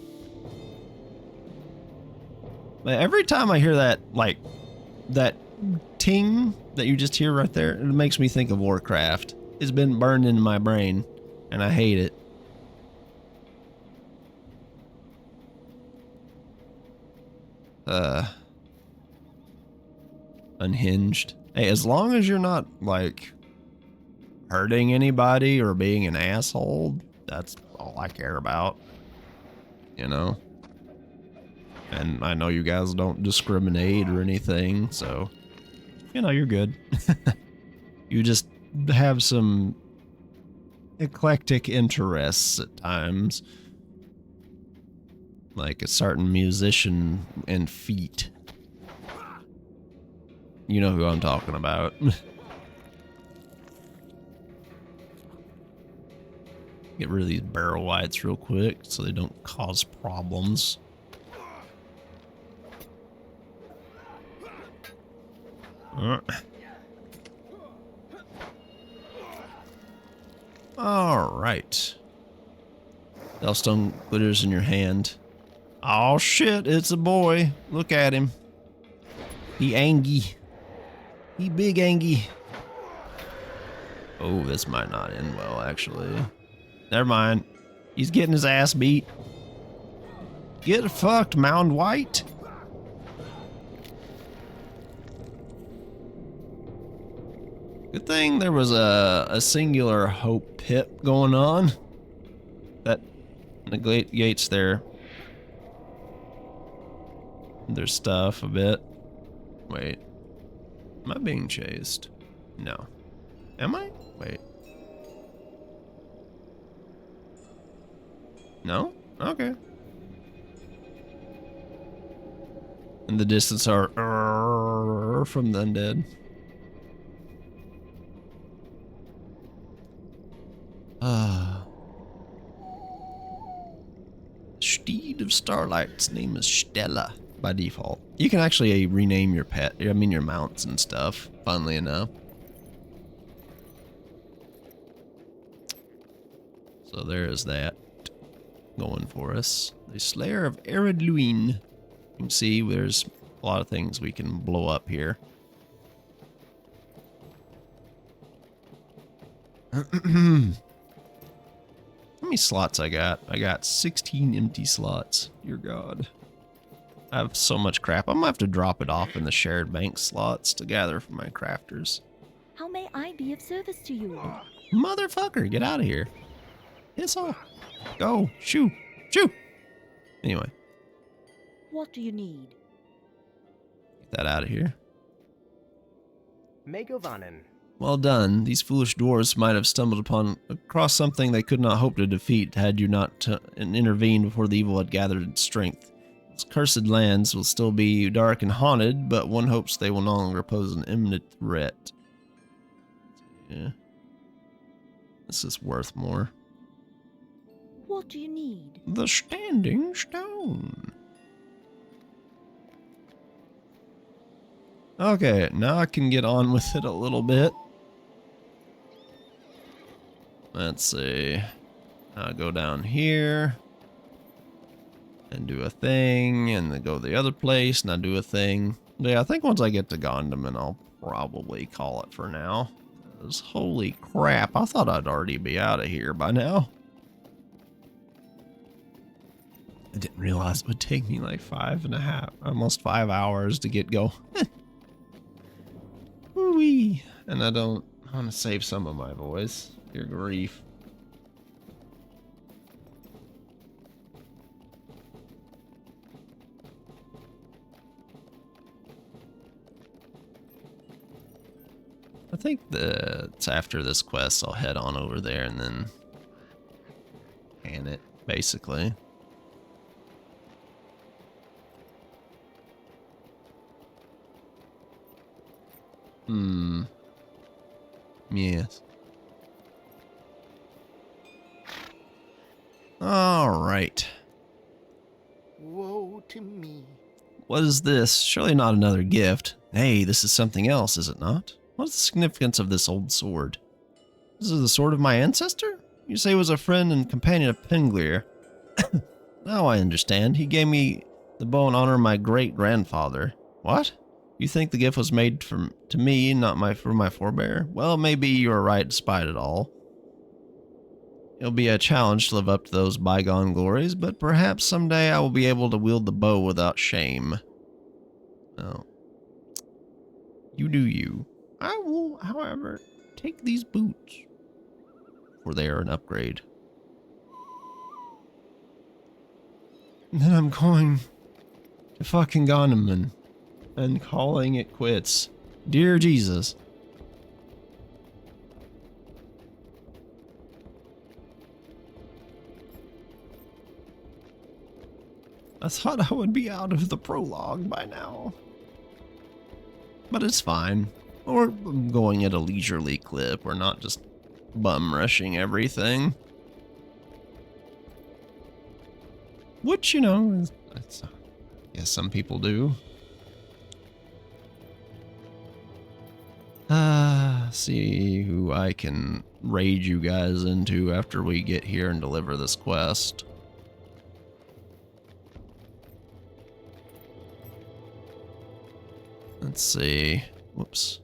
But every time I hear that, like, that ting that you just hear right there, it makes me think of Warcraft. It's been burned into my brain, and I hate it. Unhinged. Hey, as long as you're not, like, hurting anybody or being an asshole, that's all I care about. You know? And I know you guys don't discriminate or anything, so, you know, you're good. You just have some eclectic interests at times. Like a certain musician and feet. You know who I'm talking about. Get rid of these barrel lights real quick so they don't cause problems. Alright. Delstone glitters in your hand. Oh shit, it's a boy. Look at him. He angy. He big angy. Oh, this might not end well, actually. Never mind. He's getting his ass beat. Get fucked, Mound White. Good thing there was a singular hope pit going on. That negates their stuff a bit. Wait. Am I being chased? No. Am I? Wait. No? Okay. In the distance are from the undead. Steed of Starlight's name is Stella by default. You can actually rename your pet, I mean your mounts and stuff, funnily enough. So there is that going for us. The Slayer of Eredluin. You can see there's a lot of things we can blow up here. How many slots I got? I got 16 empty slots. Dear God. I have so much crap. I'm gonna have to drop it off in the shared bank slots to gather for my crafters. How may I be of service to you? Motherfucker, get out of here. Piss off. Go. Shoo. Shoo. Anyway. What do you need? Get that out of here. Megovanen. Well done. These foolish dwarves might have stumbled across something they could not hope to defeat had you not intervened before the evil had gathered strength. These cursed lands will still be dark and haunted, but one hopes they will no longer pose an imminent threat. Yeah. This is worth more. What do you need? The Standing Stone. Okay, now I can get on with it a little bit. Let's see. I'll go down here and do a thing, and then go to the other place and I'll do a thing. Yeah, I think once I get to Gondom, I'll probably call it for now. 'Cause holy crap, I thought I'd already be out of here by now. I didn't realize it would take me like 5.5, almost 5 hours to get going. Woo-wee. And I want to save some of my voice. Dear grief. I think it's after this quest I'll head on over there and then can it, basically. Yes. Alright. Woe to me. What is this? Surely not another gift. Hey, this is something else, is it not? What's the significance of this old sword? This is the sword of my ancestor? You say it was a friend and companion of Penglir. Now I understand. He gave me the bow in honor of my great-grandfather. What? You think the gift was made to me, not for my forebear? Well, maybe you are right despite it all. It'll be a challenge to live up to those bygone glories, but perhaps someday I will be able to wield the bow without shame. Well, you do you. I will, however, take these boots, for they are an upgrade. And then I'm going to fucking Ghanaiman and calling it quits. Dear Jesus. I thought I would be out of the prologue by now. But it's fine. We're going at a leisurely clip. We're not just bum rushing everything. Which, you know, yes, some people do. See who I can raid you guys into after we get here and deliver this quest. Let's see. Whoops.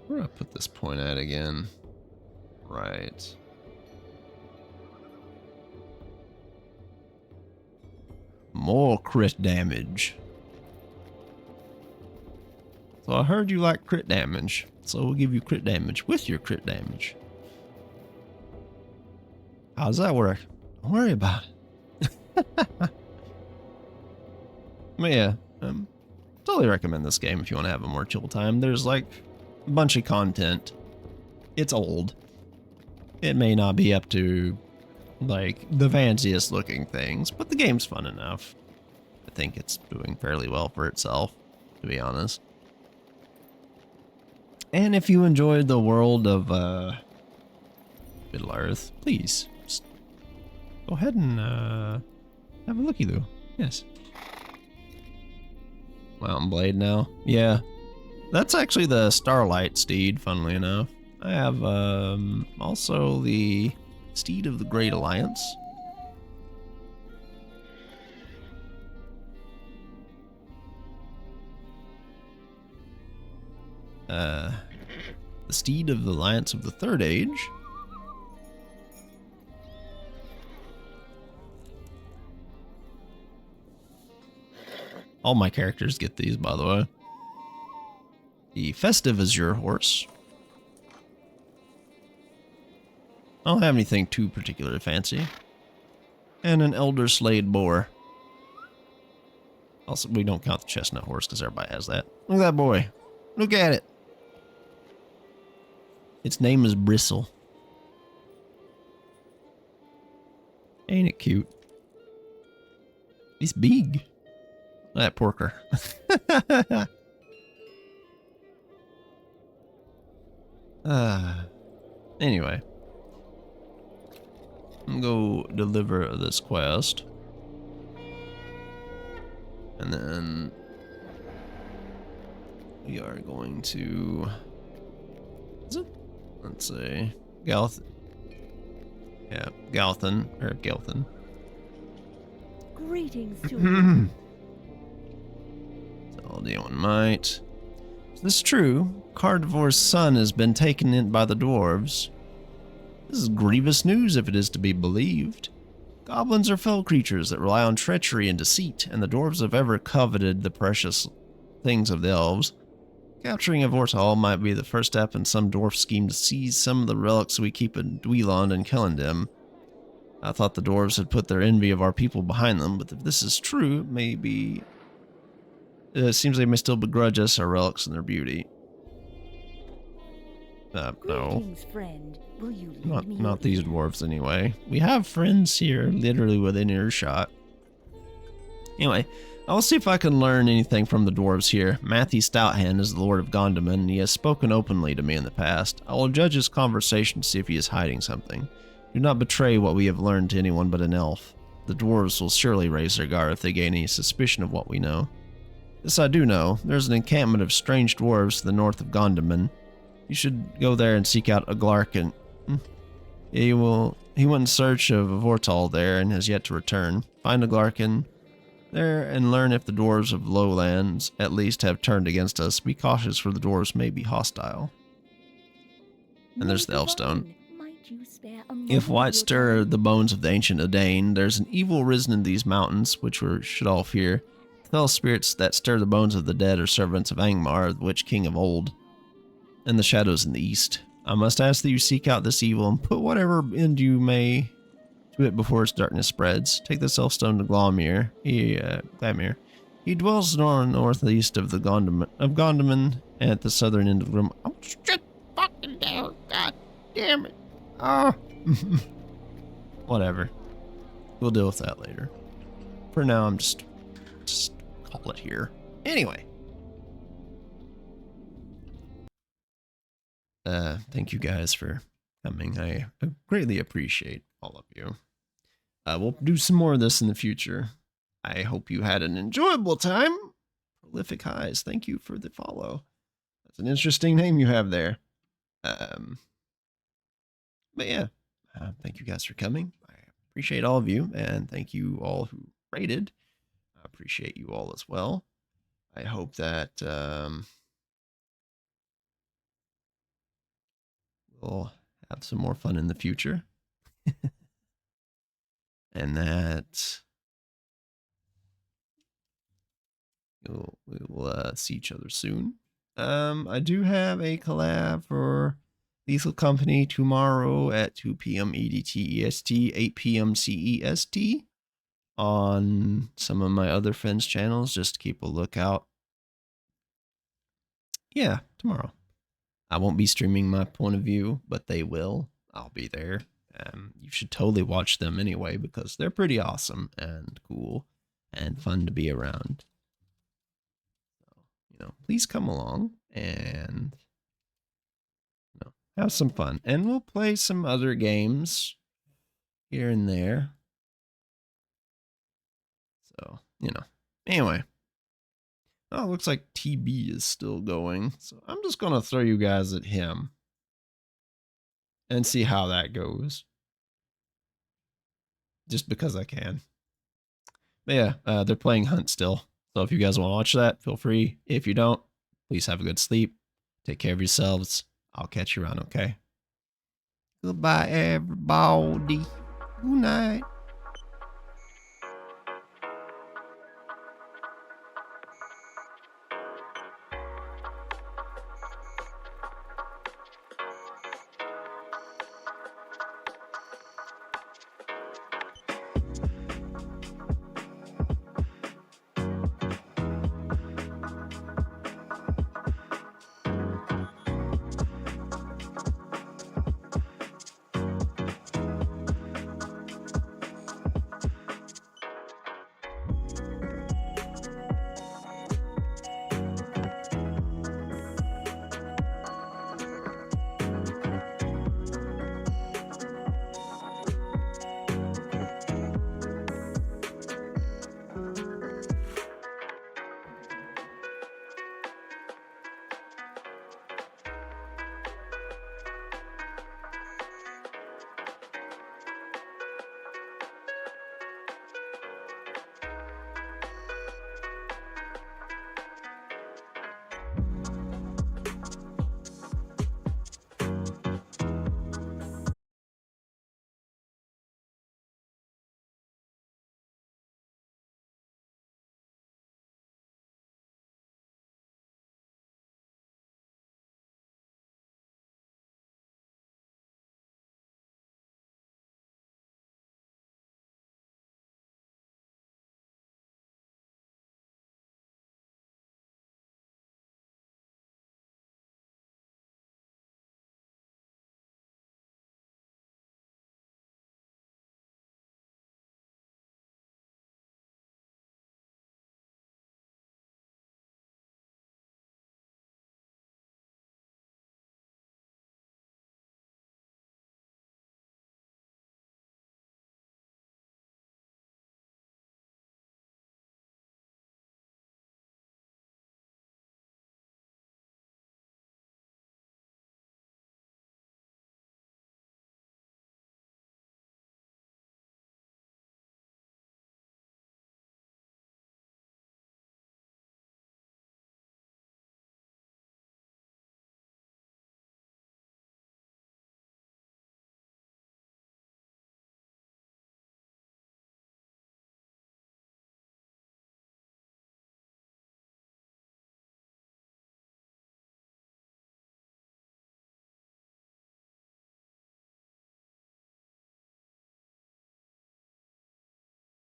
Where do I put this point at again? Right. More crit damage. So I heard you like crit damage, so we'll give you crit damage with your crit damage. How does that work? Don't worry about it. But yeah, totally recommend this game if you want to have a more chill time. There's like a bunch of content. It's old. It may not be up to like the fanciest looking things, but the game's fun enough. I think it's doing fairly well for itself, to be honest. And if you enjoyed the world of Middle Earth, please just go ahead and have a looky though. Yes. Mountain Blade now. Yeah. That's actually the Starlight steed, funnily enough. I have also the Steed of the Great Alliance. The Steed of the Alliance of the Third Age. All my characters get these, by the way. The Festive Azure horse. I don't have anything too particularly fancy. And an Elder Slade boar. Also, we don't count the chestnut horse because everybody has that. Look at that boy. Look at it. Its name is Bristle. Ain't it cute? He's big. That porker. Anyway. I'm gonna go deliver this quest. And then we are going to... Is it? Let's see. Galthan. Yeah, Galthan. Or Galthan. Greetings to you. Eldion might. Is this true? Cardivor's son has been taken in by the dwarves. This is grievous news if it is to be believed. Goblins are fell creatures that rely on treachery and deceit, and the dwarves have ever coveted the precious things of the elves. Capturing a Vortal might be the first step in some dwarf scheme to seize some of the relics we keep in Dweland and Kellendim. I thought the dwarves had put their envy of our people behind them, but if this is true, maybe... It seems they may still begrudge us our relics and their beauty. No. Greetings, friend. Will you lend me Not your these ear? dwarves anyway. We have friends here, literally within earshot. Anyway, I'll see if I can learn anything from the dwarves here. Matthew Stouthand is the Lord of Gondoman, and he has spoken openly to me in the past. I will judge his conversation to see if he is hiding something. Do not betray what we have learned to anyone but an elf. The dwarves will surely raise their guard if they gain any suspicion of what we know. This I do know. There's an encampment of strange dwarves to the north of Gondoman. You should go there and seek out Aglarkin. He went in search of a Vortal there and has yet to return. Find Aglarkin there and learn if the dwarves of Lowlands at least have turned against us. Be cautious, for the dwarves may be hostile. And there's the Elfstone. If white stir the bones of the ancient Edain, there's an evil risen in these mountains, which we should all fear. The fell spirits that stir the bones of the dead are servants of Angmar, the witch king of old, and the shadows in the east. I must ask that you seek out this evil and put whatever end you may to it before its darkness spreads. Take this Elfstone to Glamir. He dwells northeast of the Gondoman at the southern end of Grim. Oh, shit! Fucking down! God damn it! Ah! Whatever. We'll deal with that later. For now, I'm just call it here. Anyway. Thank you guys for coming. I greatly appreciate all of you. We'll do some more of this in the future. I hope you had an enjoyable time. Prolific Highs, thank you for the follow. That's an interesting name you have there. But yeah, thank you guys for coming. I appreciate all of you, and thank you all who rated. I appreciate you all as well. I hope that we'll have some more fun in the future. And that we will see each other soon. I do have a collab for Lethal Company tomorrow at 2 p.m. EDT EST, 8 p.m. CEST on some of my other friends' channels. Just keep a lookout. Yeah, tomorrow. I won't be streaming my point of view, but they will. I'll be there. You should totally watch them anyway, because they're pretty awesome and cool and fun to be around. So, please come along and have some fun. And we'll play some other games here and there. So, anyway. Oh, it looks like TB is still going. So I'm just going to throw you guys at him and see how that goes. Just because I can. But yeah, they're playing Hunt still. So if you guys want to watch that, feel free. If you don't, please have a good sleep. Take care of yourselves. I'll catch you around, okay? Goodbye, everybody. Good night.